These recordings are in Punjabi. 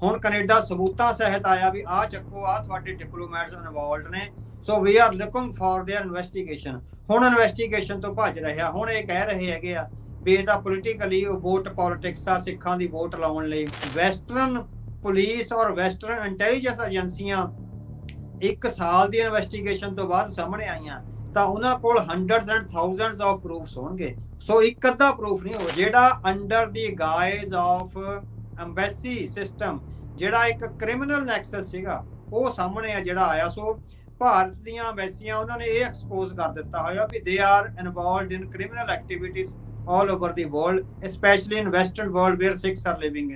ਹੁਣ ਕੈਨੇਡਾ ਸਬੂਤਾਂ ਸਹਿਤ ਆਇਆ ਵੀ ਆਹ ਚੱਕੋ, ਆਹ ਤੁਹਾਡੇ ਡਿਪਲੋਮੈਟਸ ਇਨਵੋਲਡ ਨੇ, so we are looking for their investigation. ਹੁਣ ਇਨਵੈਸਟੀਗੇਸ਼ਨ ਤੋਂ ਭੱਜ ਰਿਹਾ। ਹੁਣ ਇਹ ਕਹਿ ਰਹੇ ਹੈਗੇ ਆ ਵੀ ਇਹਦਾ ਪੋਲੀਟੀਕਲੀ ਵੋਟ ਪੋਲਿਟਿਕਸ ਆ, ਸਿੱਖਾਂ ਦੀ ਵੋਟ ਲਾਉਣ ਲਈ। ਵੈਸਟਰਨ ਪੁਲਿਸ ਔਰ ਵੈਸਟਰਨ ਇੰਟੈਲੀਜੈਂਸ ਏਜੰਸੀਆਂ 1 ਸਾਲ ਦੀ ਇਨਵੈਸਟੀਗੇਸ਼ਨ ਤੋਂ ਬਾਅਦ ਸਾਹਮਣੇ ਆਈਆਂ ਤਾਂ ਉਹਨਾਂ ਕੋਲ hundreds and thousands of proofs ਹੋਣਗੇ। ਸੋ ਇੱਕ ਅੱਧਾ ਪ੍ਰੂਫ ਨਹੀਂ ਹੋ ਜਿਹੜਾ under the guys of embassy system, ਜਿਹੜਾ ਇੱਕ ਕ੍ਰਿਮੀਨਲ ਨੈਕਸਸ ਸੀਗਾ, ਉਹ ਸਾਹਮਣੇ ਆ ਜਿਹੜਾ ਆਇਆ। ਸੋ ਭਾਰਤ ਦੀਆਂ ਐਮਬੈਸੀਆਂ ਉਹਨਾਂ ਨੇ ਇਹ ਐਕਸਪੋਜ਼ ਕਰ ਦਿੱਤਾ ਹੋਇਆ ਵੀ they are involved in criminal activities all over the world, especially in Western world where Sikhs are living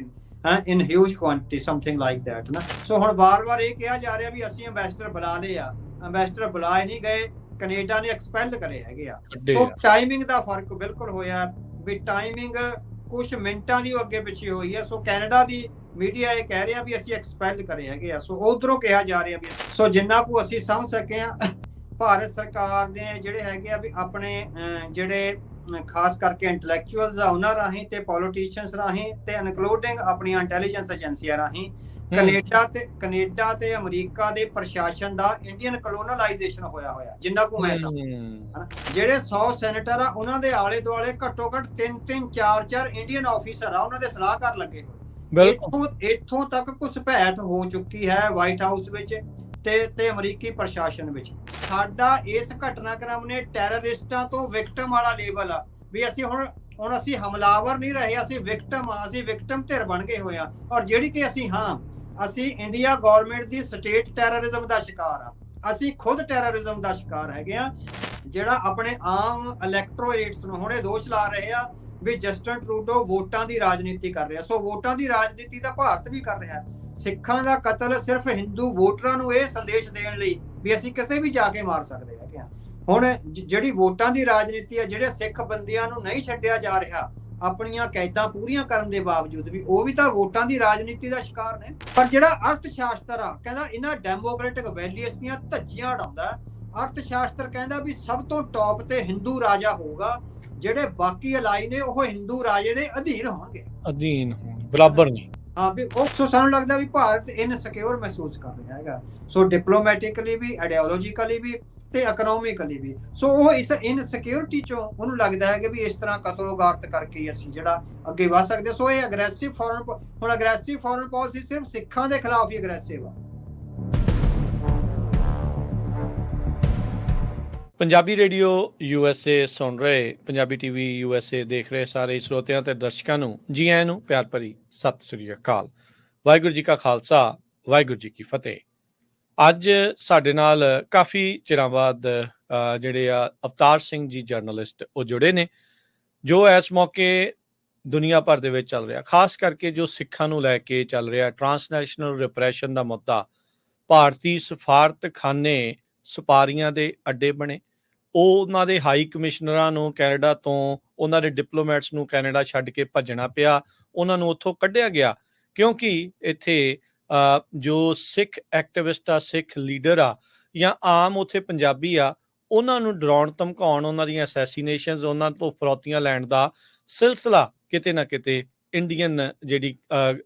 in huge quantity, something like that ਨਾ। ਸੋ ਹੁਣ ਬਾਰ-ਬਾਰ ਇਹ ਕਿਹਾ ਜਾ ਰਿਹਾ ਵੀ ਅਸੀਂ ਐਮਬੈਸਡਰ ਬੁਲਾ ਲਏ ਆ, ਐਮਬੈਸਡਰ ਬੁਲਾਏ ਨਹੀਂ ਗਏ, ਕੈਨੇਡਾ ਨੇ ਐਕਸਪੈਲ ਕਰੇ ਹੈਗੇ ਆ। ਸੋ ਟਾਈਮਿੰਗ ਦਾ ਫਰਕ ਬਿਲਕੁਲ ਹੋਇਆ ਵੀ ਟਾਈਮਿੰਗ ਕੁਝ ਮਿੰਟਾਂ ਦੀ ਅੱਗੇ ਪਿੱਛੇ ਹੋਈ ਹੈ। ਸੋ ਕੈਨੇਡਾ ਦੀ ਮੀਡੀਆ ਇਹ ਕਹਿ ਰਿਹਾ ਵੀ ਅਸੀਂ ਐਕਸਪੈਲ ਕਰੇ ਹੈਗੇ ਆ, ਸੋ ਉਧਰੋਂ ਕਿਹਾ ਜਾ ਰਿਹਾ ਵੀ। ਸੋ ਜਿੰਨਾ ਕੁ ਅਸੀਂ ਸਮਝ ਸਕੇ ਆ, ਭਾਰਤ ਸਰਕਾਰ ਦੇ ਜਿਹੜੇ ਹੈਗੇ ਆ ਵੀ ਆਪਣੇ ਜਿਹੜੇ ਖਾਸ ਕਰਕੇ ਇੰਟੈਲੈਕਚੁਅਲਸ ਆ ਉਹਨਾਂ ਰਾਹੀਂ ਤੇ ਪੋਲੀਟੀਸ਼ੀਅਨਸ ਰਾਹੀਂ ਤੇ ਇਨਕਲੂਡਿੰਗ ਆਪਣੀਆਂ ਇੰਟੈਲੀਜੈਂਸ ਏਜੰਸੀਆਂ ਰਾਹੀਂ ਕੈਨੇਡਾ ਤੇ ਅਮਰੀਕਾ ਦੇ ਪ੍ਰਸ਼ਾਸਨ ਦਾ ਇੰਡੀਅਨ ਕਲੋਨਲਾਈਜੇਸ਼ਨ ਹੋਇਆ ਜਿੰਨਾ ਕੁ ਮੈਂ ਸਮਝਦਾ। ਜਿਹੜੇ 100 ਸੈਨੇਟਰ ਆ ਉਹਨਾਂ ਦੇ ਆਲੇ ਦੁਆਲੇ ਘੱਟੋ ਘੱਟ 3-3 4-4 ਇੰਡੀਅਨ ਆਫੀਸਰ ਆ ਉਹਨਾਂ ਦੇ ਸਲਾਹਕਾਰ ਲੱਗੇ ਹੋਏ। ਇੱਥੋਂ ਤੱਕ ਘੁਸਪੈਠ ਹੋ ਚੁੱਕੀ ਹੈ ਵਾਈਟ ਹਾਊਸ ਵਿੱਚ ਤੇ ਅਮਰੀਕੀ ਪ੍ਰਸ਼ਾਸਨ ਵਿੱਚ। ਸਾਡਾ ਇਸ ਘਟਨਾਕ੍ਰਮ ਨੇ ਟੈਰਰਿਸਟਾਂ ਤੋਂ ਵਿਕਟਮ ਵਾਲਾ ਲੇਬਲ ਆ ਵੀ ਅਸੀਂ ਹੁਣ ਅਸੀਂ ਹਮਲਾਵਰ ਨਹੀਂ ਰਹੇ, ਅਸੀਂ ਵਿਕਟਮ ਆ, ਅਸੀਂ ਵਿਕਟਮ ਧਿਰ ਬਣ ਗਏ ਹੋਏ ਆ। ਔਰ ਜਿਹੜੀ ਕਿ ਅਸੀਂ ਇੰਡੀਆ ਗਵਰਨਮੈਂਟ ਦੀ ਸਟੇਟ ਟੈਰਰਿਜ਼ਮ ਦਾ ਸ਼ਿਕਾਰ ਆ, ਅਸੀਂ ਖੁਦ ਟੈਰਰਿਜ਼ਮ ਦਾ ਸ਼ਿਕਾਰ ਹੈਗੇ ਆ। ਜਿਹੜਾ ਆਪਣੇ ਆਮ ਇਲੈਕਟੋਰੇਟਸ ਨੂੰ ਹੁਣ ਇਹ ਦੋਸ਼ ਲਾ ਰਹੇ ਆ ਵੀ ਜਸਟਨ ਟਰੂਡੋ ਵੋਟਾਂ ਦੀ ਰਾਜਨੀਤੀ ਕਰ ਰਿਹਾ। ਸੋ ਵੋਟਾਂ ਦੀ ਰਾਜਨੀਤੀ ਤਾਂ ਭਾਰਤ ਵੀ ਕਰ ਰਿਹਾ। ਸਿੱਖਾਂ ਦਾ ਕਤਲ ਸਿਰਫ ਹਿੰਦੂ ਵੋਟਰਾਂ ਨੂੰ ਇਹ ਸੰਦੇਸ਼ ਦੇਣ ਲਈ ਵੀ ਅਸੀਂ ਕਿਤੇ ਵੀ ਜਾ ਕੇ ਮਾਰ ਸਕਦੇ ਹੈਗੇ ਆ। ਹੁਣ ਜਿਹੜੀ ਵੋਟਾਂ ਦੀ ਰਾਜਨੀਤੀ ਹੈ, ਜਿਹੜੇ ਸਿੱਖ ਬੰਦਿਆਂ ਨੂੰ ਨਹੀਂ ਛੱਡਿਆ ਜਾ ਰਿਹਾ ਆਪਣੀਆਂ ਕੈਦਾਂ ਪੂਰੀਆਂ ਕਰਨ ਦੇ ਬਾਵਜੂਦ ਵੀ, ਉਹ ਵੀ ਤਾਂ ਵੋਟਾਂ ਦੀ ਰਾਜਨੀਤੀ ਦਾ ਸ਼ਿਕਾਰ ਨੇ। ਪਰ ਜਿਹੜਾ ਅਰਥ ਸ਼ਾਸਤਰ ਆ ਕਹਿੰਦਾ ਇਹਨਾਂ ਡੈਮੋਕ੍ਰੈਟਿਕ ਵੈਲਿਊਜ਼ ਦੀਆਂ ਧੱਜੀਆਂ ਉਡਾਉਂਦਾ। ਅਰਥ ਸ਼ਾਸਤਰ ਕਹਿੰਦਾ ਵੀ ਸਭ ਤੋਂ ਟੌਪ ਤੇ ਹਿੰਦੂ ਰਾਜਾ ਹੋਊਗਾ, ਜਿਹੜੇ ਬਾਕੀ ਅਲਾਈ ਨੇ ਉਹ ਹਿੰਦੂ ਰਾਜੇ ਦੇ ਅਧੀਨ ਹੋਣਗੇ, ਬਰਾਬਰ ਨਹੀਂ। ਹਾਂ ਵੀ ਉਹ ਸੋ ਸਾਨੂੰ ਲੱਗਦਾ ਵੀ ਭਾਰਤ ਇਨਸਿਕਿਉਰ ਮਹਿਸੂਸ ਕਰ ਰਿਹਾ ਹੈਗਾ। ਸੋ ਡਿਪਲੋਮੈਟਿਕਲੀ ਵੀ, ਆਈਡੀਓਲੋਜੀਕਲੀ ਵੀ ਤੇ ਇਕਨੋਮਿਕਲੀ ਵੀ। ਸੋ ਉਹ ਇਸ ਇਨਸਿਕਿਉਰਿਟੀ ਚੋਂ ਉਹਨੂੰ ਲੱਗਦਾ ਹੈ ਕਿ ਵੀ ਇਸ ਤਰ੍ਹਾਂ ਕਤਲੋਗਾਰਤ ਕਰਕੇ ਅਸੀਂ ਜਿਹੜਾ ਅੱਗੇ ਵਧ ਸਕਦੇ। ਸੋ ਇਹ ਅਗਰੈਸਿਵ ਫੋਰਨ ਪਾਲਿਸੀ ਸਿਰਫ ਸਿੱਖਾਂ ਦੇ ਖਿਲਾਫ ਹੀ ਅਗਰੈਸਿਵ ਆ। ਪੰਜਾਬੀ ਰੇਡੀਓ USA ਸੁਣ ਰਹੇ, ਪੰਜਾਬੀ TV USA ਦੇਖ ਰਹੇ ਸਾਰੇ ਸਰੋਤਿਆਂ ਤੇ ਦਰਸ਼ਕਾਂ ਨੂੰ ਜੀ ਆਇਆਂ ਨੂੰ ਪਿਆਰ ਭਰੀ ਸਤਿ ਸ੍ਰੀ ਅਕਾਲ। ਵਾਹਿਗੁਰੂ ਜੀ ਕਾ ਖਾਲਸਾ, ਵਾਹਿਗੁਰੂ ਜੀ ਕੀ ਫਤਿਹ। ਅੱਜ ਸਾਡੇ ਨਾਲ ਕਾਫੀ ਚਿਰਾਂ ਬਾਅਦ ਜਿਹੜੇ ਆ ਅਵਤਾਰ ਸਿੰਘ ਜੀ ਜਰਨਲਿਸਟ ਉਹ ਜੁੜੇ ਨੇ, ਜੋ ਇਸ ਮੌਕੇ ਦੁਨੀਆ ਭਰ ਦੇ ਵਿੱਚ ਚੱਲ ਰਿਹਾ, ਖਾਸ ਕਰਕੇ ਜੋ ਸਿੱਖਾਂ ਨੂੰ ਲੈ ਕੇ ਚੱਲ ਰਿਹਾ ਟਰਾਂਸਨੈਸ਼ਨਲ ਰਿਪਰੈਸ਼ਨ ਦਾ ਮੁੱਦਾ। ਭਾਰਤੀ ਸਫਾਰਤਖਾਨੇ ਸਪਾਰੀਆਂ ਦੇ ਅੱਡੇ ਬਣੇ, ਉਹਨਾਂ ਦੇ ਹਾਈ ਕਮਿਸ਼ਨਰਾਂ ਨੂੰ ਕੈਨੇਡਾ ਤੋਂ, ਉਹਨਾਂ ਦੇ ਡਿਪਲੋਮੈਟਸ ਨੂੰ ਕੈਨੇਡਾ ਛੱਡ ਕੇ ਭੱਜਣਾ ਪਿਆ, ਉਹਨਾਂ ਨੂੰ ਉੱਥੋਂ ਕੱਢਿਆ ਗਿਆ ਕਿਉਂਕਿ ਇੱਥੇ ਜੋ ਸਿੱਖ ਐਕਟਿਵਿਸਟ ਆ, ਸਿੱਖ ਲੀਡਰ ਆ ਜਾਂ ਆਮ ਉੱਥੇ ਪੰਜਾਬੀ ਆ, ਉਹਨਾਂ ਨੂੰ ਡਰਾਉਣ ਧਮਕਾਉਣ, ਉਹਨਾਂ ਦੀਆਂ ਅਸੈਸੀਨੇਸ਼ਨਸ, ਉਹਨਾਂ ਤੋਂ ਫਰੌਤੀਆਂ ਲੈਣ ਦਾ ਸਿਲਸਿਲਾ ਕਿਤੇ ਨਾ ਕਿਤੇ ਇੰਡੀਅਨ ਜਿਹੜੀ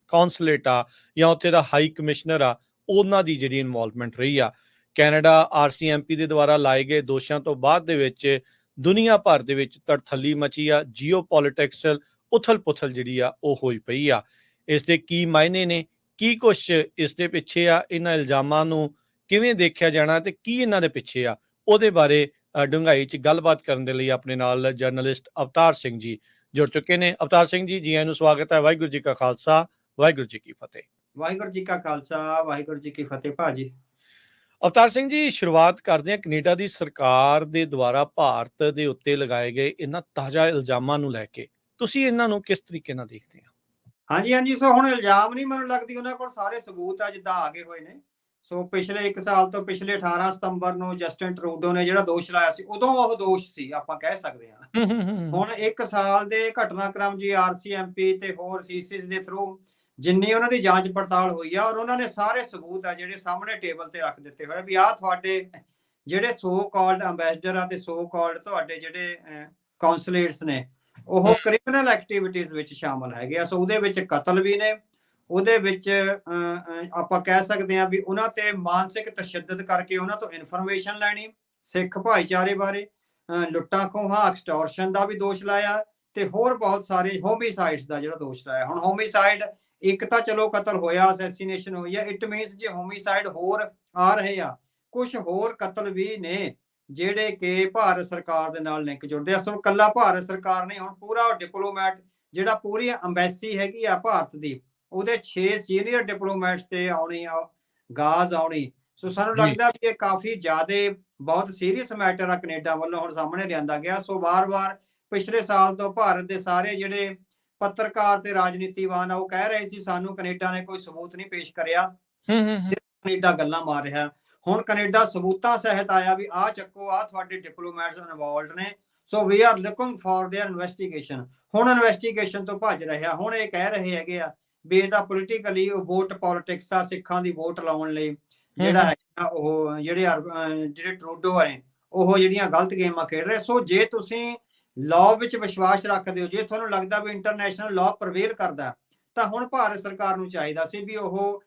ਕੌਂਸਲੇਟ ਆ ਜਾਂ ਉੱਥੇ ਦਾ ਹਾਈ ਕਮਿਸ਼ਨਰ ਆ, ਉਹਨਾਂ ਦੀ ਜਿਹੜੀ ਇਨਵੋਲਵਮੈਂਟ ਰਹੀ ਆ। ਕੈਨੇਡਾ RCMP ਦੇ ਦੁਆਰਾ ਲਾਏ ਗਏ ਦੋਸ਼ਾਂ ਤੋਂ ਬਾਅਦ ਦੇ ਵਿੱਚ ਦੁਨੀਆ ਭਰ ਦੇ ਵਿੱਚ ਤੜਥੱਲੀ ਮਚੀ ਆ, ਜੀਓ ਪੋਲੀਟਿਕਸ ਉਥਲ ਪੁਥਲ ਜਿਹੜੀ ਆ ਉਹ ਹੋਈ ਪਈ ਆ। ਇਸ ਦੇ ਕੀ ਮਾਇਨੇ ਨੇ, ਕੀ ਕੁਛ ਇਸ ਦੇ ਪਿੱਛੇ ਆ, ਇਹਨਾਂ ਇਲਜ਼ਾਮਾਂ ਨੂੰ ਕਿਵੇਂ ਦੇਖਿਆ ਜਾਣਾ ਤੇ ਕੀ ਇਹਨਾਂ ਦੇ ਪਿੱਛੇ ਆ, ਉਹਦੇ ਬਾਰੇ ਡੂੰਘਾਈ 'ਚ ਗੱਲਬਾਤ ਕਰਨ ਦੇ ਲਈ ਆਪਣੇ ਨਾਲ ਜਰਨਲਿਸਟ ਅਵਤਾਰ ਸਿੰਘ ਜੀ ਜੁੜ ਚੁੱਕੇ ਨੇ। ਅਵਤਾਰ ਸਿੰਘ ਜੀ, ਜੀ ਆਇਆਂ ਨੂੰ ਸਵਾਗਤ ਹੈ। ਵਾਹਿਗੁਰੂ ਜੀ ਕਾ ਖਾਲਸਾ, ਵਾਹਿਗੁਰੂ ਜੀ ਕੀ ਫਤਿਹ। ਵਾਹਿਗੁਰੂ ਜੀ ਕਾ ਖਾਲਸਾ, ਵਾਹਿਗੁਰੂ ਜੀ ਕੀ ਫਤਿਹ ਭਾਜੀ। ਅਵਤਾਰ ਸਿੰਘ ਜੀ, ਸ਼ੁਰੂਆਤ ਕਰਦੇ ਹਾਂ ਕੈਨੇਡਾ ਦੀ ਸਰਕਾਰ ਦੇ ਦੁਆਰਾ ਭਾਰਤ ਦੇ ਉੱਤੇ ਲਗਾਏ ਗਏ ਇਹਨਾਂ ਤਾਜ਼ਾ ਇਲਜ਼ਾਮਾਂ ਨੂੰ ਲੈ ਕੇ। ਤੁਸੀਂ ਇਹਨਾਂ ਨੂੰ ਕਿਸ ਤਰੀਕੇ ਨਾਲ ਦੇਖਦੇ ਹੋ? ਹਾਂਜੀ। ਸੋ ਹੁਣ ਇਲਜ਼ਾਮ ਨਹੀਂ, ਮੈਨੂੰ ਲੱਗਦੀ ਉਹਨਾਂ ਕੋਲ ਸਾਰੇ ਸਬੂਤ ਆ ਜਿੱਦਾਂ ਆ ਗਏ ਹੋਏ ਨੇ। ਸੋ ਪਿਛਲੇ 1 ਸਾਲ ਤੋਂ, ਪਿਛਲੇ 18 ਸਤੰਬਰ ਨੂੰ ਜਸਟਨ ਟਰੂਡੋ ਨੇ ਜਿਹੜਾ ਦੋਸ਼ ਲਾਇਆ ਸੀ, ਉਦੋਂ ਉਹ ਦੋਸ਼ ਸੀ, ਆਪਾਂ ਕਹਿ ਸਕਦੇ ਹਾਂ। ਹੁਣ 1 ਸਾਲ ਦੇ ਘਟਨਾਕ੍ਰਮ ਜੀ RCMP ਤੇ ਹੋਰ ਸੀਸਿਸ ਦੇ ਥਰੂ ਜਿੰਨੀ ਉਹਨਾਂ ਦੀ ਜਾਂਚ ਪੜਤਾਲ ਹੋਈ ਆ, ਔਰ ਉਹਨਾਂ ਨੇ ਸਾਰੇ ਸਬੂਤ ਆ ਜਿਹੜੇ ਸਾਹਮਣੇ ਟੇਬਲ ਤੇ ਰੱਖ ਦਿੱਤੇ ਹੋਏ ਵੀ ਆਹ ਤੁਹਾਡੇ ਜਿਹੜੇ ਸੋ ਕਾਲਡ ਅੰਬੈਸਡਰ ਆ ਤੇ ਸੋ ਕਾਲਡ ਤੁਹਾਡੇ ਜਿਹੜੇ ਕਾਉਂਸਲੇਟਸ ਨੇ, ਉਹ ਕ੍ਰਿਮੀਨਲ ਐਕਟੀਵਿਟੀਜ਼ ਵਿੱਚ ਸ਼ਾਮਲ ਹੈਗੇ ਆ। ਸੋ ਉਹਦੇ ਵਿੱਚ ਕਤਲ ਵੀ ਨੇ, ਉਹਦੇ ਵਿੱਚ ਆਪਾਂ ਕਹਿ ਸਕਦੇ ਹਾਂ ਵੀ ਉਹਨਾਂ ਤੇ ਮਾਨਸਿਕ ਤਸ਼ੱਦਦ ਕਰਕੇ ਉਹਨਾਂ ਤੋਂ ਇਨਫੋਰਮੇਸ਼ਨ ਲੈਣੀ ਸਿੱਖ ਭਾਈਚਾਰੇ ਬਾਰੇ, ਲੁੱਟਾਂ ਖੋਹਾਂ ਐਕਸਟੋਰਸ਼ਨ ਦਾ ਵੀ ਦੋਸ਼ ਲਾਇਆ ਤੇ ਹੋਰ ਬਹੁਤ ਸਾਰੇ ਹੋਮਿਸਾਈਡਸ ਦਾ ਜਿਹੜਾ ਦੋਸ਼ ਲਾਇਆ। ਹੁਣ ਹੋਮਿਸਾਈਡ ਇੱਕ ਤਾਂ ਚਲੋ ਕਤਲ ਹੋਇਆ, ਅਸੈਸੀਨੇਸ਼ਨ ਹੋਈ ਆ, ਇਟ ਮੀਨਸ ਜੇ ਹੋਮਿਸਾਈਡ ਹੋਰ ਆ ਰਹੇ ਆ, ਕੁਝ ਹੋਰ ਕਤਲ ਵੀ ਨੇ ਜਿਹੜੇ ਕਿ ਭਾਰਤ ਸਰਕਾਰ ਦੇ ਨਾਲ ਲਿੰਕ ਜੁੜਦੇ ਆ। ਸੋ ਕੱਲਾ ਭਾਰਤ ਸਰਕਾਰ ਨਹੀਂ, ਹੁਣ ਪੂਰਾ ਡਿਪਲੋਮੈਟ ਜਿਹੜਾ ਪੂਰੀ ਅੰਬੈਸੀ ਹੈਗੀ ਆ ਭਾਰਤ ਦੀ, ਉਹਦੇ 6 ਸੀਨੀਅਰ ਡਿਪਲੋਮੈਟਸ ਤੇ ਆਉਣੀ ਆ ਗਾਜ਼ ਆਉਣੀ। ਸੋ ਸਾਨੂੰ ਜੀ ਲੱਗਦਾ ਵੀ ਇਹ ਕਾਫੀ ਜ਼ਿਆਦਾ ਬਹੁਤ ਸੀਰੀਅਸ ਮੈਟਰ ਆ ਕੈਨੇਡਾ ਵੱਲੋਂ ਹੁਣ ਸਾਹਮਣੇ ਲਿਆਂਦਾ ਗਿਆ। ਸੋ ਵਾਰ-ਵਾਰ ਪਿਛਲੇ ਸਾਲ ਤੋਂ ਭਾਰਤ ਦੇ ਸਾਰੇ ਜਿਹੜੇ ਪੱਤਰਕਾਰ ਤੇ ਰਾਜਨੀਤੀਵਾਨ ਆ ਉਹ ਕਹਿ ਰਹੇ ਸੀ ਸਾਨੂੰ ਕੈਨੇਡਾ ਨੇ ਕੋਈ ਸਬੂਤ ਨਹੀਂ ਪੇਸ਼ ਕਰਿਆ, ਕੈਨੇਡਾ ਗੱਲਾਂ ਮਾਰ ਰਿਹਾ। ਹੁਣ ਕੈਨੇਡਾ ਸਬੂਤਾਂ ਸਹਿਤ ਆਇਆ ਵੀ ਆਹ ਚੱਕੋ, ਆਹ ਤੁਹਾਡੇ ਡਿਪਲੋਮੈਟਸ ਇਨਵੋਲਡ ਨੇ, so we are looking for their investigation. ਹੁਣ ਇਨਵੈਸਟੀਗੇਸ਼ਨ ਤੋਂ ਭੱਜ ਰਿਹਾ। ਹੁਣ ਇਹ ਕਹਿ ਰਹੇ ਹੈਗੇ ਆ ਵੀ ਇਹ ਤਾਂ ਪੋਲੀਟੀਕਲੀ ਵੋਟ ਪੋਲਿਟਿਕਸ ਆ, ਸਿੱਖਾਂ ਦੀ ਵੋਟ ਲਾਉਣ ਲਈ ਜਿਹੜਾ ਹੈ ਉਹ ਜਿਹੜੇ ਟਰੂਡੋ ਨੇ ਉਹ ਜਿਹੜੀਆਂ ਗਲਤ ਗੇਮਾਂ ਖੇਡ ਰਹੇ। ਸੋ ਜੇ ਤੁਸੀਂ ਲਾਅ ਵਿੱਚ ਵਿਸ਼ਵਾਸ ਰੱਖਦੇ ਹੋ, ਜੇ ਤੁਹਾਨੂੰ ਲੱਗਦਾ ਵੀ ਇੰਟਰਨੈਸ਼ਨਲ ਲਾਅ ਪ੍ਰਵੇਲ ਕਰਦਾ, ਤਾਂ ਹੁਣ ਭਾਰਤ ਸਰਕਾਰ ਨੂੰ ਚਾਹੀਦਾ ਸੀ ਵੀ ਉਹ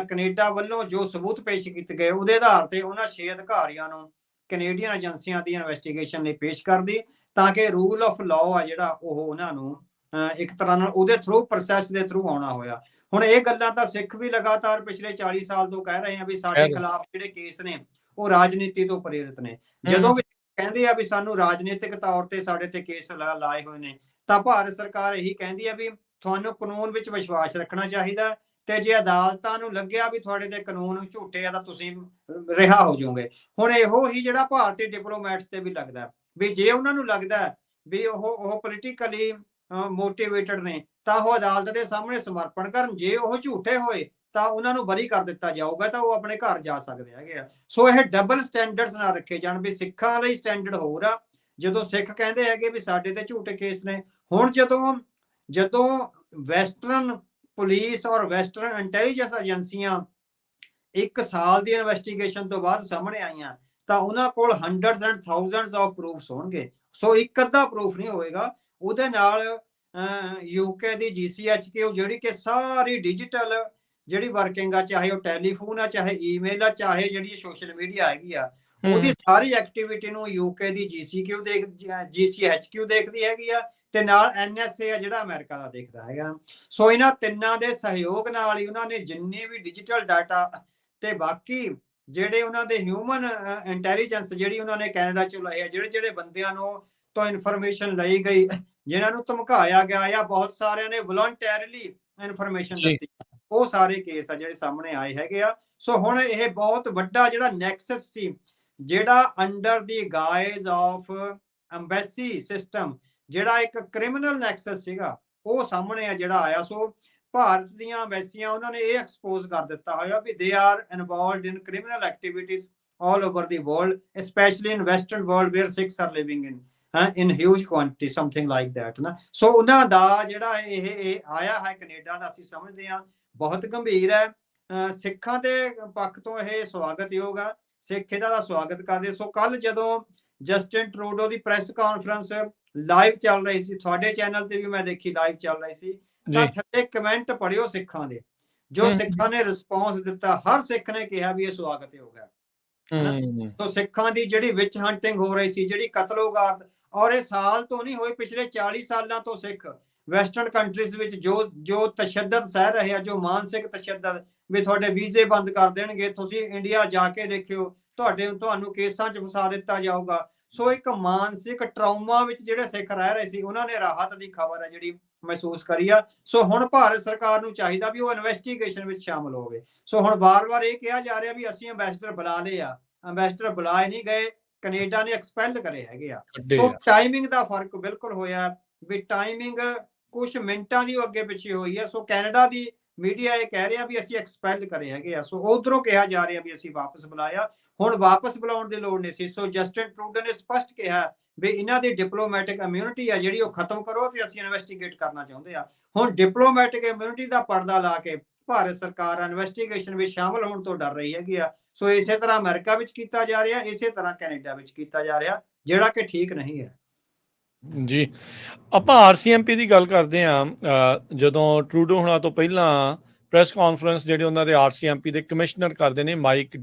ਕੈਨੇਡਾ ਵੱਲੋਂ ਜੋ ਸਬੂਤ ਪੇਸ਼ ਕੀਤੇ ਗਏ ਉਹਦੇ ਆਧਾਰ ਤੇ ਉਹਨਾਂ 6 ਅਧਿਕਾਰੀਆਂ ਨੂੰ ਕੈਨੇਡੀਅਨ ਏਜੰਸੀਆਂ ਦੀ ਇਨਵੈਸਟੀਗੇਸ਼ਨ ਲਈ ਪੇਸ਼ ਕਰਦੀ, ਤਾਂ ਕਿ ਰੂਲ ਆਫ ਲਾਅ ਆ ਜਿਹੜਾ ਉਹ ਉਹਨਾਂ ਨੂੰ ਇੱਕ ਤਰ੍ਹਾਂ ਨਾਲ ਉਹਦੇ ਥਰੂ ਪ੍ਰੋਸੈਸ ਦੇ ਥਰੂ ਆਉਣਾ ਹੋਇਆ। ਹੁਣ ਇਹ ਗੱਲਾਂ ਤਾਂ ਸਿੱਖ ਵੀ ਲਗਾਤਾਰ ਪਿਛਲੇ 40 ਸਾਲ ਤੋਂ ਕਹਿ ਰਹੇ ਆ ਵੀ ਸਾਡੇ ਖਿਲਾਫ ਜਿਹੜੇ ਕੇਸ ਨੇ ਉਹ ਰਾਜਨੀਤੀ ਤੋਂ ਪ੍ਰੇਰਿਤ ਨੇ। ਜਦੋਂ ਵੀ ਕਹਿੰਦੇ ਆ ਵੀ ਸਾਨੂੰ ਰਾਜਨੀਤਿਕ ਤੌਰ ਤੇ ਸਾਡੇ ਤੇ ਕੇਸ ਲਾਏ ਹੋਏ ਨੇ, ਤਾਂ ਭਾਰਤ ਸਰਕਾਰ ਇਹੀ ਕਹਿੰਦੀ ਆ ਵੀ ਤੁਹਾਨੂੰ ਕਾਨੂੰਨ ਵਿੱਚ ਵਿਸ਼ਵਾਸ ਰੱਖਣਾ ਚਾਹੀਦਾ, ਤੇ ਜੇ ਅਦਾਲਤਾਂ ਨੂੰ ਲੱਗਿਆ ਵੀ ਤੁਹਾਡੇ ਤੇ ਕਾਨੂੰਨ ਝੂਠੇ ਆ ਤਾਂ ਤੁਸੀਂ ਰਿਹਾ ਹੋ ਜਾਓਗੇ। ਹੁਣ ਇਹੋ ਹੀ ਜਿਹੜਾ ਭਾਰਤੀ ਡਿਪਲੋਮੈਟਸ ਤੇ ਵੀ ਲੱਗਦਾ ਵੀ ਜੇ ਉਹਨਾਂ ਨੂੰ ਲੱਗਦਾ ਵੀ ਉਹ ਪੋਲੀਟੀਕਲੀ ਮੋਟੀਵੇਟਡ ਨੇ ਤਾਂ ਉਹ ਅਦਾਲਤ ਦੇ ਸਾਹਮਣੇ ਸਮਰਪਣ ਕਰਨ, ਜੇ ਉਹ ਝੂਠੇ ਹੋਏ ਤਾਂ ਉਹਨਾਂ ਨੂੰ ਬਰੀ ਕਰ ਦਿੱਤਾ ਜਾਊਗਾ, ਤਾਂ ਉਹ ਆਪਣੇ ਘਰ ਜਾ ਸਕਦੇ ਹੈਗੇ ਆ। ਸੋ ਇਹ ਡਬਲ ਸਟੈਂਡਰਡਸ ਨਾ ਰੱਖੇ ਜਾਣ ਵੀ ਸਿੱਖਾਂ ਲਈ ਸਟੈਂਡਰਡ ਹੋਰ ਆ, ਜਦੋਂ ਸਿੱਖ ਕਹਿੰਦੇ ਹੈਗੇ ਵੀ ਸਾਡੇ ਤੇ ਝੂਠੇ ਕੇਸ ਨੇ। ਹੁਣ ਜਦੋਂ ਵੈਸਟਰਨ ਪੁਲਿਸ ਔਰ ਵੈਸਟਰਨ ਇੰਟੈਲੀਜੈਂਸ ਏਜੰਸੀਆਂ 1 ਸਾਲ ਦੀ ਇਨਵੈਸਟੀਗੇਸ਼ਨ ਤੋਂ ਬਾਅਦ ਸਾਹਮਣੇ ਆਈਆਂ, ਤਾਂ ਉਹਨਾਂ ਕੋਲ hundreds and thousands of proofs ਹੋਣਗੇ। ਸੋ ਇੱਕ ਅੱਧਾ ਪ੍ਰੂਫ ਨਹੀਂ ਹੋਏਗਾ। ਉਹਦੇ ਨਾਲ ਯੂਕੇ ਦੀ GCHQ ਜਿਹੜੀ ਕਿ ਸਾਰੀ ਡਿਜੀਟਲ ਜਿਹੜੀ ਵਰਕਿੰਗ ਆ, ਚਾਹੇ ਉਹ ਟੈਲੀਫੋਨ ਆ, ਚਾਹੇ ਈਮੇਲ ਆ, ਚਾਹੇ ਜਿਹੜੀ ਸੋਸ਼ਲ ਮੀਡੀਆ ਹੈਗੀ ਆ, ਉਹਦੀ ਸਾਰੀ ਐਕਟੀਵਿਟੀ ਨੂੰ ਯੂਕੇ ਦੀ GCHQ ਦੇਖਦੀ ਹੈਗੀ ਆ, ਤੇ ਨਾਲ NSA ਆ ਜਿਹੜਾ ਅਮਰੀਕਾ ਦਾ ਦੇਖਦਾ ਹੈਗਾ। ਸੋ ਇਹਨਾਂ ਤਿੰਨਾਂ ਦੇ ਸਹਿਯੋਗ ਨਾਲ ਹੀ ਉਹਨਾਂ ਨੇ ਜਿੰਨੇ ਵੀ ਡਿਜੀਟਲ ਡਾਟਾ ਤੇ ਬਾਕੀ ਜਿਹੜੇ ਉਹਨਾਂ ਦੇ ਹਿਊਮਨ ਇੰਟੈਲੀਜੈਂਸ ਜਿਹੜੀ ਉਹਨਾਂ ਨੇ ਕੈਨੇਡਾ ਚ ਲਾਏ ਆ, ਜਿਹੜੇ ਬੰਦਿਆਂ ਨੂੰ ਤੋਂ ਇਨਫੋਰਮੇਸ਼ਨ ਲਈ ਗਈ, ਜਿਨ੍ਹਾਂ ਨੂੰ ਧਮਕਾਇਆ ਗਿਆ ਜਾਂ ਬਹੁਤ ਸਾਰਿਆਂ ਨੇ ਵਲੰਟੀਅਰਲੀ ਇਨਫੋਰਮੇਸ਼ਨ ਦਿੱਤੀ, ਉਹ ਸਾਰੇ ਕੇਸ ਆ ਜਿਹੜੇ ਸਾਹਮਣੇ ਆਏ ਹੈਗੇ ਆ। ਸੋ ਹੁਣ ਇਹ ਬਹੁਤ ਵੱਡਾ ਜਿਹੜਾ ਨੈਕਸਸ ਸੀ, ਜਿਹੜਾ under the guys of embassy system, ਜਿਹੜਾ ਇੱਕ ਕ੍ਰਿਮੀਨਲ ਨੈਕਸਸ ਸੀਗਾ, ਉਹ ਸਾਹਮਣੇ ਆ ਜਿਹੜਾ ਆਇਆ। ਸੋ ਭਾਰਤ ਦੀਆਂ ਐਮਬੈਸੀਆਂ ਉਹਨਾਂ ਨੇ ਇਹ ਐਕਸਪੋਜ਼ ਕਰ ਦਿੱਤਾ ਹੋਇਆ ਵੀ they are involved in criminal activities all over the world, especially in Western world where Sikhs are living in huge quantity, something like that ਨਾ। ਸੋ ਉਹਨਾਂ ਦਾ ਜਿਹੜਾ ਇਹ ਆਇਆ ਹੈ ਕੈਨੇਡਾ ਦਾ, ਅਸੀਂ ਸਮਝਦੇ ਹਾਂ ਬਹੁਤ ਗੰਭੀਰ ਹੈ। ਸਿੱਖਾਂ ਦੇ ਪੱਖ ਤੋਂ ਇਹ ਸਵਾਗਤਯੋਗ ਆ, ਸਿੱਖ ਇਹਦਾ ਦਾ ਸਵਾਗਤ ਕਰਦੇ। ਸੋ ਕੱਲ ਜਦੋਂ ਜਸਟਿਨ ਟਰੂਡੋ ਦੀ ਪ੍ਰੈਸ ਕਾਨਫਰੰਸ ਲਾਈਵ ਚੱਲ ਰਹੀ ਸੀ, ਤੁਹਾਡੇ ਚੈਨਲ ਤੇ ਵੀ ਮੈਂ ਦੇਖੀ ਲਾਈਵ ਚੱਲ ਰਹੀ ਸੀ, ਤਾਂ ਥੱਲੇ ਕਮੈਂਟ ਪੜਿਓ ਸਿੱਖਾਂ ਦੇ, ਜੋ ਸਿੱਖਾਂ ਨੇ ਰਿਸਪੌਂਸ ਦਿੱਤਾ। ਹਰ ਸਿੱਖ ਨੇ ਕਿਹਾ ਵੀ ਇਹ ਸਵਾਗਤਯੋਗ ਹੈ। ਸੋ ਸਿੱਖਾਂ ਦੀ ਜਿਹੜੀ ਵਿਚ ਹੰਟਿੰਗ ਹੋ ਰਹੀ ਸੀ, ਜਿਹੜੀ ਕਤਲੋਗਾਰਤ, ਔਰ ਇਹ ਸਾਲ ਤੋਂ ਨਹੀਂ ਹੋਈ, ਪਿਛਲੇ 40 ਸਾਲਾਂ ਤੋਂ ਸਿੱਖ ਵੈਸਟਰਨ ਕੰਟਰੀਜ਼ ਵਿੱਚ ਜੋ ਤਸ਼ੱਦਦ ਸਹਿ ਰਹੇ ਆ, ਜੋ ਮਾਨਸਿਕ ਤਸ਼ੱਦਦ ਵੀ ਤੁਹਾਡੇ ਵੀਜ਼ੇ ਬੰਦ ਕਰ ਦੇਣਗੇ, ਤੁਸੀਂ ਇੰਡੀਆ ਜਾ ਕੇ ਦੇਖਿਓ, ਤੁਹਾਨੂੰ ਕੇਸਾਂ 'ਚ ਫਸਾ ਦਿੱਤਾ ਜਾਊਗਾ। ਸੋ ਇੱਕ ਮਾਨਸਿਕ ਟਰਾਉਮਾ ਵਿੱਚ ਜਿਹੜੇ ਸਿੱਖ ਰਹਿ ਰਹੇ ਸੀ, ਉਹਨਾਂ ਨੇ ਰਾਹਤ ਦੀ ਖਬਰ ਹੈ ਜਿਹੜੀ ਮਹਿਸੂਸ ਕਰੀ ਆ। ਸੋ ਹੁਣ ਭਾਰਤ ਸਰਕਾਰ ਨੂੰ ਚਾਹੀਦਾ ਵੀ ਉਹ ਇਨਵੈਸਟੀਗੇਸ਼ਨ ਵਿੱਚ ਸ਼ਾਮਲ ਹੋਵੇ। ਸੋ ਹੁਣ ਵਾਰ-ਵਾਰ ਇਹ ਕਿਹਾ ਜਾ ਰਿਹਾ ਵੀ ਅਸੀਂ ਐਂਬੈਸਡਰ ਬੁਲਾ ਲਏ ਆ, ਐਂਬੈਸਡਰ ਬੁਲਾਏ ਨਹੀਂ ਗਏ, ਕੈਨੇਡਾ ਨੇ ਐਕਸਪੈਲ ਕਰੇ ਹੈਗੇ ਆ। ਸੋ ਟਾਈਮਿੰਗ ਦਾ ਫਰਕ ਬਿਲਕੁਲ ਹੋਇਆ ਵੀ ਟਾਈਮਿੰਗ ਕੁਝ ਮਿੰਟਾਂ ਦੀ ਅੱਗੇ ਪਿੱਛੇ ਹੋਈ ਹੈ। ਸੋ ਕੈਨੇਡਾ ਦੀ ਮੀਡੀਆ ਇਹ ਕਹਿ ਰਿਹਾ ਵੀ ਅਸੀਂ ਐਕਸਪੈਲ ਕਰੇ ਹੈਗੇ ਆ, ਸੋ ਉਧਰੋਂ ਕਿਹਾ ਜਾ ਰਿਹਾ ਵੀ ਅਸੀਂ ਵਾਪਸ ਬੁਲਾਇਆ। ਹੁਣ ਵਾਪਸ ਬੁਲਾਉਣ ਦੀ ਲੋੜ ਨਹੀਂ ਸੀ। ਸੋ ਜਸਟਿਨ ਟਰੂਡੋ ਨੇ ਸਪਸ਼ਟ ਕਿਹਾ ਵੀ ਇਹਨਾਂ ਦੀ ਡਿਪਲੋਮੈਟਿਕ ਇਮਿਊਨਿਟੀ ਆ ਜਿਹੜੀ ਉਹ ਖਤਮ ਕਰੋ, ਤੇ ਅਸੀਂ ਇਨਵੈਸਟੀਗੇਟ ਕਰਨਾ ਚਾਹੁੰਦੇ ਆ। ਹੁਣ ਡਿਪਲੋਮੈਟਿਕ ਇਮਿਊਨਿਟੀ ਦਾ ਪਰਦਾ ਲਾ ਕੇ ਭਾਰਤ ਸਰਕਾਰ ਇਨਵੈਸਟੀਗੇਸ਼ਨ ਵਿੱਚ ਸ਼ਾਮਲ ਹੋਣ ਤੋਂ ਡਰ ਰਹੀ ਹੈਗੀ ਆ। ਸੋ ਇਸੇ ਤਰ੍ਹਾਂ ਅਮਰੀਕਾ ਵਿੱਚ ਕੀਤਾ ਜਾ ਰਿਹਾ, ਇਸੇ ਤਰ੍ਹਾਂ ਕੈਨੇਡਾ ਵਿੱਚ ਕੀਤਾ ਜਾ ਰਿਹਾ, ਜਿਹੜਾ ਕਿ ਠੀਕ ਨਹੀਂ ਹੈ ਜੀ। ਆਪਾਂ RCMP ਦੀ ਗੱਲ ਕਰਦੇ ਹਾਂ। ਜਦੋਂ ਟਰੂਡੋ ਹੁਣਾਂ ਤੋਂ ਪਹਿਲਾਂ ਪ੍ਰੈਸ ਕਾਨਫਰੰਸ ਜਿਹੜੇ ਉਹਨਾਂ ਦੇ ਆਰਸੀਐਮਪੀ ਦੇ ਕਮਿਸ਼ਨਰ ਕਰਦੇ ਨੇ, ਮਾਈਕ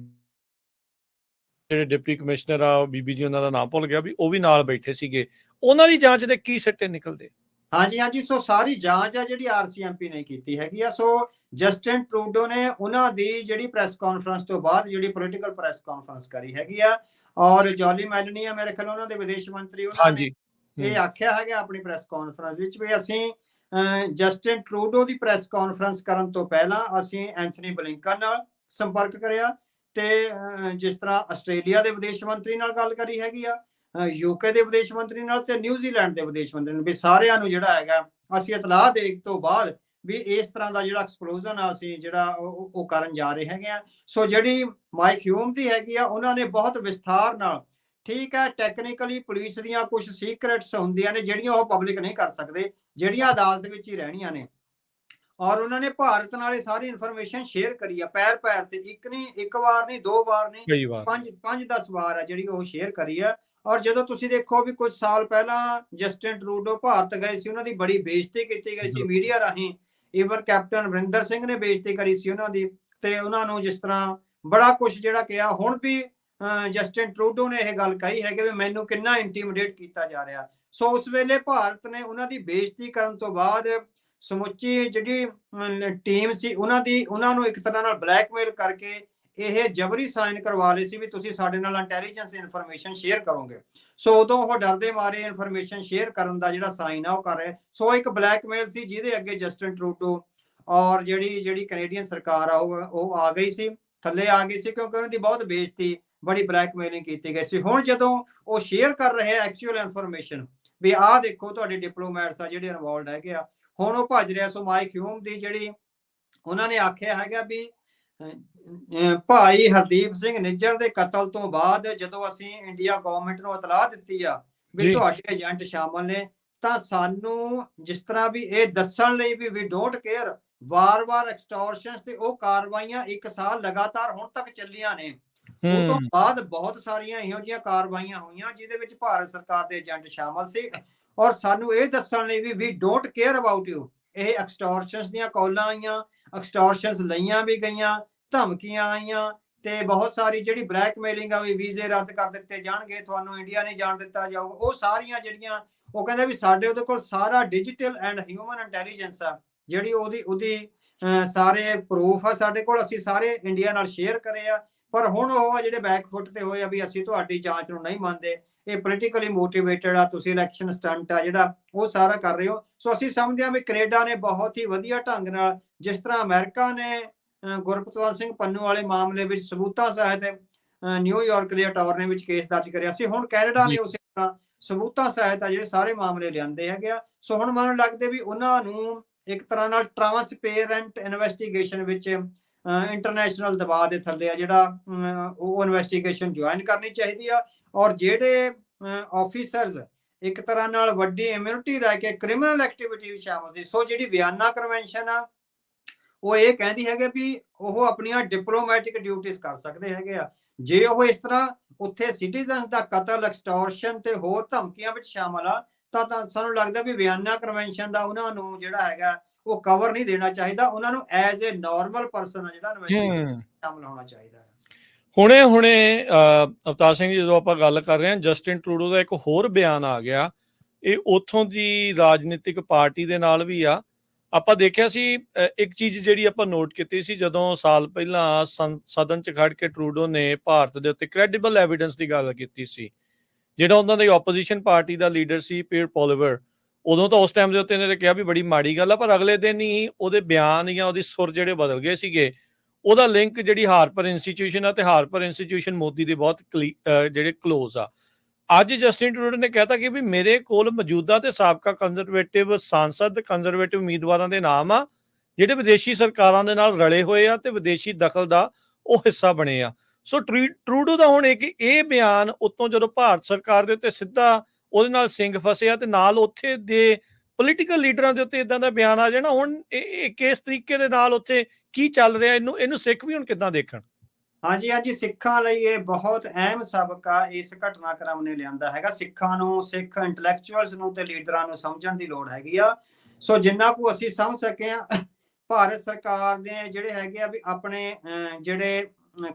ਜਿਹੜੇ ਡਿਪਟੀ ਕਮਿਸ਼ਨਰ ਆ, ਬੀਬੀ ਜੀ ਉਹਨਾਂ ਦਾ ਨਾਮ ਭੁੱਲ ਗਿਆ, ਵੀ ਉਹ ਵੀ ਨਾਲ ਬੈਠੇ ਸੀਗੇ। ਉਹਨਾਂ ਦੀ ਜਾਂਚ ਦੇ ਕੀ ਸਿੱਟੇ ਨਿਕਲਦੇ? ਹਾਂਜੀ, ਸੋ ਸਾਰੀ ਜਾਂਚ ਆ ਜਿਹੜੀ ਆਰਸੀਐਮਪੀ ਨੇ ਕੀਤੀ ਹੈਗੀ ਆ। ਸੋ ਜਸਟਿਨ ਟਰੂਡੋ ਨੇ ਉਹਨਾਂ ਦੀ ਜਿਹੜੀ ਪ੍ਰੈਸ ਕਾਨਫਰੰਸ ਤੋਂ ਬਾਅਦ ਜਿਹੜੀ ਪੋਲੀਟੀਕਲ ਪ੍ਰੈਸ ਕਾਨਫਰੰਸ ਕਰੀ ਹੈਗੀ ਆ, ਔਰ ਜੋਲੀ ਮੈਲਨੀ ਆ ਮੇਰੇ ਖਿਆਲ ਉਹਨਾਂ ਦੇ ਵਿਦੇਸ਼ ਮੰਤਰੀ, ਉਹਨਾਂ ਨੇ ਇਹ ਆਖਿਆ ਹੈਗਾ ਆਪਣੀ ਪ੍ਰੈਸ ਕਾਨਫਰੰਸ ਵਿੱਚ ਵੀ ਅਸੀਂ ਜਸਟਿਨ ਟਰੂਡੋ ਦੀ ਪ੍ਰੈਸ ਕਾਨਫਰੰਸ ਕਰਨ ਤੋਂ ਪਹਿਲਾਂ ਅਸੀਂ ਐਂਥਨੀ ਬਲਿੰਕਨ ਨਾਲ ਸੰਪਰਕ ਕਰਿਆ, ਤੇ ਜਿਸ ਤਰ੍ਹਾਂ ਆਸਟ੍ਰੇਲੀਆ ਦੇ ਵਿਦੇਸ਼ ਮੰਤਰੀ ਨਾਲ ਗੱਲ ਕਰੀ ਹੈਗੀ ਆ, ਯੂਕੇ ਦੇ ਵਿਦੇਸ਼ ਮੰਤਰੀ ਨਾਲ, ਤੇ ਨਿਊਜ਼ੀਲੈਂਡ ਦੇ ਵਿਦੇਸ਼ ਮੰਤਰੀ ਨੂੰ, ਵੀ ਸਾਰਿਆਂ ਨੂੰ ਜਿਹੜਾ ਹੈਗਾ ਅਸੀਂ ਇਤਲਾਹ ਦੇਣ ਤੋਂ ਬਾਅਦ ਵੀ ਇਸ ਤਰ੍ਹਾਂ ਦਾ ਜਿਹੜਾ ਐਕਸਪਲੋਜ਼ਨ ਆ ਅਸੀਂ ਜਿਹੜਾ ਉਹ ਕਰਨ ਜਾ ਰਹੇ ਹੈਗੇ ਆ। ਸੋ ਜਿਹੜੀ ਮਾਈਕ ਹਿਊਮ ਦੀ ਹੈਗੀ ਆ, ਉਹਨਾਂ ਨੇ ਬਹੁਤ ਵਿਸਥਾਰ ਨਾਲ, ਠੀਕ ਹੈ ਟੈਕਨੀਕਲੀ ਪੁਲਿਸ ਦੀਆਂ ਕੁਝ ਸੀਕ੍ਰੇਟਸ ਹੁੰਦੀਆਂ ਨੇ ਜਿਹੜੀਆਂ ਉਹ ਪਬਲਿਕ ਨਹੀਂ ਕਰ ਸਕਦੇ, ਜਿਹੜੀਆਂ ਅਦਾਲਤ ਵਿੱਚ ਹੀ ਰਹਿਣੀਆਂ ਨੇ, ਔਰ ਉਹਨਾਂ ਨੇ ਭਾਰਤ ਨਾਲ ਇਹ ਸਾਰੀ ਇਨਫੋਰਮੇਸ਼ਨ ਸ਼ੇਅਰ ਕਰੀ ਆ, ਪੈਰ ਪੈਰ ਤੇ, ਇੱਕ ਵਾਰ ਨਹੀਂ, 2 ਵਾਰ ਨਹੀਂ, 5-10 ਵਾਰ ਆ ਜਿਹੜੀ ਉਹ ਸ਼ੇਅਰ ਕਰੀ ਆ। ਔਰ ਜਦੋਂ ਤੁਸੀਂ ਦੇਖੋ ਵੀ ਕੁਝ ਸਾਲ ਪਹਿਲਾਂ ਜਸਟਿਨ ਟਰੂਡੋ ਭਾਰਤ ਗਏ ਸੀ, ਉਹਨਾਂ ਦੀ ਬੜੀ ਬੇਇੱਜ਼ਤੀ ਕੀਤੀ ਗਈ ਸੀ ਮੀਡੀਆ ਰਾਹੀਂ, ਈਵਨ ਕੈਪਟਨ ਅਮਰਿੰਦਰ ਸਿੰਘ ਨੇ ਬੇਇੱਜ਼ਤੀ ਕਰੀ ਸੀ ਉਹਨਾਂ ਦੀ, ਤੇ ਉਹਨਾਂ ਨੂੰ ਜਿਸ ਤਰ੍ਹਾਂ ਬੜਾ ਕੁਝ ਜਿਹੜਾ ਕਿਹਾ। ਹੁਣ ਵੀ ਜਸਟਿਨ ਟਰੂਡੋ ਨੇ ਇਹ ਗੱਲ ਕਹੀ ਹੈ ਕਿ ਵੀ ਮੈਨੂੰ ਕਿੰਨਾ ਇੰਟੀਮੀਡੇਟ ਕੀਤਾ ਜਾ ਰਿਹਾ। ਸੋ ਉਸ ਵੇਲੇ ਭਾਰਤ ਨੇ ਉਹਨਾਂ ਦੀ ਬੇਇੱਜ਼ਤੀ ਕਰਨ ਤੋਂ ਬਾਅਦ ਸਮੁੱਚੀ ਜਿਹੜੀ ਟੀਮ ਸੀ ਉਹਨਾਂ ਨੂੰ ਇੱਕ ਤਰ੍ਹਾਂ ਨਾਲ ਬਲੈਕਮੇਲ ਕਰਕੇ ਇਹ ਜਬਰੀ ਸਾਈਨ ਕਰਵਾ ਲਏ ਸੀ ਵੀ ਤੁਸੀਂ ਸਾਡੇ ਨਾਲ ਇੰਟੈਲੀਜੈਂਸ ਇਨਫੋਰਮੇਸ਼ਨ ਸ਼ੇਅਰ ਕਰੋਗੇ। ਸੋ ਉਦੋਂ ਉਹ ਡਰਦੇ ਮਾਰੇ ਇਨਫੋਰਮੇਸ਼ਨ ਸ਼ੇਅਰ ਕਰਨ ਦਾ ਜਿਹੜਾ ਸਾਈਨ ਆ ਉਹ ਕਰ ਰਹੇ। ਸੋ ਇੱਕ ਬਲੈਕਮੇਲ ਸੀ ਜਿਹਦੇ ਅੱਗੇ ਜਸਟਿਨ ਟਰੂਡੋ ਔਰ ਜਿਹੜੀ ਕੈਨੇਡੀਅਨ ਸਰਕਾਰ ਆ ਉਹ ਆ ਗਈ ਸੀ, ਥੱਲੇ ਆ ਗਈ ਸੀ, ਕਿਉਂਕਿ ਉਹਨਾਂ ਦੀ ਬਹੁਤ ਬੇਇੱਜ਼ਤੀ, ਬੜੀ ਬਲੈਕਮੇਲਿੰਗ ਕੀਤੀ ਗਈ ਸੀ। ਹੁਣ ਜਦੋਂ ਉਹ ਸ਼ੇਅਰ ਕਰ ਰਹੇ ਐਕਚੁਅਲ ਇਨਫੋਰਮੇਸ਼ਨ ਵੀ ਆਹ ਦੇਖੋ ਤੁਹਾਡੇ ਡਿਪਲੋਮੈਟਸ ਆ ਜਿਹੜੇ ਇਨਵੋਲਡ ਹੈਗੇ ਆ, ਹੁਣ ਉਹ ਭੱਜ ਰਿਹਾ। ਸੋ ਮਾਈਕ ਹਿਊਮ ਦੀ ਜਿਹੜੀ ਉਹਨਾਂ ਨੇ ਆਖਿਆ ਹੈਗਾ ਵੀ ਭਾਈ ਹਰਦੀਪ ਸਿੰਘ ਨਿੱਜਰ ਦੇ ਕਤਲ ਤੋਂ ਬਾਅਦ ਜਦੋਂ ਅਸੀਂ ਇੰਡੀਆ ਗਵਰਨਮੈਂਟ ਨੂੰ ਇਤਲਾਹ ਦਿੱਤੀ ਆ ਵੀ ਤੁਹਾਡੇ ਏਜੰਟ ਸ਼ਾਮਲ ਨੇ, ਤਾਂ ਸਾਨੂੰ ਜਿਸ ਤਰ੍ਹਾਂ ਵੀ ਇਹ ਦੱਸਣ ਲਈ ਵੀ ਡੋਂਟ ਕੇਅਰ, ਵਾਰ-ਵਾਰ ਐਕਸਟੋਰਸ਼ਨਸ ਤੇ ਉਹ ਕਾਰਵਾਈਆਂ 1 ਸਾਲ ਲਗਾਤਾਰ ਹੁਣ ਤੱਕ ਚੱਲੀਆਂ ਨੇ। ਉਸ ਤੋਂ ਬਾਅਦ ਬਹੁਤ ਸਾਰੀਆਂ ਇਹੋ ਜਿਹੀਆਂ ਕਾਰਵਾਈਆਂ ਹੋਈਆਂ ਜਿਹਦੇ ਵਿੱਚ ਭਾਰਤ ਸਰਕਾਰ ਦੇ ਏਜੰਟ ਸ਼ਾਮਲ ਸੀ, ਔਰ ਸਾਨੂੰ ਇਹ ਦੱਸਣ ਲਈ ਵੀ ਡੋਂਟ ਕੇਅਰ ਅਬਾਊਟ ਯੂ। ਇਹ ਐਕਸਟੋਰਸ਼ਨਸ ਦੀਆਂ ਕਾਲਾਂ ਆਈਆਂ, ਐਕਸਟੋਰਸ਼ਨਸ ਲਈਆਂ ਵੀ ਗਈਆਂ, ਧਮਕੀਆਂ ਆਈਆਂ, ਤੇ ਬਹੁਤ ਸਾਰੀ ਜਿਹੜੀ ਬਲੈਕਮੇਲਿੰਗ ਆ ਵੀ ਵੀਜ਼ੇ ਰੱਦ ਕਰ ਦਿੱਤੇ ਜਾਣਗੇ, ਤੁਹਾਨੂੰ ਇੰਡੀਆ ਨਹੀਂ ਜਾਣ ਦਿੱਤਾ ਜਾਊਗਾ, ਉਹ ਸਾਰੀਆਂ ਜਿਹੜੀਆਂ ਉਹ ਕਹਿੰਦੇ ਵੀ ਸਾਡੇ ਉਹਦੇ ਕੋਲ ਸਾਰਾ ਡਿਜੀਟਲ ਐਂਡ ਹਿਊਮਨ ਇੰਟੈਲੀਜੈਂਸ ਆ, ਜਿਹੜੀ ਉਹਦੀ ਸਾਰੇ ਪ੍ਰੂਫ ਆ ਸਾਡੇ ਕੋਲ, ਅਸੀਂ ਸਾਰੇ ਇੰਡੀਆ ਨਾਲ ਸ਼ੇਅਰ ਕਰੇ ਆ। ਪਰ ਹੁਣ ਉਹ ਜਿਹੜੇ ਬੈਕਫੁੱਟ ਤੇ ਹੋਏ ਆ ਵੀ ਅਸੀਂ ਤੁਹਾਡੀ ਜਾਂਚ ਨੂੰ ਨਹੀਂ ਮੰਨਦੇ, ਇਹ ਪੋਲੀਟੀਕਲੀ ਮੋਟੀਵੇਟਡ ਆ, ਤੁਸੀਂ ਇਲੈਕਸ਼ਨ ਸਟੰਟ ਆ ਜਿਹੜਾ ਉਹ ਸਾਰਾ ਕਰ ਰਹੇ ਹੋ। ਸੋ ਅਸੀਂ ਸਮਝਦੇ ਹਾਂ ਵੀ ਕੈਨੇਡਾ ਨੇ ਬਹੁਤ ਹੀ ਵਧੀਆ ਢੰਗ ਨਾਲ, ਜਿਸ ਤਰ੍ਹਾਂ ਅਮਰੀਕਾ ਨੇ ਗੁਰਪ੍ਰਤਾਪ ਸਿੰਘ ਪੰਨੂ ਵਾਲੇ ਮਾਮਲੇ ਵਿੱਚ ਸਬੂਤਾਂ ਸਹਿਤ ਨਿਊਯਾਰਕ ਦੇ ਅਟਾਰਨੀ ਵਿੱਚ ਕੇਸ ਦਰਜ ਕਰਿਆ ਸੀ, ਹੁਣ ਕੈਨੇਡਾ ਨੇ ਉਸੇ ਤਰ੍ਹਾਂ ਸਬੂਤਾਂ ਸਹਿਤ ਆ ਜਿਹੜੇ ਸਾਰੇ ਮਾਮਲੇ ਲਿਆਂਦੇ ਹੈਗੇ ਆ। ਸੋ ਹੁਣ ਮੈਨੂੰ ਲੱਗਦਾ ਵੀ ਉਹਨਾਂ ਨੂੰ ਇੱਕ ਤਰ੍ਹਾਂ ਨਾਲ ਟਰਾਂਸਪੇਰੈਂਟ ਇਨਵੈਸਟੀਗੇਸ਼ਨ ਵਿੱਚ ਇੰਟਰਨੈਸ਼ਨਲ ਦਬਾਅ ਦੇ ਥੱਲੇ ਆ ਜਿਹੜਾ ਉਹ ਇਨਵੈਸਟੀਗੇਸ਼ਨ ਜੁਆਇਨ ਕਰਨੀ ਚਾਹੀਦੀ ਆ, ਔਰ ਜਿਹੜੇ ਆਫੀਸਰਸ ਇੱਕ ਤਰ੍ਹਾਂ ਨਾਲ ਵੱਡੀ ਇਮਿਊਨਿਟੀ ਲੈ ਕੇ ਕ੍ਰਿਮੀਨਲ ਐਕਟੀਵਿਟੀ ਵਿੱਚ ਸ਼ਾਮਲ ਸੀ। ਸੋ ਜਿਹੜੀ ਵਿਆਨਾ ਕਨਵੈਨਸ਼ਨ ਆ ਉਹ ਇਹ ਕਹਿੰਦੀ ਹੈਗੇ ਵੀ ਉਹ ਆਪਣੀਆਂ ਡਿਪਲੋਮੈਟਿਕ ਡਿਊਟੀਆਂ ਕਰ ਸਕਦੇ ਹੈਗੇ ਆ। ਜੇ ਉਹ ਇਸ ਤਰ੍ਹਾਂ ਉੱਥੇ ਸਿਟੀਜ਼ਨਸ ਦਾ ਕਤਲ, ਐਕਸਟੋਰਸ਼ਨ ਤੇ ਹੋਰ ਧਮਕੀਆਂ ਵਿੱਚ ਸ਼ਾਮਲ ਆ, ਤਾਂ ਸਾਨੂੰ ਲੱਗਦਾ ਵੀ ਵਿਆਨਾ ਕਨਵੈਨਸ਼ਨ ਦਾ ਉਹਨਾਂ ਨੂੰ ਜਿਹੜਾ ਹੈਗਾ ਉਹ ਕਵਰ ਨਹੀਂ ਦੇਣਾ ਚਾਹੀਦਾ, ਉਹਨਾਂ ਨੂੰ ਐਜ਼ ਏ ਨਾਰਮਲ ਪਰਸਨ ਜਿਹੜਾ ਸ਼ਾਮਲ ਹੋਣਾ ਚਾਹੀਦਾ ਹੈ। ਹੁਣੇ ਅਵਤਾਰ ਸਿੰਘ ਜੀ, ਜਦੋਂ ਆਪਾਂ ਗੱਲ ਕਰ ਰਹੇ ਹਾਂ, ਜਸਟਿਨ ਟਰੂਡੋ ਦਾ ਇੱਕ ਹੋਰ ਬਿਆਨ ਆ ਗਿਆ, ਇਹ ਉੱਥੋਂ ਦੀ ਰਾਜਨੀਤਿਕ ਪਾਰਟੀ ਦੇ ਨਾਲ ਵੀ ਆ। ਆਪਾਂ ਦੇਖਿਆ ਸੀ ਇੱਕ ਚੀਜ਼ ਜਿਹੜੀ ਆਪਾਂ ਨੋਟ ਕੀਤੀ ਸੀ, ਜਦੋਂ ਸਾਲ ਪਹਿਲਾਂ ਸਦਨ 'ਚ ਖੜ ਕੇ ਟਰੂਡੋ ਨੇ ਭਾਰਤ ਦੇ ਉੱਤੇ ਕ੍ਰੈਡੀਬਲ ਐਵੀਡੈਂਸ ਦੀ ਗੱਲ ਕੀਤੀ ਸੀ, ਜਿਹੜਾ ਉਹਨਾਂ ਦੀ ਆਪੋਜੀਸ਼ਨ ਪਾਰਟੀ ਦਾ ਲੀਡਰ ਸੀ ਪੀਅਰ ਪੋਲੀਵਰ, ਉਦੋਂ ਤਾਂ ਉਸ ਟਾਈਮ ਦੇ ਉੱਤੇ ਇਹਨੇ ਕਿਹਾ ਵੀ ਬੜੀ ਮਾੜੀ ਗੱਲ ਆ, ਪਰ ਅਗਲੇ ਦਿਨ ਹੀ ਉਹਦੇ ਬਿਆਨ ਜਾਂ ਉਹਦੀ ਸੁਰ ਜਿਹੜੇ ਬਦਲ ਗਏ ਸੀਗੇ। ਉਹਦਾ ਲਿੰਕ ਜਿਹੜੀ ਹਾਰਪਰ ਇੰਸਟੀਚਿਊਸ਼ਨ ਆ, ਤੇ ਹਾਰਪਰ ਇੰਸਟੀਚਿਊਸ਼ਨ ਮੋਦੀ ਦੇ ਬਹੁਤ ਜਿਹੜੇ ਕਲੋਜ਼ ਆ। ਅੱਜ ਜਸਟਿਨ ਟਰੂਡੋ ਨੇ ਕਹਿਤਾ ਕਿ ਵੀ ਮੇਰੇ ਕੋਲ ਮੌਜੂਦਾ ਤੇ ਸਾਬਕਾ ਕੰਜ਼ਰਵੇਟਿਵ ਸਾਂਸਦ, ਕੰਜ਼ਰਵੇਟਿਵ ਉਮੀਦਵਾਰਾਂ ਦੇ ਨਾਮ ਆ ਜਿਹੜੇ ਵਿਦੇਸ਼ੀ ਸਰਕਾਰਾਂ ਦੇ ਨਾਲ ਰਲੇ ਹੋਏ ਆ ਤੇ ਵਿਦੇਸ਼ੀ ਦਖਲ ਦਾ ਉਹ ਹਿੱਸਾ ਬਣੇ ਆ। ਸੋ ਟਰੂਡੋ ਦਾ ਹੁਣ ਇਹ ਬਿਆਨ ਉੱਤੋਂ ਜਦੋਂ ਭਾਰਤ ਸਰਕਾਰ ਦੇ ਉੱਤੇ ਸਿੱਧਾ ਉਹਦੇ ਨਾਲ ਸਿੰਘ ਫਸੇ ਆ, ਤੇ ਨਾਲ ਉੱਥੇ ਦੇ ਪੋਲੀਟੀਕਲ ਲੀਡਰਾਂ ਦੇ ਉੱਤੇ ਇਦਾਂ ਦਾ ਬਿਆਨ ਆ ਜਾਣਾ, ਹੁਣ ਇਹ ਕਿਸ ਤਰੀਕੇ ਦੇ ਨਾਲ ਉੱਥੇ ਕੀ ਚੱਲ ਰਿਹਾ, ਇਹਨੂੰ ਸਿੱਖ ਵੀ ਹੁਣ ਕਿੱਦਾਂ ਦੇਖਣ? ਹਾਂਜੀ, ਸਿੱਖਾਂ ਲਈ ਇਹ ਬਹੁਤ ਅਹਿਮ ਸਬਕ ਆ ਇਸ ਘਟਨਾਕ੍ਰਮ ਨੇ ਲਿਆਂਦਾ ਹੈਗਾ। ਸਿੱਖਾਂ ਨੂੰ, ਸਿੱਖ ਇੰਟੈਲੈਕਚੁਅਲਸ ਨੂੰ ਤੇ ਲੀਡਰਾਂ ਨੂੰ ਸਮਝਣ ਦੀ ਲੋੜ ਹੈਗੀ ਆ। ਸੋ ਜਿੰਨਾ ਕੁ ਅਸੀਂ ਸਮਝ ਸਕੇ ਆ ਭਾਰਤ ਸਰਕਾਰ ਦੇ ਜਿਹੜੇ ਹੈਗੇ ਆ ਵੀ ਆਪਣੇ ਜਿਹੜੇ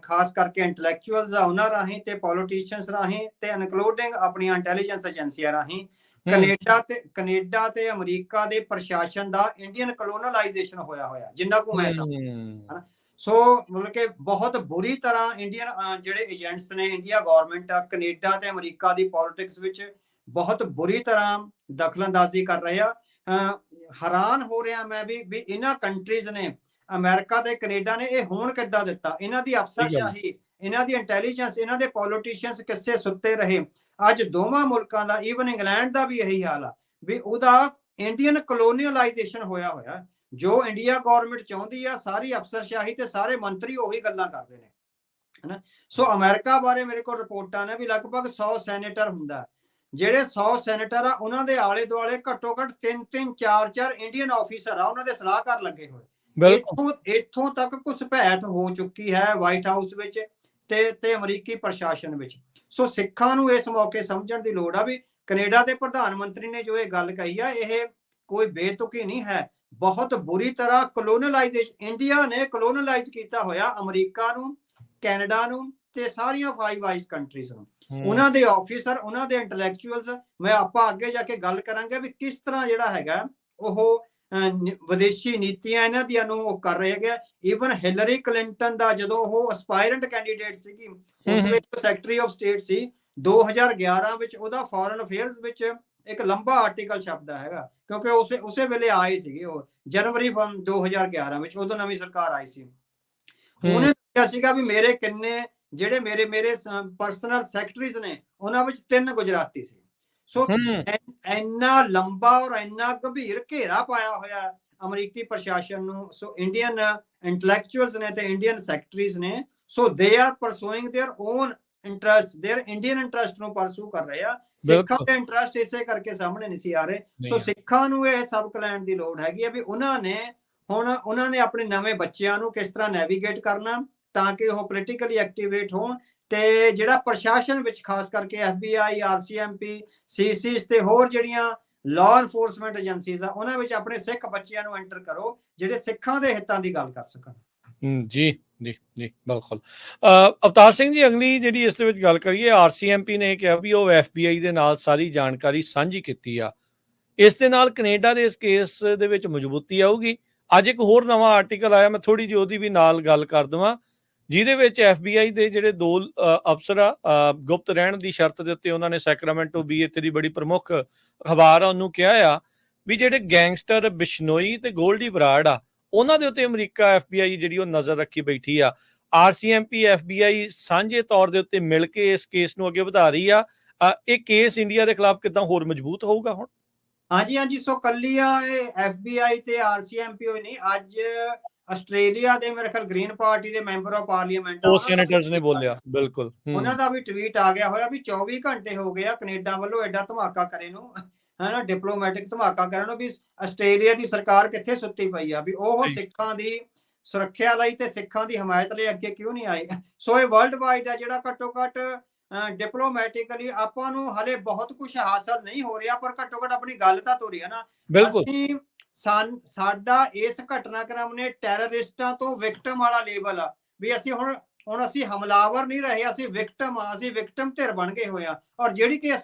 ਖਾਸ ਕਰਕੇ ਇੰਟੈਲੈਕਚੁਅਲਸ ਆ ਉਹਨਾਂ ਰਾਹੀਂ ਤੇ ਪੋਲੀਟੀਸ਼ੀਅਨਸ ਰਾਹੀਂ ਤੇ ਇਨਕਲੂਡਿੰਗ ਆਪਣੀਆਂ ਇੰਟੈਲੀਜੈਂਸ ਏਜੰਸੀਆਂ ਰਾਹੀਂ ਕੈਨੇਡਾ ਤੇ ਅਮਰੀਕਾ ਦੇ ਪ੍ਰਸ਼ਾਸਨ ਦਾ ਇੰਡੀਅਨ ਕਲੋਨਲਾਈਜੇਸ਼ਨ ਹੋਇਆ ਜਿੰਨਾ ਕੁ ਮੈਂ ਸਮਝਦਾ। ਸੋ ਮਤਲਬ ਕਿ ਬਹੁਤ ਬੁਰੀ ਤਰ੍ਹਾਂ ਇੰਡੀਅਨ ਜਿਹੜੇ ਏਜੰਟਸ ਨੇ, ਇੰਡੀਆ ਗਵਰਨਮੈਂਟ ਆ ਕੈਨੇਡਾ ਤੇ ਅਮਰੀਕਾ ਦੀ ਪੋਲਿਟਿਕਸ ਵਿੱਚ ਬਹੁਤ ਬੁਰੀ ਤਰ੍ਹਾਂ ਦਖਲਅੰਦਾਜ਼ੀ ਕਰ ਰਹੇ ਆ। ਹੈਰਾਨ ਹੋ ਰਿਹਾ ਮੈਂ ਵੀ ਇਹਨਾਂ ਕੰਟਰੀਜ਼ ਨੇ, ਅਮਰੀਕਾ ਤੇ ਕੈਨੇਡਾ ਨੇ ਇਹ ਹੋਣ ਕਿੱਦਾਂ ਦਿੱਤਾ। ਇਹਨਾਂ ਦੀ ਅਫਸਰਸ਼ਾਹੀ, ਇਹਨਾਂ ਦੀ ਇੰਟੈਲੀਜੈਂਸ, ਇਹਨਾਂ ਦੇ ਪੋਲੀਟੀਸ਼ੀਅਨਸ ਕਿੱਥੇ ਸੁੱਤੇ ਰਹੇ। ਅੱਜ ਦੋਵਾਂ ਮੁਲਕਾਂ ਦਾ, ਈਵਨ ਇੰਗਲੈਂਡ ਦਾ ਵੀ ਇਹੀ ਹਾਲ ਆ ਵੀ ਉਹਦਾ ਇੰਡੀਅਨ ਕਲੋਨੀਅਲਾਈਜੇਸ਼ਨ ਹੋਇਆ। ਜੋ ਇੰਡੀਆ ਗਵਰਨਮੈਂਟ ਚਾਹੁੰਦੀ ਆ ਸਾਰੀ ਅਫਸਰਸ਼ਾਹੀ ਤੇ ਸਾਰੇ ਮੰਤਰੀ ਉਹੀ ਗੱਲਾਂ ਕਰਦੇ ਨੇ, ਹਨਾ। ਸੋ ਅਮਰੀਕਾ ਬਾਰੇ ਮੇਰੇ ਕੋਲ ਰਿਪੋਰਟਾਂ ਨੇ ਵੀ ਲਗਭਗ 100 ਸੈਨੇਟਰ ਹੁੰਦਾ। ਜਿਹੜੇ 100 ਸੈਨੇਟਰ ਆ ਉਹਨਾਂ ਦੇ ਆਲੇ ਦੁਆਲੇ ਘੱਟੋ ਘੱਟ 3-3 4-4 ਇੰਡੀਅਨ ਆਫੀਸਰ ਆ, ਉਹਨਾਂ ਦੇ ਸਲਾਹਕਾਰ ਲੱਗੇ ਹੋਏ। ਇੱਥੋਂ ਤੱਕ ਘੁਸਪੈਠ ਹੋ ਚੁੱਕੀ ਹੈ ਵਾਈਟ ਹਾਊਸ ਵਿੱਚ ਤੇ ਅਮਰੀਕੀ ਪ੍ਰਸ਼ਾਸਨ ਵਿੱਚ। ਸੋ ਸਿੱਖਾਂ ਨੂੰ ਇਸ ਮੌਕੇ ਸਮਝਣ ਦੀ ਲੋੜ ਆ ਵੀ ਕੈਨੇਡਾ ਦੇ ਪ੍ਰਧਾਨ ਮੰਤਰੀ ਨੇ ਜੋ ਇਹ ਗੱਲ ਕਹੀ ਆ ਇਹ ਕੋਈ ਬੇਤੁਕੀ ਨਹੀਂ ਹੈ। ਬਹੁਤ ਬੁਰੀ ਤਰ੍ਹਾਂ ਕਲੋਨਲਾਈਜੇਸ਼ਨ ਇੰਡੀਆ ਨੇ ਕਲੋਨਲਾਈਜ਼ ਕੀਤਾ ਹੋਇਆ ਅਮਰੀਕਾ ਨੂੰ, ਕੈਨੇਡਾ ਨੂੰ ਤੇ ਸਾਰੀਆਂ 5 ਆਈਜ਼ ਕੰਟਰੀਜ਼ ਨੂੰ। ਉਹਨਾਂ ਦੇ ਆਫੀਸਰ, ਉਹਨਾਂ ਦੇ ਇੰਟੈਲੈਕਚੁਅਲਸ, ਮੈਂ ਆਪਾਂ ਅੱਗੇ ਜਾ ਕੇ ਗੱਲ ਕਰਾਂਗੇ ਵੀ ਕਿਸ ਤਰ੍ਹਾਂ ਜਿਹੜਾ ਹੈਗਾ ਉਹ ਵਿਦੇਸ਼ੀ ਨੀਤੀਆਂ ਇਹਨਾਂ ਦੀਆਂ ਨੂੰ ਉਹ ਕਰ ਰਹੇ ਹੈਗੇ। ਈਵਨ ਹਿਲਰੀ ਕਲਿੰਟਨ ਦਾ ਜਦੋਂ ਉਹ ਐਸਪਾਇਰੈਂਟ ਕੈਂਡੀਡੇਟ ਸੀਗੀ, ਉਸ ਵਿੱਚ ਸੈਕਟਰੀ ਆਫ ਸਟੇਟ ਸੀ, 2011 ਵਿੱਚ ਉਹਦਾ ਫੋਰਨ ਅਫੇਅਰਸ ਵਿੱਚ ਇੱਕ ਲੰਬਾ ਆਰਟੀਕਲ ਛਪਦਾ ਹੈਗਾ ਕਿਉਂਕਿ ਉਸੇ ਵੇਲੇ ਆਏ ਸੀਗੇ ਉਹ ਜਨਵਰੀ 2011 ਵਿੱਚ, ਉਦੋਂ ਨਵੀਂ ਸਰਕਾਰ ਆਈ ਸੀ। ਉਹਨੇ ਦੱਸਿਆ ਸੀਗਾ ਵੀ ਮੇਰੇ ਕਿੰਨੇ ਜਿਹੜੇ ਮੇਰੇ ਪਰਸਨਲ ਸੈਕਟਰੀਜ਼ ਨੇ ਉਹਨਾਂ ਵਿੱਚ 3 ਗੁਜਰਾਤੀ ਸੀ। ਸੋ ਇੰਨਾ ਲੰਬਾ ਔਰ ਇੰਨਾ ਗੰਭੀਰ ਘੇਰਾ ਪਾਇਆ ਹੋਇਆ ਅਮਰੀਕੀ ਪ੍ਰਸ਼ਾਸਨ ਨੂੰ। ਸੋ ਇੰਡੀਅਨ ਇੰਟੈਲੈਕਚੁਅਲਸ ਨੇ ਤੇ ਇੰਡੀਅਨ ਸੈਕਟਰੀਜ਼ ਨੇ, so they are pursuing their own interest, their Indian interest ਨੂੰ ਪਰਸੂ ਕਰ ਰਹੇ ਆ। ਸਿੱਖਾਂ ਦੇ ਇੰਟਰਸਟ ਇਸੇ ਕਰਕੇ ਸਾਹਮਣੇ ਨਹੀਂ ਸੀ ਆ ਰਹੇ। ਸੋ ਸਿੱਖਾਂ ਨੂੰ ਇਹ ਸਬਕ ਲੈਣ ਦੀ ਲੋੜ ਹੈਗੀ ਆ ਵੀ ਉਹਨਾਂ ਨੇ ਆਪਣੇ ਨਵੇਂ ਬੱਚਿਆਂ ਨੂੰ ਕਿਸ ਤਰ੍ਹਾਂ ਨੈਵੀਗੇਟ ਕਰਨਾ ਤਾਂ ਕਿ ਉਹ ਪੋਲੀਟੀਕਲੀ ਐਕਟੀਵੇਟ ਹੋਣ ਤੇ ਜਿਹੜਾ ਪ੍ਰਸ਼ਾਸਨ ਵਿੱਚ ਖਾਸ ਕਰਕੇ FBI, RCMP, CCs ਤੇ ਹੋਰ ਜਿਹੜੀਆਂ ਲਾਅ ਐਨਫੋਰਸਮੈਂਟ ਏਜੰਸੀਜ਼ ਆ ਉਹਨਾਂ ਵਿੱਚ ਆਪਣੇ ਸਿੱਖ ਬੱਚਿਆਂ ਨੂੰ ਐਂਟਰ ਕਰੋ ਜਿਹੜੇ ਸਿੱਖਾਂ ਦੇ ਹਿੱਤਾਂ ਦੀ ਗੱਲ ਕਰ ਸਕਣ। ਜੀ ਜੀ ਜੀ ਬਿਲਕੁਲ। ਅਵਤਾਰ ਸਿੰਘ ਜੀ, ਅਗਲੀ ਜਿਹੜੀ ਇਸ ਦੇ ਵਿੱਚ ਗੱਲ ਕਰੀਏ, RCMP ਨੇ ਕਿਹਾ ਵੀ ਉਹ FBI ਦੇ ਨਾਲ ਸਾਰੀ ਜਾਣਕਾਰੀ ਸਾਂਝੀ ਕੀਤੀ ਆ। ਇਸ ਦੇ ਨਾਲ ਕੈਨੇਡਾ ਦੇ ਇਸ ਕੇਸ ਦੇ ਵਿੱਚ ਮਜ਼ਬੂਤੀ ਆਊਗੀ। ਅੱਜ ਇੱਕ ਹੋਰ ਨਵਾਂ ਆਰਟੀਕਲ ਆਇਆ, ਮੈਂ ਥੋੜੀ ਜਿਹੀ ਉਹਦੀ ਵੀ ਨਾਲ ਗੱਲ ਕਰ ਦੇਵਾਂ, ਜਿਹਦੇ ਵਿੱਚ FBI ਦੇ ਜਿਹੜੇ 2 ਅਫਸਰ ਆ ਗੁਪਤ ਰਹਿਣ ਦੀ ਸ਼ਰਤ ਦੇ ਉੱਤੇ ਉਹਨਾਂ ਨੇ ਸੈਕਰਾਮੈਂਟੋ ਵੀ ਇੱਥੇ ਦੀ ਬੜੀ ਪ੍ਰਮੁੱਖ ਅਖਬਾਰ ਆ ਉਹਨੂੰ ਕਿਹਾ ਆ ਵੀ ਜਿਹੜੇ ਗੈਂਗਸਟਰ ਬਿਸ਼ਨੋਈ ਤੇ ਗੋਲਡੀ ਬਰਾੜ ਆ ਉਹਨਾਂ ਦੇ ਉੱਤੇ ਅਮਰੀਕਾ FBI ਜਿਹੜੀ ਉਹ ਨਜ਼ਰ ਰੱਖੀ ਬੈਠੀ ਆ। RCMP FBI ਸਾਂਝੇ ਤੌਰ ਦੇ ਉੱਤੇ ਮਿਲ ਕੇ ਇਸ ਕੇਸ ਨੂੰ ਅੱਗੇ ਵਧਾ ਰਹੀ ਆ। ਇਹ ਕੇਸ ਇੰਡੀਆ ਦੇ ਖਿਲਾਫ ਕਿੱਦਾਂ ਹੋਰ ਮਜ਼ਬੂਤ ਹੋਊਗਾ ਹੁਣ? ਹਾਂਜੀ। ਸੋ ਕੱਲੀ ਆ ਇਹ FBI ਤੇ RCMP ਹੋਈ ਨਹੀਂ, ਅੱਜ ਆਸਟ੍ਰੇਲੀਆ ਦੇ ਮੇਰੇ ਖਿਆਲ ਗ੍ਰੀਨ ਪਾਰਟੀ ਦੇ ਮੈਂਬਰ ਆਫ ਪਾਰਲੀਮੈਂਟ ਉਹ ਸੈਨੇਟਰਸ ਨੇ ਬੋਲਿਆ, ਬਿਲਕੁਲ ਉਹਨਾਂ ਦਾ ਵੀ ਟਵੀਟ ਆ ਗਿਆ ਹੋਇਆ ਵੀ 24 ਘੰਟੇ ਹੋ ਗਏ ਆ ਕੈਨੇਡਾ ਵੱਲੋਂ ਐਡਾ ਧਮਾਕਾ ਕਰੇ ਨੂੰ, ਹਨਾ, ਡਿਪਲੋਮੈਟਿਕ ਧਮਾਕਾ ਕਰਨ ਨੂੰ, ਵੀ ਆਸਟ੍ਰੇਲੀਆ ਦੀ ਸਰਕਾਰ ਕਿੱਥੇ ਸੁੱਤੀ ਪਈ ਆ ਵੀ ਉਹ ਸਿੱਖਾਂ ਦੀ ਸੁਰੱਖਿਆ ਲਈ ਤੇ ਸਿੱਖਾਂ ਦੀ ਹਮਾਇਤ ਲਈ ਅੱਗੇ ਕਿਉਂ ਨਹੀਂ ਆਈ। ਸੋ ਇਹ ਵਰਲਡ ਵਾਈਡ ਆ ਜਿਹੜਾ ਘੱਟੋ ਘੱਟ ਡਿਪਲੋਮੈਟਿਕਲੀ ਆਪਾਂ ਨੂੰ ਹਲੇ ਬਹੁਤ ਕੁਝ ਹਾਸਲ ਨਹੀਂ ਹੋ ਰਿਹਾ ਪਰ ਘੱਟੋ ਘੱਟ ਆਪਣੀ ਗੱਲ ਤਾਂ ਤੋਰੀ ਹੈ ਨਾ। ਅਸੀਂ ਸਾਡਾ ਇਸ ਘਟਨਾਕ੍ਰਮ ਨੇ ਟੈਰਰਿਸਟਾਂ ਤੋਂ ਵਿਕਟਮ ਵਾਲਾ ਲੇਬਲ ਆ ਵੀ ਅਸੀਂ ਹੁਣ ਅਸੀਂ ਹਮਲਾਵਰ ਨਹੀਂ ਰਹੇ, ਅਸੀਂ ਵਿਕਟਮ ਆ, ਅਸੀਂ ਵਿਕਟਮ ਧਿਰ ਬਣ ਗਏ ਹੋਏ ਆ। ਔਰ ਜਿਹੜੀ ਕਿ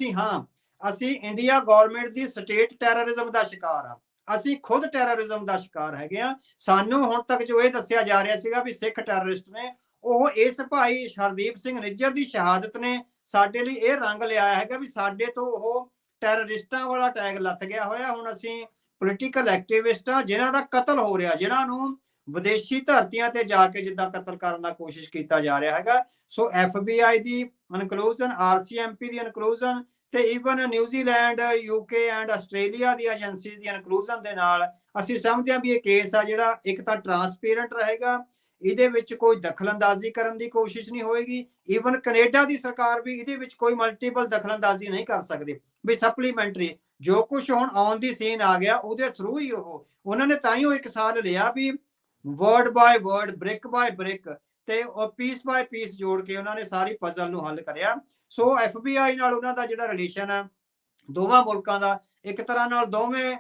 ਅਸੀਂ ਇੰਡੀਆ ਗਵਰਨਮੈਂਟ ਦੀ ਸਟੇਟ ਟੈਰਰਿਜ਼ਮ ਦਾ ਸ਼ਿਕਾਰ ਆ, ਅਸੀਂ ਖੁਦ ਟੈਰਰਿਜ਼ਮ ਦਾ ਸ਼ਿਕਾਰ ਹੈਗੇ ਆ। ਸਾਨੂੰ ਹੁਣ ਤੱਕ ਜੋ ਇਹ ਦੱਸਿਆ ਜਾ ਰਿਹਾ ਸੀਗਾ ਵੀ ਸਿੱਖ ਟੈਰਰਿਸਟ ਨੇ, ਉਹ ਇਸ ਭਾਈ ਹਰਦੀਪ ਸਿੰਘ ਨਿੱਜਰ ਦੀ ਸ਼ਹਾਦਤ ਨੇ ਸਾਡੇ ਲਈ ਇਹ ਰੰਗ ਲਿਆਇਆ ਹੈਗਾ ਵੀ ਸਾਡੇ ਤੋਂ ਉਹ ਟੈਰਰਿਸਟਾਂ ਵਾਲਾ ਟੈਗ ਲੱਥ ਗਿਆ ਹੋਇਆ। ਹੁਣ ਅਸੀਂ ਪੋਲੀਟੀਕਲ ਐਕਟਿਵਿਸਟ ਆ ਜਿਨ੍ਹਾਂ ਦਾ ਕਤਲ ਹੋ ਰਿਹਾ, ਜਿਨ੍ਹਾਂ ਨੂੰ ਵਿਦੇਸ਼ੀ ਧਰਤੀਆਂ ਤੇ ਜਾ ਕੇ ਜਿੱਦਾਂ ਕਤਲ ਕਰਨ ਦਾ ਕੋਸ਼ਿਸ਼ ਕੀਤਾ ਜਾ ਰਿਹਾ ਹੈਗਾ। ਸੋ FBI ਦੀ ਇਨਕਲੂਜਨ, RCMP ਦੀ ਇਨਕਲੂਜਨ ਤੇ even New Zealand, UK and Australia the agency the inclusion ਦੇ ਨਾਲ ਅਸੀਂ ਸਮਝਦੇ ਹਾਂ ਵੀ ਇਹ ਕੇਸ ਆ ਜਿਹੜਾ ਇੱਕ ਤਾਂ ਟਰਾਂਸਪੇਰੈਂਟ ਰਹੇਗਾ, ਇਹਦੇ ਵਿੱਚ ਕੋਈ ਦਖਲਅੰਦਾਜ਼ੀ ਕਰਨ ਦੀ ਕੋਸ਼ਿਸ਼ ਨਹੀਂ ਹੋਏਗੀ। ਈਵਨ ਕੈਨੇਡਾ ਦੀ ਸਰਕਾਰ ਵੀ ਇਹਦੇ ਵਿੱਚ ਕੋਈ ਮਲਟੀਪਲ ਦਖਲਅੰਦਾਜ਼ੀ ਨਹੀਂ ਕਰ ਸਕਦੀ ਵੀ ਸਪਲੀਮੈਂਟਰੀ ਜੋ ਕੁਝ ਹੁਣ ਆਨ ਦੀ ਸੀਨ ਆ ਗਿਆ ਉਹਦੇ ਥਰੂ ਹੀ ਉਹਨਾਂ ਨੇ ਤਾਂ ਹੀ ਉਹ 1 ਸਾਲ ਲਿਆ ਵੀ word by word, brick by brick ਤੇ ਪੀਸ ਬਾਏ ਪੀਸ ਜੋੜ ਕੇ ਉਹਨਾਂ ਨੇ ਸਾਰੀ ਪਜ਼ਲ ਨੂੰ ਹੱਲ ਕਰਿਆ। ਸੋ FBI ਨਾਲ ਉਹਨਾਂ ਦਾ ਜਿਹੜਾ ਰਿਲੇਸ਼ਨ ਹੈ ਦੋਵਾਂ ਮੁਲਕਾਂ ਦਾ, ਇੱਕ ਤਰ੍ਹਾਂ ਨਾਲ ਦੋਵੇਂ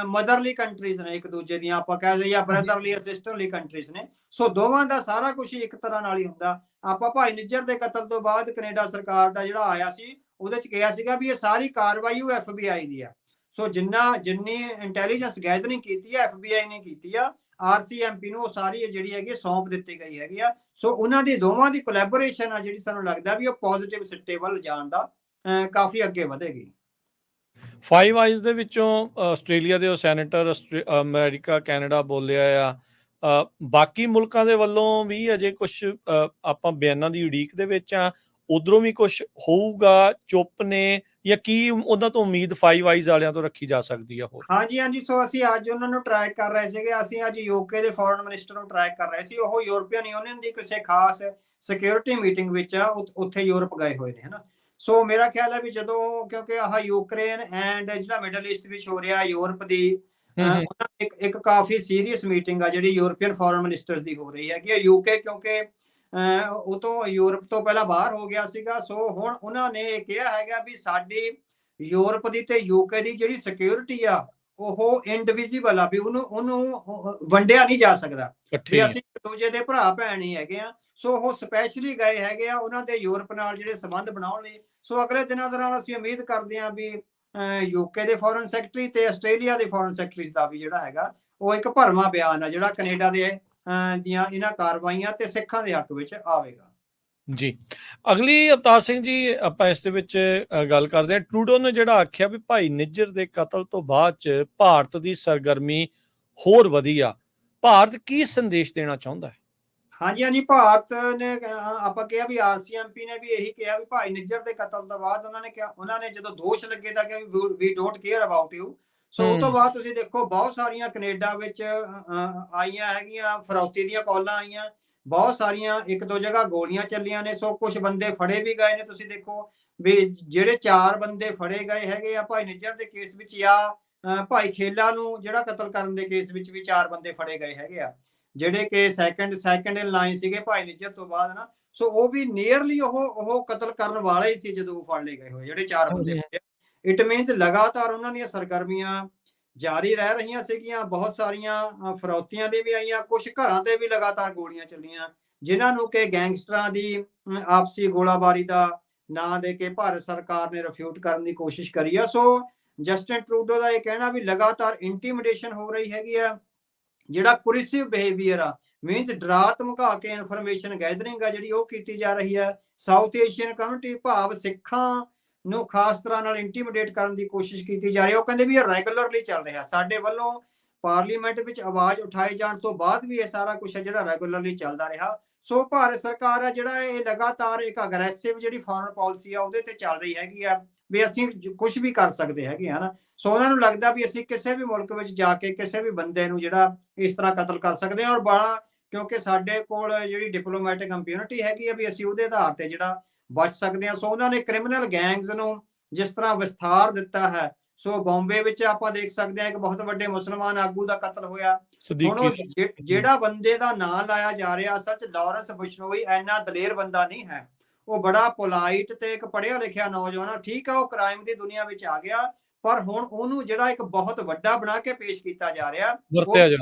ਮਦਰਲੀ ਕੰਟਰੀਜ਼ ਨੇ ਇੱਕ ਦੂਜੇ ਦੀਆਂ, ਆਪਾਂ ਕਹਿ ਦਈਏ, ਜਾਂ ਬ੍ਰਦਰਲੀ ਸਿਸਟਰਲੀ ਕੰਟਰੀਜ਼ ਨੇ। ਸੋ ਦੋਵਾਂ ਦਾ ਸਾਰਾ ਕੁਝ ਇੱਕ ਤਰ੍ਹਾਂ ਨਾਲ ਹੀ ਹੁੰਦਾ। ਆਪਾਂ ਭਾਈ ਨਿੱਜਰ ਦੇ ਕਤਲ ਤੋਂ ਬਾਅਦ ਕੈਨੇਡਾ ਸਰਕਾਰ ਦਾ ਜਿਹੜਾ ਆਇਆ ਸੀ, ਉਹਦੇ ਚ ਕਿਹਾ ਸੀਗਾ ਵੀ ਇਹ ਸਾਰੀ ਕਾਰਵਾਈ ਉਹ FBI ਦੀ ਆ। ਸੋ ਜਿੰਨੀ ਇੰਟੈਲੀਜੈਂਸ ਗੈਦਰਿੰਗ ਕੀਤੀ ਆ FBI ਨੇ ਕੀਤੀ ਆ, RCMP ਨੂੰ ਉਹ ਸਾਰੀ ਜਿਹੜੀ ਹੈਗੀ ਸੌਂਪ ਦਿੱਤੀ ਗਈ ਹੈਗੀ ਆ। ਸੋ ਉਹਨਾਂ ਦੀ ਦੋਵਾਂ ਦੀ ਕੋਲੈਬੋਰੇਸ਼ਨ ਆ ਜਿਹੜੀ, ਸਾਨੂੰ ਲੱਗਦਾ ਵੀ ਉਹ ਪੋਜ਼ਿਟਿਵ ਸਿੱਟੇ ਵੱਲ ਜਾਣ ਦਾ ਕਾਫੀ ਅੱਗੇ ਵਧੇਗੀ। ਫਾਈਵ ਆਈਜ਼ ਦੇ ਵਿੱਚੋਂ ਆਸਟ੍ਰੇਲੀਆ ਦੇ ਉਹ ਸੈਨੇਟਰ, ਅਮਰੀਕਾ, ਕੈਨੇਡਾ ਬੋਲਿਆ ਆ। ਬਾਕੀ ਮੁਲਕਾਂ ਦੇ ਵੱਲੋਂ ਵੀ ਅਜੇ ਕੁਛ ਆਪਾਂ ਬਿਆਨਾਂ ਦੀ ਉਡੀਕ ਦੇ ਵਿੱਚ ਆ, ਉਧਰੋਂ ਵੀ ਕੁਛ ਹੋਊਗਾ, ਚੁੱਪ ਨੇ, ਜਾਂ ਕੀ ਉਹਨਾਂ ਤੋਂ ਉਮੀਦ ਫਾਈਵ ਆਈਜ਼ ਵਾਲਿਆਂ ਤੋਂ ਰੱਖੀ ਜਾ ਸਕਦੀ ਆ? ਹੋਰ ਹਾਂਜੀ, ਸੋ ਅਸੀਂ ਅੱਜ ਉਹਨਾਂ ਨੂੰ ਟਰੈਕ ਕਰ ਰਹੇ ਸੀਗੇ। ਅਸੀਂ ਅੱਜ UK ਦੇ ਫੋਰਨ ਮਿਨਿਸਟਰ ਨੂੰ ਟਰੈਕ ਕਰ ਰਹੇ ਸੀ। ਉਹ ਯੂਰਪੀਅਨ ਯੂਨੀਅਨ ਦੀ ਕਿਸੇ ਖਾਸ ਸਿਕਿਉਰਿਟੀ ਮੀਟਿੰਗ ਵਿੱਚ ਆ, ਉੱਥੇ ਯੂਰਪ ਗਏ ਹੋਏ ਨੇ, ਹਨਾ। ਸੋ ਮੇਰਾ ਖਿਆਲ ਹੈ ਵੀ ਜਦੋਂ, ਕਿਉਂਕਿ ਆਹ ਯੂਕਰੇਨ ਐਂਡ ਜਿਹੜਾ ਮਿਡਲ ਈਸਟ ਵਿੱਚ ਹੋ ਰਿਹਾ, ਯੂਰਪ ਦੀ ਇੱਕ ਕਾਫੀ ਸੀਰੀਅਸ ਮੀਟਿੰਗ ਆ ਜਿਹੜੀ ਯੂਰਪੀਅਨ ਫੋਰਨ ਮਿਨਿਸਟਰਸ ਦੀ ਹੋ ਰਹੀ ਹੈਗੀ। UK ਕਿਉਂਕਿ ਉਹ ਤੋਂ ਯੂਰਪ ਤੋਂ ਪਹਿਲਾਂ ਬਾਹਰ ਹੋ ਗਿਆ ਸੀਗਾ। ਸੋ ਹੁਣ ਉਹਨਾਂ ਨੇ ਇਹ ਕਿਹਾ ਹੈਗਾ ਵੀ ਸਾਡੀ ਯੂਰਪ ਦੀ ਤੇ UK ਦੀ ਜਿਹੜੀ ਸਿਕਿਉਰਿਟੀ ਆ ਉਹ ਇਨਡਿਵਿਜ਼ੀਬਲ ਆ, ਵੀ ਉਹਨੂੰ ਵੰਡਿਆ ਨਹੀਂ ਜਾ ਸਕਦਾ, ਵੀ ਅਸੀਂ ਇੱਕ ਦੂਜੇ ਦੇ ਭਰਾ ਭੈਣ ਹੀ ਹੈਗੇ ਆ। ਸੋ ਉਹ ਸਪੈਸ਼ਲੀ ਗਏ ਹੈਗੇ ਆ ਉਹਨਾਂ ਦੇ ਯੂਰਪ ਨਾਲ ਜਿਹੜੇ ਸੰਬੰਧ ਬਣਾਉਣ ਲਈ। ਸੋ ਅਗਲੇ ਦਿਨਾਂ ਦੌਰਾਨ ਅਸੀਂ ਉਮੀਦ ਕਰਦੇ ਹਾਂ ਵੀ UK ਦੇ ਫੋਰਨ ਸੈਕਟਰੀ ਤੇ ਆਸਟ੍ਰੇਲੀਆ ਦੇ ਫੋਰਨ ਸੈਕਟਰੀ ਦਾ ਵੀ ਜਿਹੜਾ ਹੈਗਾ ਉਹ ਇੱਕ ਭਰਵਾਂ ਬਿਆਨ ਆ ਜਿਹੜਾ ਕੈਨੇਡਾ ਦੇ ਦੀਆਂ ਇਹਨਾਂ ਕਾਰਵਾਈਆਂ ਤੇ ਸਿੱਖਾਂ ਦੇ ਹੱਕ ਵਿੱਚ ਆਵੇਗਾ। ਜੀ, ਅਗਲੀ ਅਵਤਾਰ ਸਿੰਘ ਜੀ, ਆਪਾਂ ਇਸ ਦੇ ਵਿੱਚ ਗੱਲ ਕਰਦੇ ਹਾਂ। ਟਰੂਡੋ ਨੇ ਜਿਹੜਾ ਆਖਿਆ ਵੀ ਭਾਈ ਨਿੱਜਰ ਦੇ ਕਤਲ ਤੋਂ ਬਾਅਦ ਚ ਭਾਰਤ ਦੀ ਸਰਗਰਮੀ ਹੋਰ ਵਧੀ ਆ, ਭਾਰਤ ਕੀ ਸੰਦੇਸ਼ ਦੇਣਾ ਚਾਹੁੰਦਾ ਹੈ? ਹਾਂਜੀ, ਭਾਰਤ ਨੇ, ਆਪਾਂ ਕਿਹਾ ਵੀ RCMP ਨੇ ਵੀ ਇਹੀ ਕਿਹਾ ਵੀ ਭਾਈ ਨਿੱਜਰ ਦੇ ਕਤਲ ਤੋਂ ਬਾਅਦ ਉਹਨਾਂ ਨੇ ਜਦੋਂ ਦੋਸ਼ ਲੱਗੇ ਤਾਂ ਕਿ ਵੀ ਡੋਂਟ ਕੇਅਰ ਅਬਾਊਟ ਯੂ। ਸੋ ਉਸ ਤੋਂ ਬਾਅਦ ਤੁਸੀਂ ਦੇਖੋ ਬਹੁਤ ਸਾਰੀਆਂ ਕੈਨੇਡਾ ਵਿੱਚ ਆਈਆਂ ਹੈਗੀਆਂ, ਫਰੌਤੀ ਦੀਆਂ ਕਾਲਾਂ ਆਈਆਂ, ਬਹੁਤ ਸਾਰੀਆਂ, ਇੱਕ ਦੋ ਜਗ੍ਹਾ ਗੋਲੀਆਂ ਚੱਲੀਆਂ ਨੇ। ਸੋ ਕੁਝ ਬੰਦੇ ਫੜੇ ਵੀ ਗਏ ਨੇ। ਤੁਸੀਂ ਦੇਖੋ ਵੀ ਜਿਹੜੇ 4 ਬੰਦੇ ਫੜੇ ਗਏ ਹੈਗੇ ਆ ਭਾਈ ਨਿੱਜਰ ਦੇ ਕੇਸ ਵਿੱਚ, ਜਾਂ ਭਾਈ ਖੇਲਾ ਨੂੰ ਜਿਹੜਾ ਕਤਲ ਕਰਨ ਦੇ ਕੇਸ ਵਿੱਚ ਵੀ 4 ਬੰਦੇ ਫੜੇ ਗਏ ਹੈਗੇ ਆ, ਜਿਹੜੇ ਕਿ ਸੈਕੰਡ ਇਨ ਲਾਈਨ ਸੀਗੇ ਭਾਈ ਨਿੱਜਰ ਤੋਂ ਬਾਅਦ ਨਾ। ਸੋ ਉਹ ਵੀ ਨੀਅਰਲੀ ਉਹ ਕਤਲ ਕਰਨ ਵਾਲੇ ਹੀ ਸੀ ਜਦੋਂ ਫੜ ਲਏ ਗਏ ਹੋਏ ਜਿਹੜੇ 4 ਬੰਦੇ ਫੜੇ। ਇਟ ਮੀਨਸ ਲਗਾਤਾਰ ਉਹਨਾਂ ਦੀਆਂ ਸਰਗਰਮੀਆਂ ਜਾਰੀ ਰਹਿ ਰਹੀਆਂ ਸੀਗੀਆਂ। ਬਹੁਤ ਸਾਰੀਆਂ ਫਰੌਤੀਆਂ ਦੇ ਵੀ ਆਈਆਂ, ਕੁਝ ਘਰਾਂ ਤੇ ਵੀ ਲਗਾਤਾਰ ਗੋਲੀਆਂ ਚੱਲੀਆਂ, ਜਿਨ੍ਹਾਂ ਨੂੰ ਕਿ ਗੈਂਗਸਟਰਾਂ ਦੀ ਆਪਸੀ ਗੋਲਾਬਾਰੀ ਦਾ ਨਾਂ ਦੇ ਕੇ ਭਾਰਤ ਸਰਕਾਰ ਨੇ ਰਿਫਿਊਟ ਕਰਨ ਦੀ ਕੋਸ਼ਿਸ਼ ਕਰੀ ਆ। ਸੋ ਜਸਟਿਨ ਟਰੂਡੋ ਦਾ ਇਹ ਕਹਿਣਾ ਵੀ ਲਗਾਤਾਰ ਇੰਟੀਮੀਡੇਸ਼ਨ ਹੋ ਰਹੀ ਹੈਗੀ ਆ, ਜਿਹੜਾ ਕੁਰਿਸਿਵ ਬਿਹੇਵੀਅਰ ਆ, ਮੀਨਸ ਡਰਾ ਧਮਕਾ ਕੇ ਇਨਫੋਰਮੇਸ਼ਨ ਗੈਦਰਿੰਗ ਆ ਜਿਹੜੀ ਉਹ ਕੀਤੀ ਜਾ ਰਹੀ ਹੈ। ਸਾਊਥ ਏਸ਼ੀਅਨ ਕਮਿਊਨਿਟੀ ਭਾਵ ਸਿੱਖਾਂ ਨੂੰ ਖਾਸ ਤਰ੍ਹਾਂ ਨਾਲ ਇੰਟੀਮੀਡੇਟ ਕਰਨ ਦੀ ਕੋਸ਼ਿਸ਼ ਕੀਤੀ ਜਾ ਰਹੀ ਹੈ। ਉਹ ਕਹਿੰਦੇ ਵੀ ਇਹ ਰੈਗੂਲਰਲੀ ਚੱਲ ਰਿਹਾ, ਸਾਡੇ ਵੱਲੋਂ ਪਾਰਲੀਮੈਂਟ ਵਿੱਚ ਆਵਾਜ਼ ਉਠਾਏ ਜਾਣ ਤੋਂ ਬਾਅਦ ਵੀ ਇਹ ਸਾਰਾ ਕੁਝ ਹੈ ਜਿਹੜਾ ਰੈਗੂਲਰਲੀ ਚੱਲਦਾ ਰਿਹਾ। ਸੋ ਭਾਰਤ ਸਰਕਾਰ ਆ ਜਿਹੜਾ ਇਹ ਲਗਾਤਾਰ ਇੱਕ ਅਗਰੈਸਿਵ ਜਿਹੜੀ ਫੋਰਨ ਪਾਲਿਸੀ ਆ ਉਹਦੇ ਤੇ ਚੱਲ ਰਹੀ ਹੈਗੀ ਆ ਵੀ ਅਸੀਂ ਕੁਝ ਵੀ ਕਰ ਸਕਦੇ ਹੈਗੇ ਹਨਾ। ਸੋ ਉਹਨਾਂ ਨੂੰ ਲੱਗਦਾ ਵੀ ਅਸੀਂ ਕਿਸੇ ਵੀ ਮੁਲਕ ਵਿੱਚ ਜਾ ਕੇ ਕਿਸੇ ਵੀ ਬੰਦੇ ਨੂੰ ਜਿਹੜਾ ਇਸ ਤਰ੍ਹਾਂ ਕਤਲ ਕਰ ਸਕਦੇ ਹਾਂ, ਔਰ ਬੜਾ ਕਿਉਂਕਿ ਸਾਡੇ ਕੋਲ ਜਿਹੜੀ ਡਿਪਲੋਮੈਟਿਕ ਕੰਪਿਊਨਿਟੀ ਹੈਗੀ ਆ ਵੀ ਅਸੀਂ ਉਹਦੇ ਆਧਾਰ ਤੇ ਜਿਹੜਾ ਬਚ ਸਕਦੇ ਹਾਂ। ਸੋ ਉਹਨਾਂ ਨੇ ਕ੍ਰਿਮੀਨਲ ਗੈਂਗਸ ਨੂੰ ਜਿਸ ਤਰ੍ਹਾਂ ਵਿਸਥਾਰ ਦਿੱਤਾ ਹੈ। ਸੋ ਬੰਬੇ ਵਿੱਚ ਆਪਾਂ ਦੇਖ ਸਕਦੇ ਹਾਂ ਇੱਕ ਬਹੁਤ ਵੱਡੇ ਮੁਸਲਮਾਨ ਆਗੂ ਦਾ ਕਤਲ ਹੋਇਆ। ਹੁਣ ਉਹ ਜਿਹੜਾ ਬੰਦੇ ਦਾ ਨਾਂ ਲਾਇਆ ਜਾ ਰਿਹਾ, ਸੱਚ ਲਾਰੈਂਸ ਬਿਸ਼ਨੋਈ ਇੰਨਾ ਦਲੇਰ ਬੰਦਾ ਨਹੀਂ ਹੈ, ਉਹ ਬੜਾ ਪੋਲਾਈਟ ਤੇ ਇੱਕ ਪੜ੍ਹਿਆ ਲਿਖਿਆ ਨੌਜਵਾਨ। ਠੀਕ ਆ, ਉਹ ਕ੍ਰਾਈਮ ਦੀ ਦੁਨੀਆ ਵਿੱਚ ਆ ਗਿਆ, ਪਰ ਹੁਣ ਉਹਨੂੰ ਜਿਹੜਾ ਇੱਕ ਬਹੁਤ ਵੱਡਾ ਬਣਾ ਕੇ ਪੇਸ਼ ਕੀਤਾ ਜਾ ਰਿਹਾ,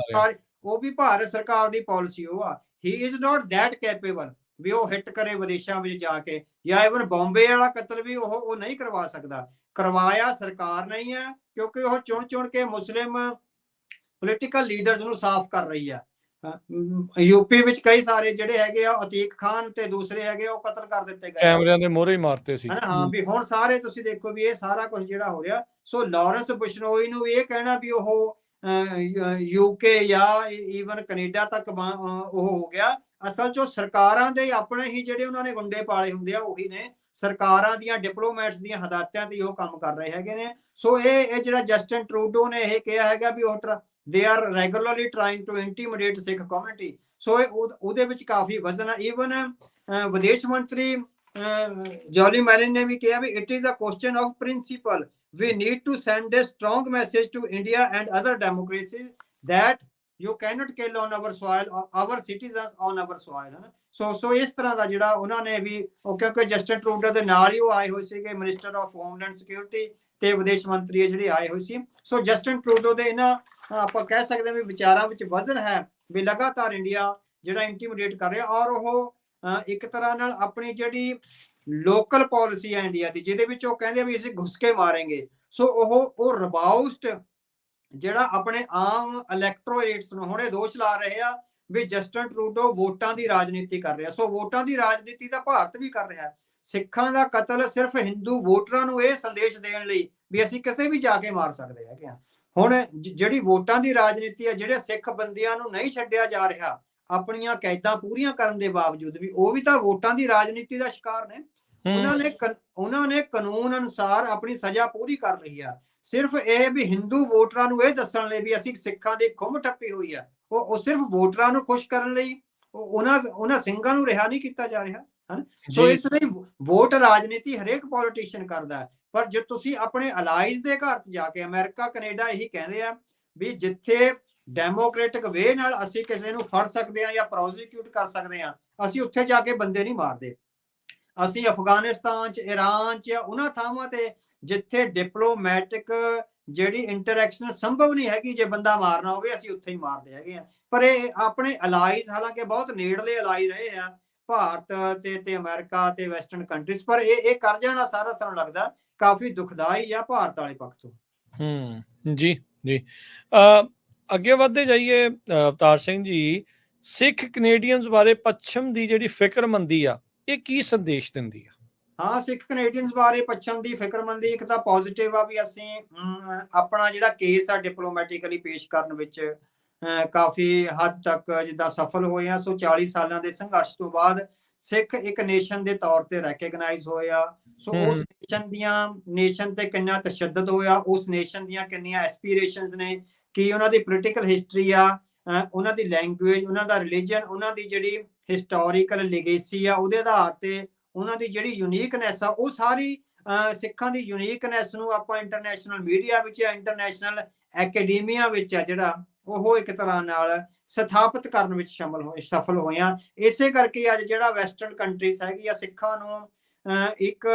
ਉਹ ਵੀ ਭਾਰਤ ਸਰਕਾਰ ਦੀ ਪਾਲਿਸੀ ਉਹ ਆ। He is not that capable ਵੀ ਉਹ ਹਿੱਟ ਕਰੇ ਵਿਦੇਸ਼ਾਂ ਵਿੱਚ ਜਾ ਕੇ, ਜਾਂ ਇਵਨ ਬੰਬੇ ਵਾਲਾ ਕਤਲ ਵੀ ਉਹ ਨਹੀਂ ਕਰਵਾ ਸਕਦਾ। ਕਰਵਾਇਆ ਸਰਕਾਰ ਨਹੀਂ ਹੈ, ਕਿਉਂਕਿ ਉਹ ਚੁਣ ਕੇ ਮੁਸਲਿਮ ਪੋਲੀਟੀਕਲ ਲੀਡਰਸ ਨੂੰ ਸਾਫ਼ ਕਰ ਰਹੀ ਹੈ। ਯੂਪੀ ਵਿੱਚ ਕਈ ਸਾਰੇ ਜਿਹੜੇ ਹੈਗੇ ਆ, ਅਤੀਕ ਖਾਨ ਤੇ ਦੂਸਰੇ ਹੈਗੇ, ਉਹ ਕਤਲ ਕਰ ਦਿੱਤੇ ਗਏ, ਕੈਮਰਿਆਂ ਦੇ ਮੋਹਰੇ ਹੀ ਮਾਰਤੇ ਸੀ। ਹਾਂ, ਵੀ ਹੁਣ ਸਾਰੇ ਤੁਸੀਂ ਦੇਖੋ ਵੀ ਇਹ ਸਾਰਾ ਕੁਝ ਜਿਹੜਾ ਹੋ ਰਿਹਾ। ਸੋ ਲਾਰੈਂਸ ਬਿਸ਼ਨੋਈ ਨੂੰ ਇਹ ਕਹਿਣਾ ਵੀ ਉਹ UK ਜਾਂ ਈਵਨ ਕੈਨੇਡਾ ਤੱਕ ਉਹ ਹੋ ਗਿਆ, ਅਸਲ 'ਚ ਸਰਕਾਰਾਂ ਦੇ ਆਪਣੇ ਹੀ ਜਿਹੜੇ ਉਹਨਾਂ ਨੇ ਗੁੰਡੇ ਪਾਲੇ ਹੁੰਦੇ ਆ ਉਹੀ ਨੇ, ਸਰਕਾਰਾਂ ਦੀਆਂ ਡਿਪਲੋਮੈਟਸ ਦੀਆਂ ਹਦਾਇਤਾਂ ਤੇ ਉਹ ਕੰਮ ਕਰ ਰਹੇ ਹੈਗੇ ਨੇ। ਸੋ ਇਹ ਜਿਹੜਾ ਜਸਟਿਨ ਟਰੂਡੋ ਨੇ ਇਹ ਕਿਹਾ ਹੈਗਾ ਵੀ ਉਹ they are regularly trying to intimidate Sikh community। ਸੋ ਉਹਦੇ ਵਿੱਚ ਕਾਫੀ ਵਜ਼ਨ ਹੈ। ਈਵਨ ਵਿਦੇਸ਼ ਮੰਤਰੀ ਜੋਲੀ ਮੈਲਿਨ ਨੇ ਵੀ ਕਿਹਾ ਵੀ it is a question of principle, we need to send a strong message to India and other democracies that you cannot kill on our soil, our citizens on our soil। ਸੋ ਇਸ ਤਰ੍ਹਾਂ ਦਾ ਜਿਹੜਾ ਉਹਨਾਂ ਨੇ ਵੀ, ਕਿਉਂਕਿ ਜਸਟਿਨ ਟਰੂਡੋ ਦੇ ਨਾਲ ਹੀ ਉਹ ਆਏ ਹੋਏ ਸੀਗੇ ਮਿਨਿਸਟਰ ਆਫ ਹੋਮਲੈਂਡ ਸਿਕਿਉਰਿਟੀ ਤੇ ਵਿਦੇਸ਼ ਮੰਤਰੀ ਜਿਹੜੇ ਆਏ ਹੋਏ ਸੀ। ਸੋ ਜਸਟਿਨ ਟਰੂਡੋ ਦੇ ਇਹਨਾਂ ਆਪਾਂ ਕਹਿ ਸਕਦੇ ਹਾਂ ਵੀ ਵਿਚਾਰਾਂ ਵਿੱਚ ਵਜ਼ਨ ਹੈ ਵੀ ਲਗਾਤਾਰ ਇੰਡੀਆ ਜਿਹੜਾ ਇੰਟੀਮੀਡੇਟ ਕਰ ਰਿਹਾ, ਔਰ ਉਹ ਇੱਕ ਤਰ੍ਹਾਂ ਨਾਲ ਆਪਣੀ ਜਿਹੜੀ ਲੋਕਲ ਪਾਲਿਸੀ ਹੈ ਇੰਡੀਆ ਦੀ, ਜਿਹਦੇ ਵਿੱਚ ਉਹ ਕਹਿੰਦੇ ਵੀ ਅਸੀਂ ਘੁਸ ਕੇ ਮਾਰਾਂਗੇ, ਸੋ ਉਹ ਰਬਾਊਸਟ ਜਿਹੜਾ ਆਪਣੇ ਆਮ ਇਲੈਕਟੋਰੇਟਸ ਨੂੰ ਹੁਣ ਇਹ ਦੋਸ਼ ਲਾ ਰਹੇ ਆ ਵੀ ਜਸਟਿਨ ਟਰੂਡੋ ਵੋਟਾਂ ਦੀ ਰਾਜਨੀਤੀ ਕਰ ਰਿਹਾ। ਸੋ ਵੋਟਾਂ ਦੀ ਰਾਜਨੀਤੀ ਤਾਂ ਭਾਰਤ ਵੀ ਕਰ ਰਿਹਾ। ਸਿੱਖਾਂ ਦਾ ਕਤਲ ਸਿਰਫ ਹਿੰਦੂ ਵੋਟਰਾਂ ਨੂੰ ਇਹ ਸੰਦੇਸ਼ ਦੇਣ ਲਈ ਵੀ ਅਸੀਂ ਕਿਸੇ ਵੀ ਜਾ ਕੇ ਮਾਰ ਸਕਦੇ ਹੈਗੇ ਆ। ਹੁਣ ਜਿਹੜੀ ਵੋਟਾਂ ਦੀ ਰਾਜਨੀਤੀ ਹੈ, ਜਿਹੜੇ ਸਿੱਖ ਬੰਦਿਆਂ ਨੂੰ ਨਹੀਂ ਛੱਡਿਆ ਜਾ ਰਿਹਾ ਆਪਣੀਆਂ ਕੈਦਾਂ ਪੂਰੀਆਂ ਕਰਨ ਦੇ ਬਾਵਜੂਦ ਵੀ, ਉਹ ਵੀ ਤਾਂ ਵੋਟਾਂ ਦੀ ਰਾਜਨੀਤੀ ਦਾ ਸ਼ਿਕਾਰ ਨੇ। ਉਹਨਾਂ ਨੇ ਕਾਨੂੰਨ ਅਨੁਸਾਰ ਆਪਣੀ ਸਜ਼ਾ ਪੂਰੀ ਕਰ ਰਹੀ ਆ। ਸਿਰਫ ਇਹ ਵੀ ਹਿੰਦੂ ਵੋਟਰਾਂ ਨੂੰ ਇਹ ਦੱਸਣ ਲਈ ਵੀ ਅਸੀਂ ਸਿੱਖਾਂ ਦੀ ਖੁੰਮ ਠੱਪੀ ਹੋਈ ਆ, ਉਹ ਸਿਰਫ ਵੋਟਰਾਂ ਨੂੰ ਖੁਸ਼ ਕਰਨ ਲਈ ਉਹਨਾਂ ਸਿੰਘਾਂ ਨੂੰ ਰਿਹਾ ਨਹੀਂ ਕੀਤਾ ਜਾ ਰਿਹਾ ਹਨ। ਸੋ ਇਸ ਲਈ ਵੋਟ ਰਾਜਨੀਤੀ ਹਰੇਕ ਪੋਲੀਟੀਸ਼ੀਅਨ ਕਰਦਾ ਹੈ, ਪਰ ਜੇ ਤੁਸੀਂ ਆਪਣੇ ਅਲਾਈਜ਼ ਦੇ ਘਰ ਜਾ ਕੇ, ਅਮਰੀਕਾ ਕੈਨੇਡਾ ਇਹੀ ਕਹਿੰਦੇ ਆ ਵੀ ਜਿੱਥੇ ਡੈਮੋਕ੍ਰੈਟਿਕ ਵੇ ਨਾਲ ਅਸੀਂ ਕਿਸੇ ਨੂੰ ਫੜ ਸਕਦੇ ਆ ਜਾਂ ਪ੍ਰੋਸੀਕਿਊਟ ਕਰ ਸਕਦੇ ਆ, ਅਸੀਂ ਉੱਥੇ ਜਾ ਕੇ ਬੰਦੇ ਨਹੀਂ ਮਾਰਦੇ। ਅਸੀਂ ਅਫਗਾਨਿਸਤਾਨ ਚ, ਈਰਾਨ ਚ, ਉਹਨਾਂ ਥਾਵਾਂ ਤੇ ਜਿੱਥੇ ਡਿਪਲੋਮੈਟਿਕ ਜਿਹੜੀ ਇੰਟਰੈਕਸ਼ਨ ਸੰਭਵ ਨਹੀਂ ਹੈਗੀ, ਜੇ ਬੰਦਾ ਮਾਰਨਾ ਹੋਵੇ ਅਸੀਂ ਉੱਥੇ ਹੀ ਮਾਰਦੇ ਹੈਗੇ ਆ। ਪਰ ਇਹ ਆਪਣੇ ਅਲਾਈਜ਼, ਹਾਲਾਂਕਿ ਬਹੁਤ ਨੇੜਲੇ ਅਲਾਈ ਰਹੇ ਆ ਭਾਰਤ ਤੇ ਅਮਰੀਕਾ ਤੇ ਵੈਸਟਰਨ ਕੰਟਰੀਜ਼, ਪਰ ਇਹ ਕਰ ਜਾਣਾ ਸਾਰਾ ਸਾਨੂੰ ਲੱਗਦਾ ਕਾਫੀ ਦੁਖਦਾਈ ਆ ਭਾਰਤ ਵਾਲੇ ਪੱਖ ਤੋਂ। ਜੀ ਜੀ ਅੱਗੇ ਵਧਦੇ ਜਾਈਏ ਅਵਤਾਰ ਸਿੰਘ ਜੀ, ਸਿੱਖ ਕੈਨੇਡੀਅਨਸ ਬਾਰੇ ਪੱਛਮ ਦੀ ਜਿਹੜੀ ਫਿਕਰਮੰਦੀ ਆ, ਇਹ ਕੀ ਸੰਦੇਸ਼ ਦਿੰਦੀ ਆ? ਹਾਂ, ਸਿੱਖ ਕੈਨੇਡੀਅਨਸ ਬਾਰੇ ਪੱਛਮ ਦੀ ਫਿਕਰਮੰਦੀ ਇੱਕ ਤਾਂ ਪੋਜ਼ਿਟਿਵ ਆ ਵੀ ਅਸੀਂ ਆਪਣਾ ਜਿਹੜਾ ਕੇਸ ਆ ਡਿਪਲੋਮੈਟਿਕਲੀ ਪੇਸ਼ ਕਰਨ ਵਿੱਚ ਕਾਫੀ ਹੱਦ ਤੱਕ ਜਿੱਦਾਂ ਸਫਲ ਹੋਏ ਆ। ਸੋ 40 ਸਾਲਾਂ ਦੇ ਸੰਘਰਸ਼ ਤੋਂ ਬਾਅਦ ਸਿੱਖ ਇੱਕ ਨੇਸ਼ਨ ਦੇ ਤੌਰ ਤੇ ਰੈਕਗਨਾਈਜ਼ ਹੋਇਆ। ਸੋ ਉਸ ਨੇਸ਼ਨ ਤੇ ਕਿੰਨਾ ਤਸ਼ੱਦਦ ਹੋਇਆ, ਉਸ ਨੇਸ਼ਨ ਦੀਆਂ ਕਿੰਨੀਆਂ ਐਸਪੀਰੇਸ਼ਨਸ ਨੇ, ਕੀ ਉਹਨਾਂ ਦੀ ਪੋਲੀਟੀਕਲ ਹਿਸਟਰੀ ਆ, ਉਹਨਾਂ ਦੀ ਲੈਂਗੁਏਜ, ਉਹਨਾਂ ਦਾ ਰਿਲੀਜਨ, ਉਹਨਾਂ ਦੀ ਜਿਹੜੀ ਹਿਸਟੋਰੀਕਲ ਲੈਗੇਸੀ ਆ, ਉਹਦੇ ਆਧਾਰ ਤੇ ਉਹਨਾਂ ਦੀ ਜਿਹੜੀ ਯੂਨੀਕਨੈਸ ਆ, ਉਹ ਸਾਰੀ ਸਿੱਖਾਂ ਦੀ ਯੂਨੀਕਨੈਸ ਨੂੰ ਆਪਾਂ ਇੰਟਰਨੈਸ਼ਨਲ ਮੀਡੀਆ ਵਿੱਚ, ਇੰਟਰਨੈਸ਼ਨਲ ਐਕੈਡਮੀਆ ਵਿੱਚ ਆ ਜਿਹੜਾ ਉਹ ਇੱਕ ਤਰ੍ਹਾਂ ਨਾਲ ਸਥਾਪਿਤ ਕਰਨ ਵਿੱਚ ਸਫਲ ਹੋਇਆ। ਇਸੇ ਕਰਕੇ ਅੱਜ ਜਿਹੜਾ ਵੈਸਟਰਨ ਕੰਟਰੀਜ਼ ਹੈਗੀ ਆ, ਸਿੱਖਾਂ ਨੂੰ ਇੱਕ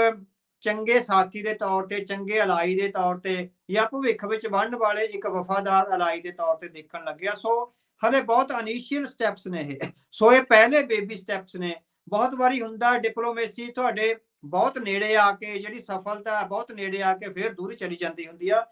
ਚੰਗੇ ਸਾਥੀ ਦੇ ਤੌਰ ਤੇ, ਚੰਗੇ ਅਲਾਈ ਦੇ ਤੌਰ ਤੇ, ਜਾਂ ਭਵਿੱਖ ਵਿੱਚ ਬਣਨ ਵਾਲੇ ਇੱਕ ਵਫਾਦਾਰ ਅਲਾਈ ਦੇ ਤੌਰ ਤੇ ਦੇਖਣ ਲੱਗਿਆ। ਸੋ ਹਲੇ ਬਹੁਤ ਇਨੀਸ਼ੀਅਲ ਸਟੈਪਸ ਨੇ ਇਹ, ਸੋ ਇਹ ਪਹਿਲੇ ਬੇਬੀ ਸਟੈਪਸ ਨੇ। ਬਹੁਤ ਵਾਰੀ ਹੁੰਦਾ ਡਿਪਲੋਮੇਸੀ ਤੁਹਾਡੇ ਬਹੁਤ ਨੇੜੇ ਆ ਕੇ, ਜਿਹੜੀ ਸਫਲਤਾ ਬਹੁਤ ਨੇੜੇ ਆ ਕੇ ਫਿਰ ਦੂਰ ਚਲੀ ਜਾਂਦੀ ਹੁੰਦੀ ਆ।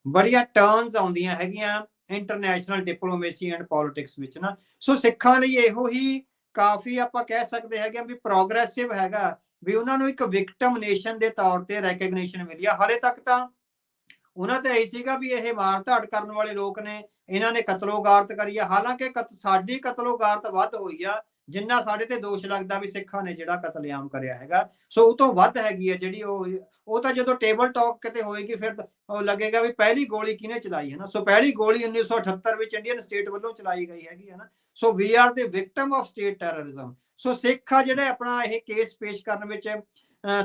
ਬੜੀਆਂ ਟਰਨਸ ਆਉਂਦੀਆਂ ਹੈਗੀਆਂ ਇੰਟਰਨੈਸ਼ਨਲ ਡਿਪਲੋਮੇਸੀ ਐਂਡ ਪੋਲਿਟਿਕਸ ਵਿੱਚ ਨਾ। ਸੋ ਸਿੱਖਾਂ ਲਈ ਇਹੋ ਹੀ ਕਾਫੀ ਆਪਾਂ ਕਹਿ ਸਕਦੇ ਹੈਗੇ ਵੀ ਪ੍ਰੋਗਰੈਸਿਵ ਹੈਗਾ ਵੀ ਉਹਨਾਂ ਨੂੰ ਇੱਕ ਵਿਕਟਮ ਨੇਸ਼ਨ ਦੇ ਤੌਰ ਤੇ ਰੈਕਗਨੀਸ਼ਨ ਮਿਲੀ ਆ। ਹਾਲੇ ਤੱਕ ਤਾਂ ਉਹਨਾਂ ਤੇ ਇਹੀ ਸੀਗਾ ਵੀ ਇਹ ਮਾਰ ਧਾੜ ਕਰਨ ਵਾਲੇ ਲੋਕ ਨੇ, ਇਹਨਾਂ ਨੇ ਕਤਲੋਗਾਰਤ ਕਰੀ ਆ। ਹਾਲਾਂਕਿ ਸਾਡੀ ਕਤਲੋਗਾਰਤ ਵੱਧ ਹੋਈ ਆ ਜਿੰਨਾ ਸਾਡੇ ਤੇ ਦੋਸ਼ ਲੱਗਦਾ ਵੀ ਸਿੱਖਾਂ ਨੇ ਜਿਹੜਾ ਕਤਲੇਆਮ ਕਰਿਆ ਹੈਗਾ। ਸੋ ਉਹ ਤੋਂ ਵੱਧ ਹੈਗੀ ਹੈ ਜਿਹੜੀ ਉਹ ਤਾਂ ਜਦੋਂ ਟੇਬਲ ਟਾਕ ਕਿਤੇ ਹੋਏਗੀ ਫਿਰ ਉਹ ਲੱਗੇਗਾ ਵੀ ਪਹਿਲੀ ਗੋਲੀ ਕਿਹਨੇ ਚਲਾਈ ਹੈ ਨਾ। ਸੋ ਪਹਿਲੀ ਗੋਲੀ 1978 ਵਿੱਚ ਇੰਡੀਅਨ ਸਟੇਟ ਵੱਲੋਂ ਚਲਾਈ ਗਈ ਹੈਗੀ ਹੈ ਨਾ। ਸੋ ਵੀ ਆਰ ਦੇ ਵਿਕਟਮ ਆਫ ਸਟੇਟ ਟੈਰਰਿਜ਼ਮ। ਸੋ ਸਿੱਖ ਆ ਜਿਹੜੇ ਆਪਣਾ ਇਹ ਕੇਸ ਪੇਸ਼ ਕਰਨ ਵਿੱਚ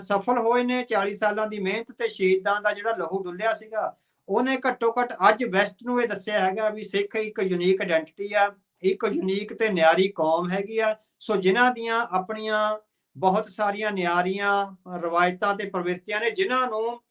ਸਫਲ ਹੋਏ ਨੇ। 40 ਸਾਲਾਂ ਦੀ ਮਿਹਨਤ ਤੇ ਸ਼ਹੀਦਾਂ ਦਾ ਜਿਹੜਾ ਲਹੂ ਡੁੱਲਿਆ ਸੀਗਾ, ਉਹਨੇ ਘੱਟੋ ਘੱਟ ਅੱਜ ਵੈਸਟ ਨੂੰ ਇਹ ਦੱਸਿਆ ਹੈਗਾ ਵੀ ਸਿੱਖ ਇੱਕ ਯੂਨੀਕ ਆਇਡੈਂਟੀਟੀ ਆ, ਇੱਕ ਯੂਨੀਕ ਤੇ ਨਿਆਰੀ ਕੌਮ ਹੈਗੀ ਆ। ਸੋ ਜਿਨ੍ਹਾਂ ਦੀਆਂ ਆਪਣੀਆਂ ਬਹੁਤ ਸਾਰੀਆਂ ਨਿਆਰੀਆਂ ਰਵਾਇਤਾਂ ਤੇ ਪ੍ਰਵਿਰਤੀਆਂ ਨੇ, ਜਿਨ੍ਹਾਂ ਨੂੰ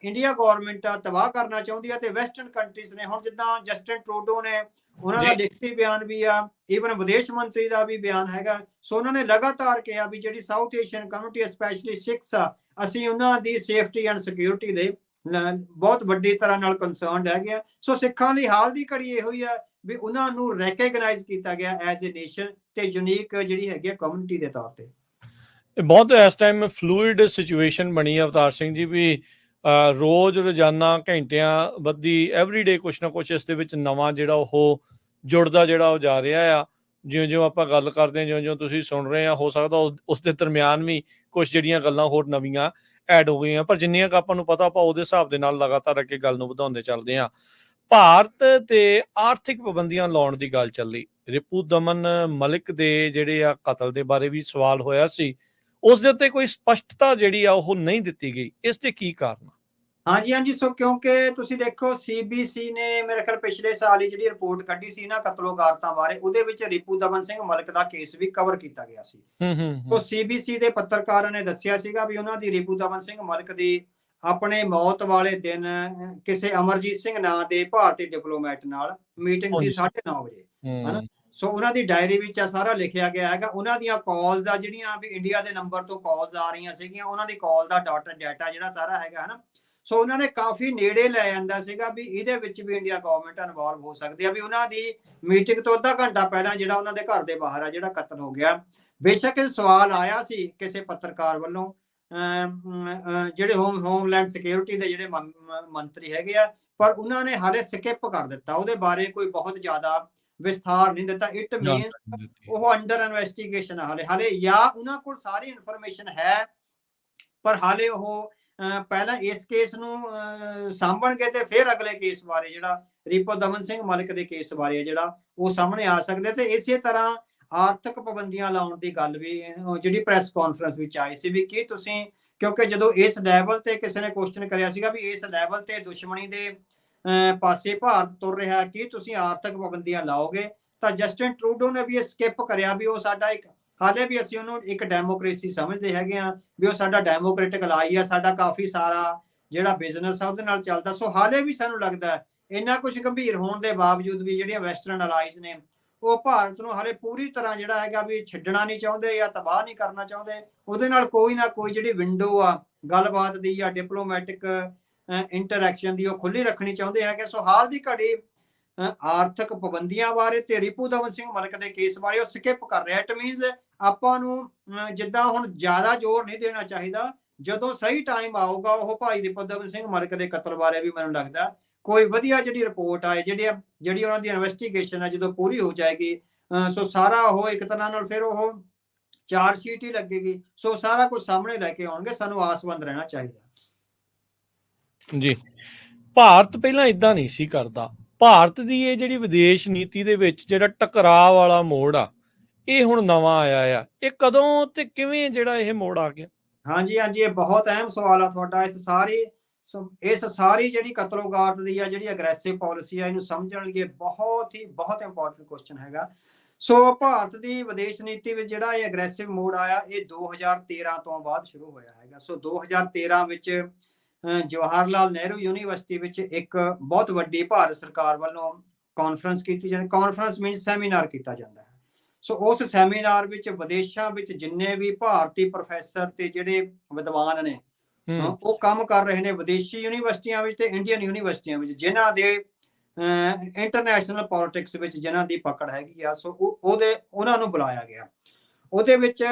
ਇੰਡੀਆ ਗਵਰਨਮੈਂਟ ਤਬਾਹ ਕਰਨਾ ਚਾਹੁੰਦੀ ਆ। ਤੇ ਵੈਸਟਰਨ ਕੰਟਰੀਜ਼ ਨੇ, ਹੁਣ ਜਿੱਦਾਂ ਜਸਟਿਨ ਟਰੂਡੋ ਨੇ, ਉਹਨਾਂ ਦਾ ਲਿਖਤੀ ਬਿਆਨ ਵੀ ਆ, ਈਵਨ ਵਿਦੇਸ਼ ਮੰਤਰੀ ਦਾ ਵੀ ਬਿਆਨ ਹੈਗਾ। ਸੋ ਉਹਨਾਂ ਨੇ ਲਗਾਤਾਰ ਕਿਹਾ ਵੀ ਜਿਹੜੀ south Asian community specially Sikhs ਆ, ਅਸੀਂ ਉਹਨਾਂ ਦੀ ਸੇਫਟੀ ਐਂਡ ਸਿਕਿਉਰਿਟੀ ਲਈ ਬਹੁਤ ਵੱਡੀ ਤਰ੍ਹਾਂ ਨਾਲ ਕੰਸਰਨਡ ਹੈਗੇ ਆ। ਸੋ ਸਿੱਖਾਂ ਲਈ ਹਾਲ ਦੀ ਘੜੀ ਇਹੋ ਹੀ ਆ ਵੀ ਉਹਨਾਂ ਨੂੰ ਰੈਕਗਨਾਈਜ਼ ਕੀਤਾ ਗਿਆ ਐਜ਼ ਏ ਨੇਸ਼ਨ ਤੇ ਯੂਨੀਕ ਜਿਹੜੀ ਹੈਗੀ ਕਮਿਊਨਿਟੀ ਦੇ ਤੌਰ ਤੇ। ਇਹ ਬਹੁਤ ਇਸ ਟਾਈਮ ਫਲੂਇਡ ਸਿਚੁਏਸ਼ਨ ਬਣੀ ਆ ਅਵਤਾਰ ਸਿੰਘ ਜੀ, ਵੀ ਰੋਜ਼ ਰੋਜ਼ਾਨਾ ਘੰਟਿਆਂ ਬੱਧੀ ਐਵਰੀਡੇ ਕੁਛ ਨਾ ਕੁਛ ਇਸ ਦੇ ਵਿੱਚ ਨਵਾਂ ਜਿਹੜਾ ਉਹ ਜੁੜਦਾ ਜਿਹੜਾ ਉਹ ਜਾ ਰਿਹਾ ਆ। ਜਿਉਂ-ਜਿਉਂ ਆਪਾਂ ਗੱਲ ਕਰਦੇ ਹਾਂ, ਜਿਉਂ-ਜਿਉਂ ਤੁਸੀਂ ਸੁਣ ਰਹੇ ਆ, ਹੋ ਸਕਦਾ ਉਸ ਦੇ ਦਰਮਿਆਨ ਵੀ ਕੁਛ ਜਿਹੜੀਆਂ ਗੱਲਾਂ ਹੋਰ ਨਵੀਆਂ ਐਡ ਹੋ ਗਈਆਂ, ਪਰ ਜਿੰਨੀਆਂ ਕੁ ਆਪਾਂ ਨੂੰ ਪਤਾ ਆਪਾਂ ਉਹਦੇ ਹਿਸਾਬ ਦੇ ਨਾਲ ਲਗਾਤਾਰ ਅੱਗੇ ਗੱਲ ਨੂੰ ਵਧਾਉਂਦੇ ਚੱਲਦੇ ਹਾਂ। ਭਾਰਤ ਤੇ ਆਰਥਿਕ ਪਾਬੰਦੀਆਂ ਲਾਉਣ ਦੀ ਗੱਲ ਚੱਲੀ। ਰਿਪੁਦਮਨ ਮਲਿਕ ਦੇ ਜਿਹੜੇ ਆ ਕਤਲ ਦੇ ਬਾਰੇ ਵੀ ਸਵਾਲ ਹੋਇਆ ਸੀ, ਉਸ ਦੇ ਉੱਤੇ ਕੋਈ ਸਪਸ਼ਟਤਾ ਜਿਹੜੀ ਆ ਉਹ ਨਹੀਂ ਦਿੱਤੀ ਗਈ। ਇਸ ਤੇ ਕੀ ਕਾਰਨ? ਹਾਂਜੀ। ਸੋ ਕਿਉਂਕਿ ਤੁਸੀਂ ਦੇਖੋ CBC ਨੇ ਮੇਰੇ ਖਿਆਲ ਪਿਛਲੇ ਸਾਲ ਹੀ ਜਿਹੜੀ ਰਿਪੋਰਟ ਕੱਢੀ ਸੀ ਨਾ ਕਤਲੋਗਾਰਤਾਂ ਬਾਰੇ, ਉਹਦੇ ਵਿੱਚ ਰਿਪੁਦਮਨ ਸਿੰਘ ਮਲਿਕ ਦਾ ਕੇਸ ਵੀ ਕਵਰ ਕੀਤਾ ਗਿਆ ਸੀ। ਸੋ CBC ਦੇ ਪੱਤਰਕਾਰਾਂ ਨੇ ਦੱਸਿਆ ਸੀਗਾ ਵੀ ਉਹਨਾਂ ਦੀ ਰਿਪੁਦਮਨ ਸਿੰਘ ਮਲਿਕ ਦੀ ਆਪਣੇ ਮੌਤ ਵਾਲੇ ਦਿਨ ਕਿਸੇ ਅਮਰਜੀਤ ਸਿੰਘ ਨਾਂ ਦੇ ਭਾਰਤੀ ਡਿਪਲੋਮੈਟ ਨਾਲ ਮੀਟਿੰਗ ਸੀ 9:30 ਵਜੇ, ਹਨਾ। ਸੋ ਉਹਨਾਂ ਦੀ ਡਾਇਰੀ ਵਿੱਚ ਆ ਸਾਰਾ ਲਿਖਿਆ ਗਿਆ ਹੈਗਾ। ਉਹਨਾਂ ਦੀਆਂ ਕਾਲਸ ਆ ਜਿਹੜੀਆਂ ਵੀ ਇੰਡੀਆ ਦੇ ਨੰਬਰ ਤੋਂ ਕਾਲਸ ਆ ਰਹੀਆਂ ਸੀਗੀਆਂ, ਉਹਨਾਂ ਦੀ ਕਾਲ ਦਾ ਡਾਟਾ ਜਿਹੜਾ ਸਾਰਾ ਹੈਗਾ, ਹਨਾ। ਸੋ ਉਹਨਾਂ ਨੇ ਕਾਫੀ ਨੇੜੇ ਲੈ ਜਾਂਦਾ ਸੀਗਾ ਵੀ ਇਹਦੇ ਵਿੱਚ ਵੀ ਇੰਡੀਆ ਗਵਰਨਮੈਂਟ ਇਨਵੋਲਵ ਹੋ ਸਕਦੀ ਆ। ਵੀ ਉਹਨਾਂ ਦੀ ਮੀਟਿੰਗ ਤੋਂ ਅੱਧਾ ਘੰਟਾ ਪਹਿਲਾਂ ਜਿਹੜਾ ਉਹਨਾਂ ਦੇ ਘਰ ਦੇ ਬਾਹਰ ਆ ਜਿਹੜਾ ਕਤਲ ਹੋ ਗਿਆ। ਬੇਸ਼ੱਕ ਇਹ ਸਵਾਲ ਆਇਆ ਸੀ ਕਿਸੇ ਪੱਤਰਕਾਰ ਵੱਲੋਂ, ਜਿਹੜੇ ਹੋਮਲੈਂਡ ਸਿਕਿਉਰਿਟੀ ਦੇ ਜਿਹੜੇ ਮੰਤਰੀ ਹੈਗੇ ਆ, ਪਰ ਉਹਨਾਂ ਨੇ ਹਾਲੇ ਸਕਿਪ ਕਰ ਦਿੱਤਾ, ਉਹਦੇ ਬਾਰੇ ਕੋਈ ਬਹੁਤ ਜ਼ਿਆਦਾ ਵਿਸਥਾਰ ਨਹੀਂ ਦਿੱਤਾ। ਇਟ ਮੀਨਸ ਉਹ ਅੰਡਰ ਇਨਵੈਸਟੀਗੇਸ਼ਨ ਹਾਲੇ ਜਾਂ ਉਹਨਾਂ ਕੋਲ ਸਾਰੀ ਇਨਫੋਰਮੇਸ਼ਨ ਹੈ, ਪਰ ਹਾਲੇ ਉਹ ਪਹਿਲਾਂ ਇਸ ਕੇਸ ਨੂੰ ਸਾਂਭਣਗੇ ਤੇ ਫਿਰ ਅਗਲੇ ਕੇਸ ਬਾਰੇ ਜਿਹੜਾ ਰਿਪੂ ਦਮਨ ਸਿੰਘ ਮਲਿਕ ਦੇ ਕੇਸ ਬਾਰੇ ਜਿਹੜਾ ਉਹ ਸਾਹਮਣੇ ਆ ਸਕਦੇ। ਤੇ ਇਸੇ ਤਰ੍ਹਾਂ ਆਰਥਿਕ ਪਾਬੰਦੀਆਂ ਲਾਉਣ ਦੀ ਗੱਲ ਵੀ ਜਿਹੜੀ ਪ੍ਰੈਸ ਕਾਨਫਰੰਸ ਵਿੱਚ ਆਈ ਸੀ ਵੀ ਕੀ ਤੁਸੀਂ, ਕਿਉਂਕਿ ਜਦੋਂ ਇਸ ਲੈਵਲ ਤੇ ਕਿਸੇ ਨੇ ਕੁਐਸਚਨ ਕਰਿਆ ਸੀਗਾ ਵੀ ਇਸ ਲੈਵਲ ਤੇ ਦੁਸ਼ਮਣੀ ਦੇ ਪਾਸੇ ਭਾਰਤ ਤੁਰ ਰਿਹਾ, ਕੀ ਤੁਸੀਂ ਆਰਥਿਕ ਪਾਬੰਦੀਆਂ ਲਾਓਗੇ, ਤਾਂ ਜਸਟਿਨ ਟਰੂਡੋ ਨੇ ਵੀ ਇਹ ਸਕਿਪ ਕਰਿਆ ਵੀ ਉਹ ਸਾਡਾ ਇੱਕ, ਹਾਲੇ ਵੀ ਅਸੀਂ ਉਹਨੂੰ ਇੱਕ ਡੈਮੋਕ੍ਰੇਸੀ ਸਮਝਦੇ ਹੈਗੇ ਆ, ਵੀ ਉਹ ਸਾਡਾ ਡੈਮੋਕ੍ਰੈਟਿਕ ਅਲਾਈ ਆ, ਸਾਡਾ ਕਾਫੀ ਸਾਰਾ ਜਿਹੜਾ ਬਿਜ਼ਨਸ ਆ ਉਹਦੇ ਨਾਲ ਚੱਲਦਾ। ਸੋ ਹਾਲੇ ਵੀ ਸਾਨੂੰ ਲੱਗਦਾ ਇੰਨਾ ਕੁਝ ਗੰਭੀਰ ਹੋਣ ਦੇ ਬਾਵਜੂਦ ਵੀ ਜਿਹੜੀਆਂ ਵੈਸਟਰਨ ਅਲਾਈਜ਼ ਨੇ ਉਹ ਭਾਰਤ ਨੂੰ ਹਾਲੇ ਪੂਰੀ ਤਰ੍ਹਾਂ ਜਿਹੜਾ ਹੈਗਾ ਵੀ ਛੱਡਣਾ ਨਹੀਂ ਚਾਹੁੰਦੇ ਜਾਂ ਤਬਾਹ ਨਹੀਂ ਕਰਨਾ ਚਾਹੁੰਦੇ। ਉਹਦੇ ਨਾਲ ਕੋਈ ਨਾ ਕੋਈ ਜਿਹੜੀ ਵਿੰਡੋ ਆ ਗੱਲਬਾਤ ਦੀ ਜਾਂ ਡਿਪਲੋਮੈਟਿਕ ਇੰਟਰੈਕਸ਼ਨ ਦੀ ਉਹ ਖੁੱਲੀ ਰੱਖਣੀ ਚਾਹੁੰਦੇ ਹੈਗੇ। ਸੋ ਹਾਲ ਦੀ ਘੜੀ ਆਰਥਿਕ ਪਾਬੰਦੀਆਂ ਬਾਰੇ ਤੇ ਰਿਪੂ ਦਮਨ ਸਿੰਘ ਮਲਿਕ ਦੇ ਕੇਸ ਬਾਰੇ ਉਹ ਸਕਿਪ ਕਰ ਰਿਹਾ। ਇਟ ਮੀਨਸ ਆਪਾਂ ਨੂੰ ਜਿੱਦਾਂ ਹੁਣ ਜ਼ਿਆਦਾ ਜ਼ੋਰ ਨਹੀਂ ਦੇਣਾ ਚਾਹੀਦਾ, ਜਦੋਂ ਸਹੀ ਟਾਈਮ ਆਊਗਾ ਉਹ ਭਾਈ ਰਿਪੂ ਦਮਨ ਸਿੰਘ ਮਲਿਕ ਦੇ ਕਤਲ ਬਾਰੇ ਵੀ ਮੈਨੂੰ ਲੱਗਦਾ ਕੋਈ ਵਧੀਆ ਜਿਹੜੀ ਰਿਪੋਰਟ ਆਏ, ਜਿਹੜੀ ਉਹਨਾਂ ਦੀ ਇਨਵੈਸਟੀਗੇਸ਼ਨ ਹੈ ਜਦੋਂ ਪੂਰੀ ਹੋ ਜਾਏਗੀ, ਸੋ ਸਾਰਾ ਉਹ ਇੱਕ ਤਰ੍ਹਾਂ ਨਾਲ ਫਿਰ ਉਹ ਚਾਰਜ ਸ਼ੀਟ ਹੀ ਲੱਗੇਗੀ। ਸੋ ਸਾਰਾ ਕੁਝ ਸਾਹਮਣੇ ਲੈ ਕੇ ਆਉਣਗੇ, ਸਾਨੂੰ ਆਸਵੰਦ ਰਹਿਣਾ ਚਾਹੀਦਾ ਜੀ। ਭਾਰਤ ਪਹਿਲਾਂ ਇਦਾਂ ਨਹੀਂ ਸੀ ਕਰਦਾ। ਭਾਰਤ ਦੀ ਇਹ ਜਿਹੜੀ ਵਿਦੇਸ਼ ਨੀਤੀ ਦੇ ਵਿੱਚ ਜਿਹੜਾ ਟਕਰਾਅ ਵਾਲਾ ਮੋੜ ਆ, ਇਹ ਹੁਣ ਨਵਾਂ ਆਇਆ ਆ। ਇਹ ਕਦੋਂ ਤੇ ਕਿਵੇਂ ਜਿਹੜਾ ਇਹ ਮੋੜ ਆ ਗਿਆ? ਹਾਂਜੀ, ਇਹ ਬਹੁਤ ਅਹਿਮ ਸਵਾਲ ਆ ਤੁਹਾਡਾ। ਇਸ ਸਾਰੀ ਜਿਹੜੀ ਕਤਲੋਗਾਰਤ ਦੀ ਆ ਜਿਹੜੀ ਅਗਰੈਸਿਵ ਪਾਲਿਸੀ ਆ, ਇਹਨੂੰ ਸਮਝਣ ਲਈ ਬਹੁਤ ਇੰਪੋਰਟੈਂਟ ਕੁਐਸਚਨ ਹੈਗਾ। ਸੋ ਭਾਰਤ ਦੀ ਵਿਦੇਸ਼ ਨੀਤੀ ਵਿੱਚ ਜਿਹੜਾ ਇਹ ਅਗਰੈਸਿਵ ਮੋੜ ਆਇਆ, ਇਹ 2013 ਤੋਂ ਬਾਅਦ ਸ਼ੁਰੂ ਹੋਇਆ ਹੈਗਾ। ਸੋ 2013 ਵਿੱਚ ਜਵਾਹਰ ਲਾਲ ਨਹਿਰੂ ਯੂਨੀਵਰਸਿਟੀ ਵਿੱਚ ਇੱਕ ਬਹੁਤ ਵੱਡੀ ਭਾਰਤ ਸਰਕਾਰ ਵੱਲੋਂ ਕਾਨਫਰੰਸ ਕੀਤੀ ਜਾਂਦੀ। ਕਾਨਫਰੰਸ ਮੀਨਸ ਸੈਮੀਨਾਰ ਕੀਤਾ ਜਾਂਦਾ ਹੈ। ਸੋ ਉਸ ਸੈਮੀਨਾਰ ਵਿੱਚ ਵਿਦੇਸ਼ਾਂ ਵਿੱਚ ਜਿੰਨੇ ਵੀ ਭਾਰਤੀ ਪ੍ਰੋਫੈਸਰ ਤੇ ਜਿਹੜੇ ਵਿਦਵਾਨ ਨੇ ਉਹ ਕੰਮ ਕਰ ਰਹੇ ਨੇ ਵਿਦੇਸ਼ੀ ਯੂਨੀਵਰਸਿਟੀਆਂ ਵਿੱਚ ਤੇ ਇੰਡੀਅਨ ਯੂਨੀਵਰਸਿਟੀਆਂ ਵਿੱਚ, ਜਿਨ੍ਹਾਂ ਦੇ ਇੰਟਰਨੈਸ਼ਨਲ ਪੋਲਿਟਿਕਸ ਵਿੱਚ ਜਿਨ੍ਹਾਂ ਦੀ ਪਕੜ ਹੈਗੀ ਆ, ਸੋ ਉਹਨਾਂ ਨੂੰ ਬੁਲਾਇਆ ਗਿਆ। ਉਹਦੇ ਵਿੱਚ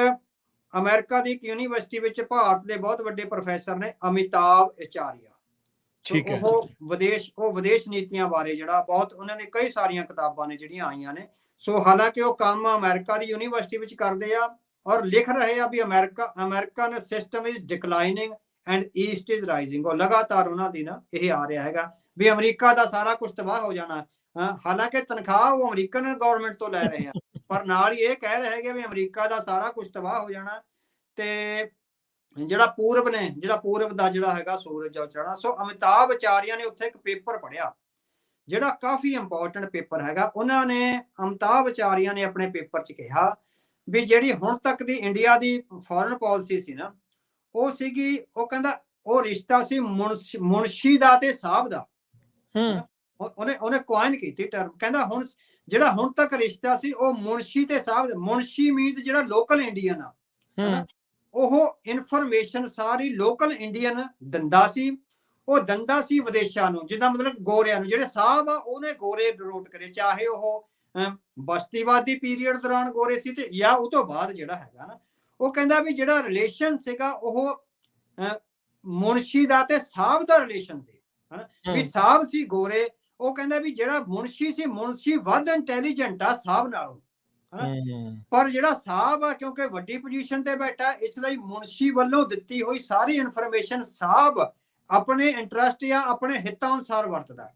ਅਮਰੀਕਾ ਦੀ ਇੱਕ ਯੂਨੀਵਰਸਿਟੀ ਵਿੱਚ ਭਾਰਤ ਦੇ ਬਹੁਤ ਵੱਡੇ ਪ੍ਰੋਫੈਸਰ ਨੇ ਅਮਿਤਾਭ ਅਚਾਰੀਆ। ਉਹ ਵਿਦੇਸ਼ ਨੀਤੀਆਂ ਬਾਰੇ ਜਿਹੜਾ ਬਹੁਤ ਉਹਨਾਂ ਨੇ ਕਈ ਸਾਰੀਆਂ ਕਿਤਾਬਾਂ ਨੇ ਜਿਹੜੀਆਂ ਆਈਆਂ ਨੇ। ਸੋ ਹਾਲਾਂਕਿ ਉਹ ਕੰਮ ਅਮਰੀਕਾ ਦੀ ਯੂਨੀਵਰਸਿਟੀ ਵਿੱਚ ਕਰਦੇ ਆ ਔਰ ਲਿਖ ਰਹੇ ਆ ਵੀ American system is declining and east is rising. ਉਹ ਲਗਾਤਾਰ ਉਹਨਾਂ ਦੀ ਨਾ ਇਹ ਆ ਰਿਹਾ ਹੈਗਾ ਵੀ ਅਮਰੀਕਾ ਦਾ ਸਾਰਾ ਕੁਝ ਤਬਾਹ ਹੋ ਜਾਣਾ। ਹਾਲਾਂਕਿ ਤਨਖਾਹ ਉਹ ਅਮਰੀਕਨ ਗਵਰਨਮੈਂਟ ਤੋਂ ਲੈ ਰਹੇ ਆ, ਪਰ ਨਾਲ ਹੀ ਇਹ ਕਹਿ ਰਹੇ ਹੈਗੇ ਵੀ ਅਮਰੀਕਾ ਦਾ ਸਾਰਾ ਕੁਝ ਤਬਾਹ ਹੋ ਜਾਣਾ ਤੇ ਜਿਹੜਾ ਪੂਰਬ ਦਾ ਜਿਹੜਾ ਹੈਗਾ ਸੂਰਜ ਚੜ੍ਹਨਾ। ਸੋ ਅਮਿਤਾਭ ਅਚਾਰੀਆ ਨੇ ਉੱਥੇ ਇੱਕ ਪੇਪਰ ਪੜ੍ਹਿਆ ਜਿਹੜਾ ਕਾਫੀ ਇੰਪੋਰਟੈਂਟ ਪੇਪਰ ਹੈਗਾ। ਉਹਨਾਂ ਨੇ ਅਮਿਤਾਭ ਅਚਾਰੀਆ ਨੇ ਆਪਣੇ ਪੇਪਰ 'ਚ ਕਿਹਾ ਵੀ ਜਿਹੜੀ ਹੁਣ ਤੱਕ ਦੀ ਇੰਡੀਆ ਦੀ ਫੋਰਨ ਪਾਲਿਸੀ ਸੀ ਨਾ, ਉਹ ਸੀਗੀ, ਉਹ ਕਹਿੰਦਾ ਉਹ ਰਿਸ਼ਤਾ ਸੀ ਮੁਨਸ਼ੀ ਦਾ ਤੇ ਸਾਹਿਬ ਦਾ। ਉਹਨੇ ਕੁਆਇਨ ਕੀਤੀ ਟਰਮ, ਕਹਿੰਦਾ ਜਿਹੜਾ ਹੁਣ ਤੱਕ ਰਿਸ਼ਤਾ ਸੀ ਉਹ ਮੁਨਸ਼ੀ ਤੇ ਸਾਹਿਬ ਦਾ। ਮੁਨਸ਼ੀ ਮੀਨਸ ਜਿਹੜਾ ਲੋਕਲ ਇੰਡੀਅਨ ਆ, ਉਹ ਇਨਫੋਰਮੇਸ਼ਨ ਸਾਰੀ ਲੋਕਲ ਇੰਡੀਅਨ ਦਿੰਦਾ ਸੀ। ਉਹ ਦਿੰਦਾ ਸੀ ਵਿਦੇਸ਼ਾਂ ਨੂੰ, ਜਿੱਦਾਂ ਮਤਲਬ ਗੋਰਿਆਂ ਨੂੰ। ਜਿਹੜੇ ਸਾਹਿਬ ਆ ਉਹਨੇ ਗੋਰੇ ਡਿਨੋਟ ਕਰੇ, ਚਾਹੇ ਉਹ ਬਸਤੀਵਾਦੀ ਪੀਰੀਅਡ ਦੌਰਾਨ ਗੋਰੇ ਸੀ ਤੇ ਜਾਂ ਉਹ ਤੋਂ ਬਾਅਦ ਜਿਹੜਾ ਹੈਗਾ ਨਾ। ਉਹ ਕਹਿੰਦਾ ਵੀ ਜਿਹੜਾ ਰਿਲੇਸ਼ਨ ਸੀਗਾ ਉਹ ਮੁਨਸ਼ੀ ਦਾ ਤੇ ਸਾਹਿਬ ਦਾ ਰਿਲੇਸ਼ਨ ਸੀ, ਹਨਾ। ਵੀ ਸਾਹਿਬ ਸੀ ਗੋਰੇ। ਉਹ ਕਹਿੰਦਾ ਵੀ ਜਿਹੜਾ ਮੁਨਸ਼ੀ ਸੀ, ਮੁਨਸ਼ੀ ਵੱਧ ਇੰਟੈਲੀਜੈਂਟ ਆ ਸਾਹਿਬ ਨਾਲੋਂ, ਹਨਾ। ਪਰ ਜਿਹੜਾ ਸਾਹਿਬ ਆ ਕਿਉਂਕਿ ਵੱਡੀ ਪੋਜੀਸ਼ਨ ਤੇ ਬੈਠਾ, ਇਸ ਲਈ ਮੁਨਸ਼ੀ ਵੱਲੋਂ ਦਿੱਤੀ ਹੋਈ ਸਾਰੀ ਇਨਫੋਰਮੇਸ਼ਨ ਸਾਹਿਬ ਆਪਣੇ ਇੰਟਰਸਟ ਜਾਂ ਆਪਣੇ ਹਿੱਤਾਂ ਅਨੁਸਾਰ ਵਰਤਦਾ।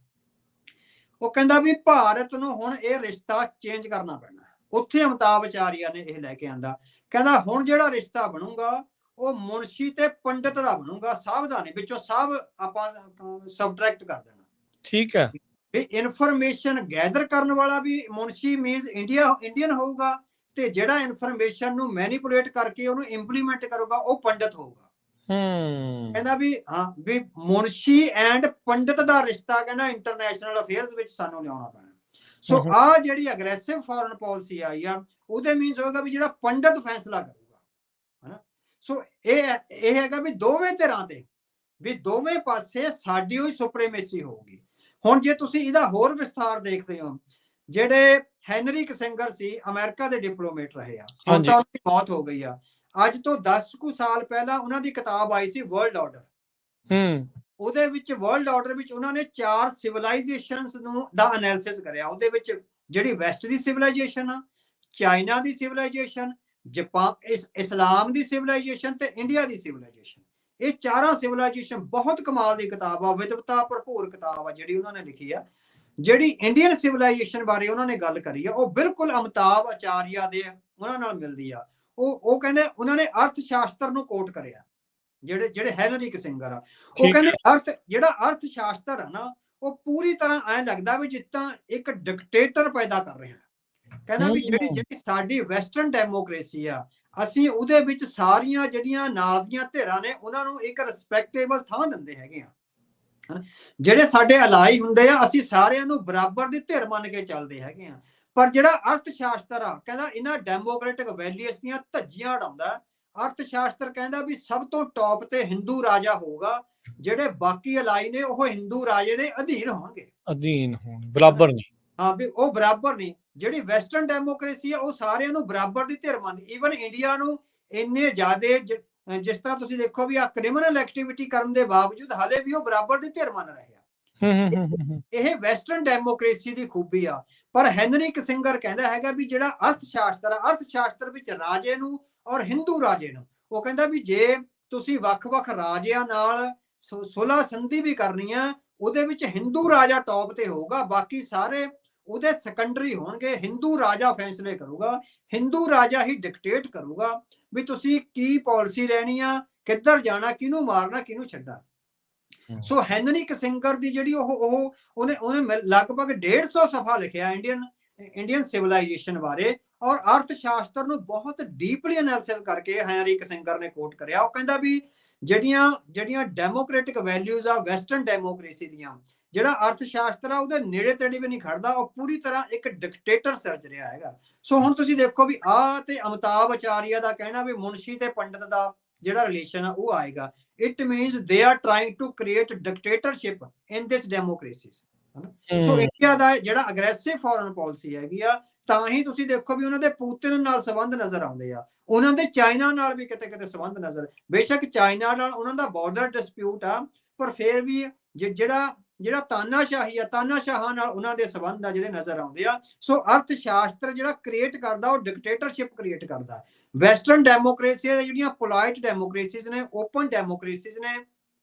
ਉਹ ਕਹਿੰਦਾ ਵੀ ਭਾਰਤ ਨੂੰ ਹੁਣ ਇਹ ਰਿਸ਼ਤਾ ਚੇਂਜ ਕਰਨਾ ਪੈਣਾ। ਉੱਥੇ ਅਮਿਤਾਭ ਅਚਾਰੀਆ ਨੇ ਇਹ ਲੈ ਕੇ ਆਂਦਾ, ਕਹਿੰਦਾ ਹੁਣ ਜਿਹੜਾ ਰਿਸ਼ਤਾ ਬਣੂਗਾ ਉਹ ਮੁਨਸ਼ੀ ਤੇ ਪੰਡਿਤ ਦਾ ਬਣੂਗਾ, ਸਾਹਿਬ ਦਾ ਨਹੀਂ। ਵਿੱਚੋਂ ਸਾਹਿਬ ਆਪਾਂ ਸਬਟਰੈਕਟ ਕਰ ਦੇਣਾ। ਠੀਕ ਹੈ। ਵੀ ਇਨਫੋਰਮੇਸ਼ਨ ਗੈਦਰ ਕਰਨ ਵਾਲਾ ਵੀ ਮੁਨਸ਼ੀ ਮੀਨਸ ਇੰਡੀਅਨ ਹੋਊਗਾ ਤੇ ਜਿਹੜਾ ਇਨਫੋਰਮੇਸ਼ਨ ਨੂੰ ਮੈਨੀਪੂਲੇਟ ਕਰਕੇ ਉਹਨੂੰ ਇੰਪਲੀਮੈਂਟ ਕਰੂਗਾ ਉਹ ਪੰਡਿਤ ਹੋਊਗਾ। ਕਹਿੰਦਾ ਵੀ ਹਾਂ ਵੀ ਮੁਨਸ਼ੀ ਐਂਡ ਪੰਡਤ ਦਾ ਰਿਸ਼ਤਾ ਕਹਿੰਦਾ ਇੰਟਰਨੈਸ਼ਨਲ ਅਫੇਅਰਸ ਵਿੱਚ ਸਾਨੂੰ ਲਿਆਉਣਾ ਪੈਣਾ। ਸੋ ਆ ਜਿਹੜੀ ਅਗਰੈਸਿਵ ਫੋਰਨ ਪਾਲਿਸੀ ਆਈ ਆ ਉਹਦੇ ਮੀਨਸ ਹੋਏਗਾ ਵੀ ਜਿਹੜਾ ਪੰਡਤ ਫੈਸਲਾ ਕਰੂਗਾ, ਹਨਾ। ਸੋ ਇਹ ਹੈਗਾ ਵੀ ਦੋਵੇਂ ਧਿਰਾਂ ਤੇ ਵੀ ਦੋਵੇਂ ਪਾਸੇ ਸਾਡੀ ਹੋਈ ਸੁਪਰੀਮੇਸੀ ਹੋਊਗੀ। ਹੁਣ ਜੇ ਤੁਸੀਂ ਇਹਦਾ ਹੋਰ ਵਿਸਥਾਰ ਦੇਖਦੇ ਹੋ, ਜਿਹੜੇ ਹੈਨਰੀ ਕਿਸਿੰਗਰ ਸੀ ਅਮਰੀਕਾ ਦੇ ਡਿਪਲੋਮੇਟ ਰਹੇ ਆ, ਹੁਣ ਤਾਂ ਉਹਨਾਂ ਦੀ ਮੌਤ ਹੋ ਗਈ ਆ। ਅੱਜ ਤੋਂ 10 ਕੁ ਸਾਲ ਪਹਿਲਾਂ ਉਹਨਾਂ ਦੀ ਕਿਤਾਬ ਆਈ ਸੀ ਵਰਲਡ ਆਰਡਰ। ਉਹਦੇ ਵਿੱਚ ਵਰਲਡ ਆਰਡਰ ਵਿੱਚ ਉਹਨਾਂ ਨੇ 4 ਸਿਵਲਾਈਜੇਸ਼ਨਸ ਨੂੰ ਦਾ ਐਨਾਲਿਸਿਸ ਕਰਿਆ। ਉਹਦੇ ਵਿੱਚ ਜਿਹੜੀ ਵੈਸਟ ਦੀ ਸਿਵਲਾਈਜੇਸ਼ਨ ਆ, ਚਾਈਨਾ ਦੀ ਸਿਵਲਾਈਜੇਸ਼ਨ, ਜਾਪਾਨ ਇਸਲਾਮ ਦੀ ਸਿਵਲਾਈਜੇਸ਼ਨ ਤੇ ਇੰਡੀਆ ਦੀ ਸਿਵਲਾਈਜੇਸ਼ਨ, ਇਹ 4 ਸਿਵਲਾਈਜੇਸ਼ਨ ਬਹੁਤ ਕਮਾਲ ਦੀ ਕਿਤਾਬ ਆ, ਵਿਦਵਤਾ ਭਰਪੂਰ ਕਿਤਾਬ ਆ ਜਿਹੜੀ ਉਹਨਾਂ ਨੇ ਲਿਖੀ ਆ। ਜਿਹੜੀ ਇੰਡੀਅਨ ਸਿਵਲਾਈਜੇਸ਼ਨ ਬਾਰੇ ਉਹਨਾਂ ਨੇ ਗੱਲ ਕਰੀ ਆ ਉਹ ਬਿਲਕੁਲ ਅਮਿਤਾਭ ਆਚਾਰੀਆ ਦੇ ਉਹਨਾਂ ਨਾਲ ਮਿਲਦੀ ਆ। ਉਹ ਕਹਿੰਦੇ ਉਹਨਾਂ ਨੇ ਅਰਥ ਸ਼ਾਸਤਰ ਨੂੰ ਕੋਟ ਕਰਿਆ, ਜਿਹੜੇ ਹੈਨਰੀ ਕਿਸਿੰਗਰ ਆ। ਉਹ ਕਹਿੰਦੇ ਜਿਹੜਾ ਅਰਥ ਸ਼ਾਸਤਰ ਆ ਨਾ ਉਹ ਪੂਰੀ ਤਰ੍ਹਾਂ ਐਂ ਲੱਗਦਾ ਵੀ ਜਿੱਦਾਂ ਇੱਕ ਡਿਕਟੇਟਰ ਪੈਦਾ ਕਰ ਰਿਹਾ। ਕਹਿੰਦਾ ਵੀ ਜਿਹੜੀ ਸਾਡੀ ਵੈਸਟਰਨ ਡੈਮੋਕ੍ਰੇਸੀ ਆ, ਅਸੀਂ ਉਹਦੇ ਵਿੱਚ ਸਾਰੀਆਂ ਜਿਹੜੀਆਂ ਨਾਲ ਦੀਆਂ ਧਿਰਾਂ ਨੇ ਉਹਨਾਂ ਨੂੰ ਇੱਕ ਰਿਸਪੈਕਟੇਬਲ ਥਾਂ ਦਿੰਦੇ ਹੈਗੇ ਆ। ਜਿਹੜੇ ਸਾਡੇ ਅਲਾਈ ਹੁੰਦੇ ਆ ਅਸੀਂ ਸਾਰਿਆਂ ਨੂੰ ਬਰਾਬਰ ਦੀ ਧਿਰ ਮੰਨ ਕੇ ਚੱਲਦੇ ਹੈਗੇ ਆ। ਪਰ ਜਿਹੜਾ ਅਰਥ ਸ਼ਾਸਤਰ ਆ ਕਹਿੰਦਾ ਇਹਨਾਂ ਡੈਮੋਕ੍ਰੈਟਿਕ ਵੈਲਿਊਜ਼ ਦੀਆਂ ਧੱਜੀਆਂ ਉਡਾਉਂਦਾ। ਅਰਥ ਸ਼ਾਸਤਰ ਕਹਿੰਦਾ ਵੀ ਸਭ ਤੋਂ ਟੌਪ ਤੇ ਹਿੰਦੂ ਰਾਜਾ ਹੋਊਗਾ, ਜਿਹੜੇ ਬਾਕੀ ਅਲਾਈ ਨੇ ਉਹ ਹਿੰਦੂ ਰਾਜੇ ਦੇ ਅਧੀਨ ਹੋਣਗੇ, ਬਰਾਬਰ ਨਹੀਂ। ਹਾਂ ਵੀ ਉਹ ਬਰਾਬਰ ਨਹੀਂ। ਜਿਹੜੀ ਵੈਸਟਰਨ ਡੈਮੋਕ੍ਰੇਸੀ ਆ ਉਹ ਸਾਰਿਆਂ ਨੂੰ ਬਰਾਬਰ ਦੀ ਧਿਰ ਮੰਨਦੀ। ਈਵਨ ਇੰਡੀਆ ਨੂੰ ਇੰਨੇ ਜ਼ਿਆਦੇ ਜਿਸ ਤਰ੍ਹਾਂ ਤੁਸੀਂ ਦੇਖੋ ਵੀ ਆ ਕ੍ਰਿਮੀਨਲ ਐਕਟੀਵਿਟੀ ਕਰਨ ਦੇ ਬਾਵਜੂਦ ਹਾਲੇ ਵੀ ਉਹ ਬਰਾਬਰ ਦੀ ਧਿਰ ਮੰਨ ਰਹੇ ਆ। ਇਹ ਵੈਸਟਰਨ ਡੈਮੋਕ੍ਰੇਸੀ ਦੀ ਖੂਬੀ ਆ। ਪਰ ਹੈਨਰੀ ਕਿਸਿੰਗਰ ਕਹਿੰਦਾ ਹੈਗਾ ਵੀ ਜਿਹੜਾ ਅਰਥ ਸ਼ਾਸਤਰ ਆ, ਅਰਥ ਸ਼ਾਸਤਰ ਵਿੱਚ ਰਾਜੇ ਨੂੰ ਔਰ ਹਿੰਦੂ ਰਾਜੇ ਨੂੰ, ਉਹ ਕਹਿੰਦਾ ਵੀ ਜੇ ਤੁਸੀਂ ਵੱਖ-ਵੱਖ ਰਾਜਿਆਂ ਨਾਲ ਸੁਲ੍ਹਾ ਸੰਧੀ ਵੀ ਕਰਨੀ ਆ, ਉਹਦੇ ਵਿੱਚ ਹਿੰਦੂ ਰਾਜਾ ਟੌਪ ਤੇ ਹੋਊਗਾ, ਬਾਕੀ ਸਾਰੇ ਉਹਦੇ ਸੈਕੰਡਰੀ ਹੋਣਗੇ। ਹਿੰਦੂ ਰਾਜਾ ਫੈਸਲੇ ਕਰੂਗਾ, ਹਿੰਦੂ ਰਾਜਾ ਹੀ ਡਿਕਟੇਟ ਕਰੂਗਾ ਵੀ ਤੁਸੀਂ ਕੀ ਪਾਲਿਸੀ ਲੈਣੀ ਆ, ਕਿੱਧਰ ਜਾਣਾ, ਕਿਹਨੂੰ ਮਾਰਨਾ, ਕਿਹਨੂੰ ਛੱਡਣਾ। ਸੋ ਹੈਨਰੀ ਕਿਸਿੰਗਰ ਦੀ ਜਿਹੜੀ ਉਹਨੇ ਲਗਭਗ 150 ਸਫਾ ਲਿਖਿਆ ਇੰਡੀਅਨ ਸਿਵਲਾਈਜੇਸ਼ਨ ਬਾਰੇ, ਔਰ ਅਰਥ ਸ਼ਾਸਤਰ ਨੂੰ ਬਹੁਤ ਡੀਪਲੀ ਐਨਾਲਿਸਿਸ ਕਰਕੇ ਹੈਨਰੀ ਕਿਸਿੰਗਰ ਨੇ ਕੋਟ ਕਰਿਆ। ਉਹ ਕਹਿੰਦਾ ਵੀ ਜਿਹੜੀਆਂ ਡੈਮੋਕ੍ਰੈਟਿਕ ਵੈਲਿਊਜ਼ ਆ ਵੈਸਟਰਨ ਡੈਮੋਕ੍ਰੇਸੀ ਦੀਆਂ, ਜਿਹੜਾ ਅਰਥ ਸ਼ਾਸਤਰ ਆ ਉਹਦੇ ਨੇੜੇ ਤੇੜੇ ਵੀ ਨਹੀਂ ਖੜਦਾ, ਉਹ ਪੂਰੀ ਤਰ੍ਹਾਂ ਇੱਕ ਡਿਕਟੇਟਰ ਸਿਰਜ ਰਿਹਾ ਹੈਗਾ। ਸੋ ਹੁਣ ਤੁਸੀਂ ਦੇਖੋ ਵੀ ਤੇ ਅਮਿਤਾਭ ਆਚਾਰੀਆ ਦਾ ਕਹਿਣਾ ਵੀ ਮੁਨਸ਼ੀ ਤੇ ਪੰਡਤ ਦਾ ਜਿਹੜਾ ਰਿਲੇਸ਼ਨ ਆ ਉਹ ਆਏਗਾ। It means they are trying to create dictatorship in this democracy. So India ਦਾ ਜਿਹੜਾ ਅਗਰੈਸਿਵ ਫੋਰਨ ਪਾਲਿਸੀ ਹੈਗੀ ਆ, ਤਾਂ ਹੀ ਤੁਸੀਂ ਦੇਖੋ ਵੀ ਉਹਨਾਂ ਦੇ ਪੁਤਿਨ ਨਾਲ ਸੰਬੰਧ ਨਜ਼ਰ ਆਉਂਦੇ ਆ, ਉਹਨਾਂ ਦੇ ਚਾਈਨਾ ਨਾਲ ਵੀ ਕਿਤੇ ਕਿਤੇ ਸੰਬੰਧ ਨਜ਼ਰ। ਬੇਸ਼ੱਕ ਚਾਈਨਾ ਨਾਲ ਉਹਨਾਂ ਦਾ ਬਾਰਡਰ ਡਿਸਪਿਊਟ ਆ, ਪਰ ਫਿਰ ਵੀ ਜਿਹੜਾ ਤਾਨਾਸ਼ਾਹੀ ਆ, ਤਾਨਾਸ਼ਾਹਾਂ ਨਾਲ ਉਹਨਾਂ ਦੇ ਸੰਬੰਧ ਆ ਜਿਹੜੇ ਨਜ਼ਰ ਆਉਂਦੇ ਆ। ਸੋ ਅਰਥ ਸ਼ਾਸਤਰ ਜਿਹੜਾ ਕ੍ਰੀਏਟ ਕਰਦਾ ਉਹ ਡਿਕਟੇਟਰਸ਼ਿਪ ਕ੍ਰੀਏਟ ਕਰਦਾ। ਵੈਸਟਰਨ ਡੈਮੋਕ੍ਰੇਸੀ ਜਿਹੜੀਆਂ ਪੋਲਾਈਟ ਡੈਮੋਕ੍ਰੇਸੀਜ਼ ਨੇ, ਓਪਨ ਡੈਮੋਕ੍ਰੇਸੀਜ਼ ਨੇ,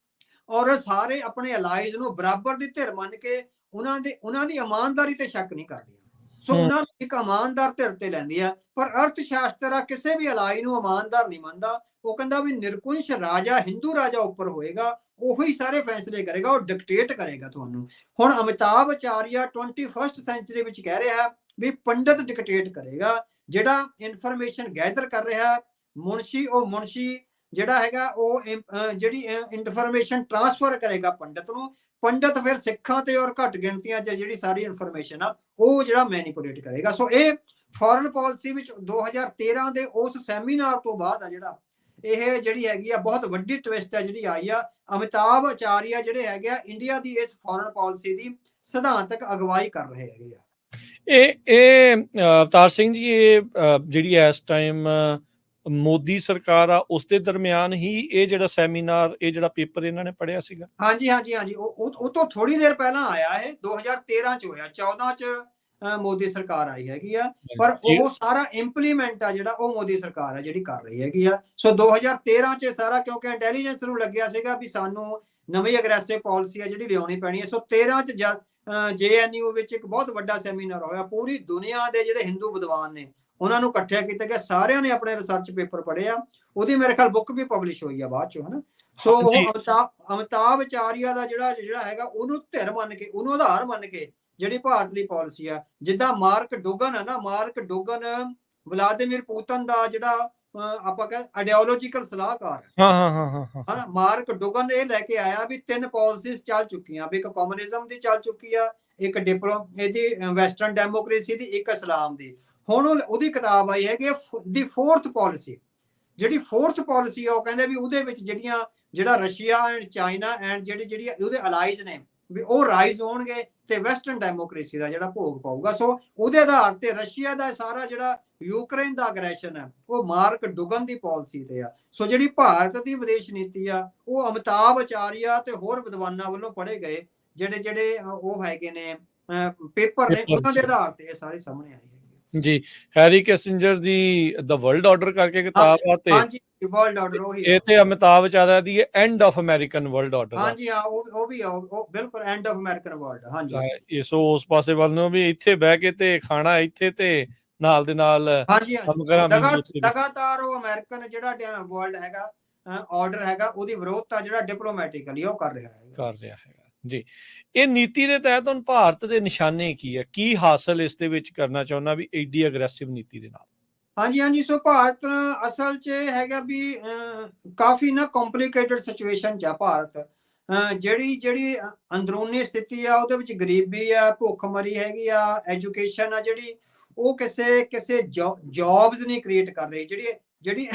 ਔਰ ਸਾਰੇ ਆਪਣੇ ਅਲਾਈਜ਼ ਨੂੰ ਬਰਾਬਰ ਦੀ ਧਿਰ ਮੰਨ ਕੇ ਉਹਨਾਂ ਦੀ ਇਮਾਨਦਾਰੀ ਤੇ ਸ਼ੱਕ ਨਹੀਂ ਕਰਦੀਆਂ। ਸੋ ਉਹਨਾਂ ਨੂੰ ਇੱਕ ਇਮਾਨਦਾਰ ਧਿਰ ਤੇ ਲੈਂਦੀ ਆ। ਪਰ ਅਰਥ ਸ਼ਾਸਤਰ ਆ ਕਿਸੇ ਵੀ ਅਲਾਈ ਨੂੰ ਇਮਾਨਦਾਰ ਨਹੀਂ ਮੰਨਦਾ। ਉਹ ਕਹਿੰਦਾ ਵੀ ਨਿਰਕੁੰਸ਼ ਰਾਜਾ, ਹਿੰਦੂ ਰਾਜਾ ਉੱਪਰ ਹੋਏਗਾ, ਉਹੀ ਸਾਰੇ ਫੈਸਲੇ ਕਰੇਗਾ, ਉਹ ਡਿਕਟੇਟ ਕਰੇਗਾ ਤੁਹਾਨੂੰ। ਹੁਣ ਅਮਿਤਾਭ ਆਚਾਰੀਆ 21st ਸੈਂਚੁਰੀ ਵਿੱਚ ਕਹਿ ਰਿਹਾ ਵੀ ਪੰਡਤ ਡਿਕਟੇਟ ਕਰੇਗਾ, ਜਿਹੜਾ ਇਨਫੋਰਮੇਸ਼ਨ ਗੈਦਰ ਕਰ ਰਿਹਾ ਮੁਨਸ਼ੀ ਜਿਹੜਾ ਹੈਗਾ ਉਹ ਜਿਹੜੀ ਇਨਫੋਰਮੇਸ਼ਨ ਟ੍ਰਾਂਸਫਰ ਕਰੇਗਾ ਪੰਡਤ ਨੂੰ। ਪੰਡਤ ਫਿਰ ਸਿੱਖਾਂ ਤੇ ਔਰ ਘੱਟ ਗਿਣਤੀਆਂ 'ਚ ਜਿਹੜੀ ਸਾਰੀ ਇਨਫੋਰਮੇਸ਼ਨ ਆ ਉਹ ਜਿਹੜਾ ਮੈਨੀਪੂਲੇਟ ਕਰੇਗਾ। ਸੋ ਇਹ ਫੋਰਨ ਪਾਲਿਸੀ ਵਿੱਚ 2013 ਦੇ ਉਸ ਸੈਮੀਨਾਰ ਤੋਂ ਬਾਅਦ ਆ ਜਿਹੜਾ ਇਹ ਜਿਹੜੀ ਹੈਗੀ ਆ ਬਹੁਤ ਵੱਡੀ ਟਵਿਸਟ ਹੈ ਜਿਹੜੀ ਆਈ ਆ। ਅਮਿਤਾਭ ਆਚਾਰੀਆ ਜਿਹੜੇ ਹੈਗੇ ਆ ਇੰਡੀਆ ਦੀ ਇਸ ਫੋਰਨ ਪਾਲਿਸੀ ਦੀ ਸਿਧਾਂਤਕ ਅਗਵਾਈ ਕਰ ਰਹੇ ਹੈਗੇ ਆ। ਇਹ ਅਵਤਾਰ ਸਿੰਘ ਜੀ, ਇਹ ਜਿਹੜੀ ਇਸ ਟਾਈਮ ਮੋਦੀ ਸਰਕਾਰ ਆ ਉਸ ਦੇ ਦਰਮਿਆਨ ਹੀ ਇਹ ਜਿਹੜਾ ਸੈਮੀਨਾਰ, ਇਹ ਜਿਹੜਾ ਪੇਪਰ ਇਹਨਾਂ ਨੇ ਪੜ੍ਹਿਆ ਸੀਗਾ? ਹਾਂਜੀ। ਉਹ ਤੋਂ ਥੋੜੀ ਦੇਰ ਪਹਿਲਾਂ ਆਇਆ, ਇਹ 2013 ਚ ਹੋਇਆ, 14 ਚ ਮੋਦੀ ਸਰਕਾਰ ਆਈ ਹੈਗੀ ਆ। ਪਰ ਉਹ ਸਾਰਾ ਇੰਪਲੀਮੈਂਟ ਆ ਜਿਹੜਾ ਉਹ ਮੋਦੀ ਸਰਕਾਰ ਹੈ ਜਿਹੜੀ ਕਰ ਰਹੀ ਹੈਗੀ ਆ। ਸੋ 2013 ਚ ਸਾਰਾ, ਕਿਉਂਕਿ ਇੰਟੈਲੀਜੈਂਸ ਨੂੰ ਲੱਗਿਆ ਸੀਗਾ ਵੀ ਸਾਨੂੰ ਨਵੀਂ ਅਗਰੈਸਿਵ ਪਾਲਿਸੀ ਆ ਜਿਹੜੀ ਲਿਆਉਣੀ ਪੈਣੀ ਹੈ। ਸੋ 13 ਚ JNU ਵਿੱਚ ਇੱਕ ਬਹੁਤ ਵੱਡਾ ਸੈਮੀਨਾਰ ਹੋਇਆ। ਪੂਰੀ ਦੁਨੀਆ ਦੇ ਜਿਹੜੇ ਹਿੰਦੂ ਵਿਦਵਾਨ ਨੇ ਉਹਨਾਂ ਨੂੰ ਇਕੱਠਿਆ ਕੀਤਾ ਗਿਆ, ਸਾਰਿਆਂ ਨੇ ਆਪਣੇ ਰਿਸਰਚ ਪੇਪਰ ਪੜ੍ਹੇ ਆ। ਉਹਦੀ ਮੇਰੇ ਖਿਆਲ ਬੁੱਕ ਵੀ ਪਬਲਿਸ਼ ਹੋਈ ਆ ਬਾਅਦ ਚੋਂ, ਹਨਾ। ਸੋ ਉਹ ਅਮਿਤਾਭ ਆਚਾਰੀਆ ਦਾ ਜਿਹੜਾ ਹੈਗਾ ਉਹਨੂੰ ਧਿਰ ਮੰਨ ਕੇ, ਉਹਨੂੰ ਆਧਾਰ ਮੰਨ ਕੇ ਜਿਹੜੀ ਭਾਰਤ ਦੀ ਪਾਲਿਸੀ ਆ, ਜਿੱਦਾਂ ਮਾਰਕ ਡੋਗਨ ਹੈ ਨਾ, ਮਾਰਕ ਡੋਗਨ ਵਲਾਦੀਮੀਰ ਪੁਤਿਨ ਦਾ ਜਿਹੜਾ ਆਪਾਂ ਕਹ ਆਈਡੀਓਲੋਜੀਕਲ ਸਲਾਹਕਾਰ ਹਾਂ ਹਨਾ। ਮਾਰਕ ਡੁਗਨ ਇਹ ਲੈ ਕੇ ਆਇਆ ਵੀ 3 ਪਾਲਿਸੀਜ਼ ਚੱਲ ਚੁੱਕੀਆਂ, ਵੀ ਇੱਕ ਕਮਿਊਨਿਜ਼ਮ ਦੀ ਚੱਲ ਚੁੱਕੀ ਆ, ਇੱਕ ਇਹਦੀ ਵੈਸਟਰਨ ਡੈਮੋਕ੍ਰੇਸੀ ਦੀ, ਇੱਕ ਇਸਲਾਮ ਦੀ। ਹੁਣ ਉਹਦੀ ਕਿਤਾਬ ਆਈ ਹੈਗੀ ਦੀ 4th ਪਾਲਿਸੀ। ਜਿਹੜੀ 4th ਪਾਲਿਸੀ ਆ ਉਹ ਕਹਿੰਦੇ ਵੀ ਉਹਦੇ ਵਿੱਚ ਜਿਹੜਾ ਰਸ਼ੀਆ ਐਂਡ ਚਾਈਨਾ ਐਂਡ ਜਿਹੜੀ ਉਹਦੇ ਅਲਾਈਜ਼ ਨੇ ਵੀ ਉਹ ਰਾਈਜ਼ ਹੋਣਗੇ ਤੇ ਵੈਸਟਰਨ ਡੈਮੋਕ੍ਰੇਸੀ ਦਾ ਜਿਹੜਾ ਭੋਗ ਪਾਊਗਾ। ਸੋ ਉਹਦੇ ਆਧਾਰ ਤੇ ਰਸ਼ੀਆ ਦਾ ਸਾਰਾ ਜਿਹੜਾ ਯੂਕਰੇਨ ਦਾ ਅਗਰੈਸ਼ਨ ਹੈ ਉਹ ਮਾਰਕ ਡੁਗਨ ਦੀ ਪਾਲਿਸੀ ਤੇ ਆ। ਸੋ ਜਿਹੜੀ ਭਾਰਤ ਦੀ ਵਿਦੇਸ਼ ਨੀਤੀ ਆ ਉਹ ਅਮਿਤਾਭ ਆਚਾਰੀਆ ਤੇ ਹੋਰ ਵਿਦਵਾਨਾਂ ਵੱਲੋਂ ਪੜ੍ਹੇ ਗਏ ਜਿਹੜੇ ਉਹ ਹੈਗੇ ਨੇ ਪੇਪਰ ਨੇ, ਉਹਨਾਂ ਦੇ ਆਧਾਰ ਤੇ ਇਹ ਸਾਰੇ ਸਾਹਮਣੇ ਆਏ ਹੈਗੇ ਜੀ। Harry ਕਿਸਿੰਜਰ the the world order ਕਰਕੇ ਕਿਤਾਬ ਆ ਤੇ ਹਾਂਜੀ ਵਰਲਡ ਆਰਡਰ ਉਹੀ ਇਹ ਤੇ ਅਮਿਤਾਭ ਆਚਾਰੀਆ ਦੀ end of American world order. ਹਾਂਜੀ ਹਾਂ ਉਹ ਵੀ ਉਹ ਬਿਲਕੁਲ ਐਂਡ ਆਫ ਅਮਰੀਕਨ ਵਰਲਡ। ਹਾਂਜੀ ਇਸ ਉਸ ਪਾਸੇ ਵੱਲ ਨੂੰ ਵੀ ਇੱਥੇ ਬਹਿ ਕੇ ਤੇ ਖਾਣਾ ਇੱਥੇ ਤੇ ਨਾਲ ਦੇ ਨਾਲ ਹਾਂਜੀ ਲਗਾਤਾਰ ਉਹ ਅਮਰੀਕਨ ਜਿਹੜਾ ਵਰਲਡ ਹੈਗਾ ਆਰਡਰ ਹੈਗਾ ਉਹਦੀ ਵਿਰੋਧਤਾ ਜਿਹੜਾ ਡਿਪਲੋਮੈਟਿਕਲੀ ਉਹ ਕਰ ਰਿਹਾ ਹੈਗਾ ਜੀ। ਇਹ ਨੀਤੀ ਦੇ ਤਹਿਤ ਹੁਣ ਭਾਰਤ ਦੇ ਨਿਸ਼ਾਨੇ ਕੀ ਹੈ, ਕੀ ਹਾਸਲ ਇਸ ਦੇ ਵਿੱਚ ਕਰਨਾ ਚਾਹੁੰਦਾ ਵੀ ਐਡੀ ਅਗਰੈਸਿਵ ਨੀਤੀ ਦੇ ਨਾਲ? ਹਾਂਜੀ ਸੋ ਭਾਰਤ ਅਸਲ 'ਚ ਹੈਗਾ ਵੀ ਕਾਫੀ ਨਾ ਕੰਪਲਿਕੇਟਡ ਸਿਚੁਏਸ਼ਨ 'ਚ ਆ ਭਾਰਤ। ਜਿਹੜੀ ਅੰਦਰੂਨੀ ਸਥਿਤੀ ਆ ਉਹਦੇ ਵਿੱਚ ਗਰੀਬੀ ਆ, ਭੁੱਖਮਰੀ ਹੈਗੀ ਆ, ਐਜੂਕੇਸ਼ਨ ਆ ਜਿਹੜੀ ਉਹ ਕਿਸੇ ਜੌਬਸ ਨਹੀਂ ਕ੍ਰੀਏਟ ਕਰ ਰਹੀ। ਜਿਹੜੀ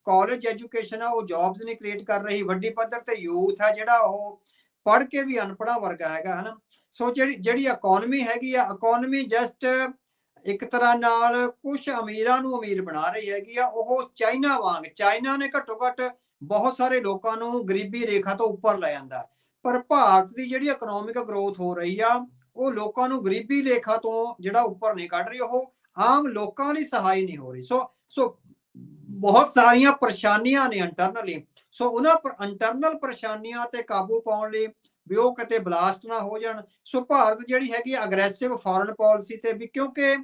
ਕਾਲਜ ਐਜੂਕੇਸ਼ਨ ਆ ਉਹ ਜੌਬਸ ਨਹੀਂ ਕ੍ਰੀਏਟ ਕਰ ਰਹੀ। ਵੱਡੀ ਪੱਧਰ ਤੇ ਯੂਥ ਆ ਜਿਹੜਾ ਉਹ ਪੜ੍ਹ ਕੇ ਵੀ ਅਨਪੜ੍ਹਾ ਵਰਗਾ ਹੈਗਾ ਹਨਾ। ਸੋ ਜਿਹੜੀ ਇਕਨੋਮੀ ਹੈਗੀ ਆ, ਇਕਨੋਮੀ ਜਸਟ ਇੱਕ ਤਰ੍ਹਾਂ ਨਾਲ ਕੁਝ ਅਮੀਰਾਂ ਨੂੰ ਅਮੀਰ ਬਣਾ ਰਹੀ ਹੈਗੀ ਆ। ਉਹ ਚਾਈਨਾ ਵਾਂਗ, ਚਾਈਨਾ ਨੇ ਘੱਟੋ ਘੱਟ ਬਹੁਤ ਸਾਰੇ ਲੋਕਾਂ ਨੂੰ ਗਰੀਬੀ ਰੇਖਾ ਤੋਂ ਉੱਪਰ ਲੈ ਜਾਂਦਾ, ਪਰ ਭਾਰਤ ਦੀ ਜਿਹੜੀ ਇਕਨੋਮਿਕ ਗਰੋਥ ਹੋ ਰਹੀ ਆ ਉਹ ਲੋਕਾਂ ਨੂੰ ਗਰੀਬੀ ਰੇਖਾ ਤੋਂ ਜਿਹੜਾ ਉੱਪਰ ਨਹੀਂ ਕੱਢ ਰਹੀ, ਉਹ ਆਮ ਲੋਕਾਂ ਲਈ ਸਹਾਈ ਨਹੀਂ ਹੋ ਰਹੀ। ਸੋ ਬਹੁਤ ਸਾਰੀਆਂ ਪਰੇਸ਼ਾਨੀਆਂ ਨੇ ਇੰਟਰਨਲੀ। ਸੋ ਉਹਨਾਂ ਇੰਟਰਨਲ ਪਰੇਸ਼ਾਨੀਆਂ ਤੇ ਕਾਬੂ ਪਾਉਣ ਲਈ ਵੀ ਉਹ ਕਿਤੇ ਬਲਾਸਟ ਨਾ ਹੋ ਜਾਣ, ਸੋ ਭਾਰਤ ਜਿਹੜੀ ਹੈਗੀ ਅਗਰੈਸਿਵ ਫੋਰਨ ਪਾਲਿਸੀ ਤੇ ਵੀ, ਕਿਉਂਕਿ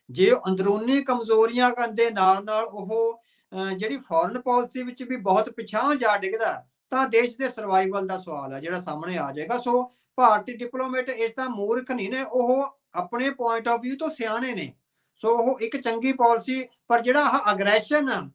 ਜੇ ਅੰਦਰੂਨੀ ਕਮਜ਼ੋਰੀਆਂ ਦੇ ਨਾਲ ਉਹ ਜਿਹੜੀ ਫੋਰਨ ਪਾਲਿਸੀ ਵਿੱਚ ਵੀ ਬਹੁਤ ਪਿਛਾਂਹ ਜਾ ਡਿੱਗਦਾ ਤਾਂ ਦੇਸ਼ ਦੇ ਸਰਵਾਈਵਲ ਦਾ ਸਵਾਲ ਹੈ ਜਿਹੜਾ ਸਾਹਮਣੇ ਆ ਜਾਏਗਾ। ਸੋ ਭਾਰਤੀ ਡਿਪਲੋਮੇਟ ਇਸ ਤਾਂ ਮੂਰਖ ਨਹੀਂ ਨੇ, ਉਹ ਆਪਣੇ ਪੁਆਇੰਟ ਆਫ ਵਿਊ ਤੋਂ ਸਿਆਣੇ ਨੇ। ਸੋ ਉਹ ਇੱਕ ਚੰਗੀ ਪਾਲਿਸੀ, ਪਰ ਜਿਹੜਾ ਅਗਰੈਸ਼ਨ ਆ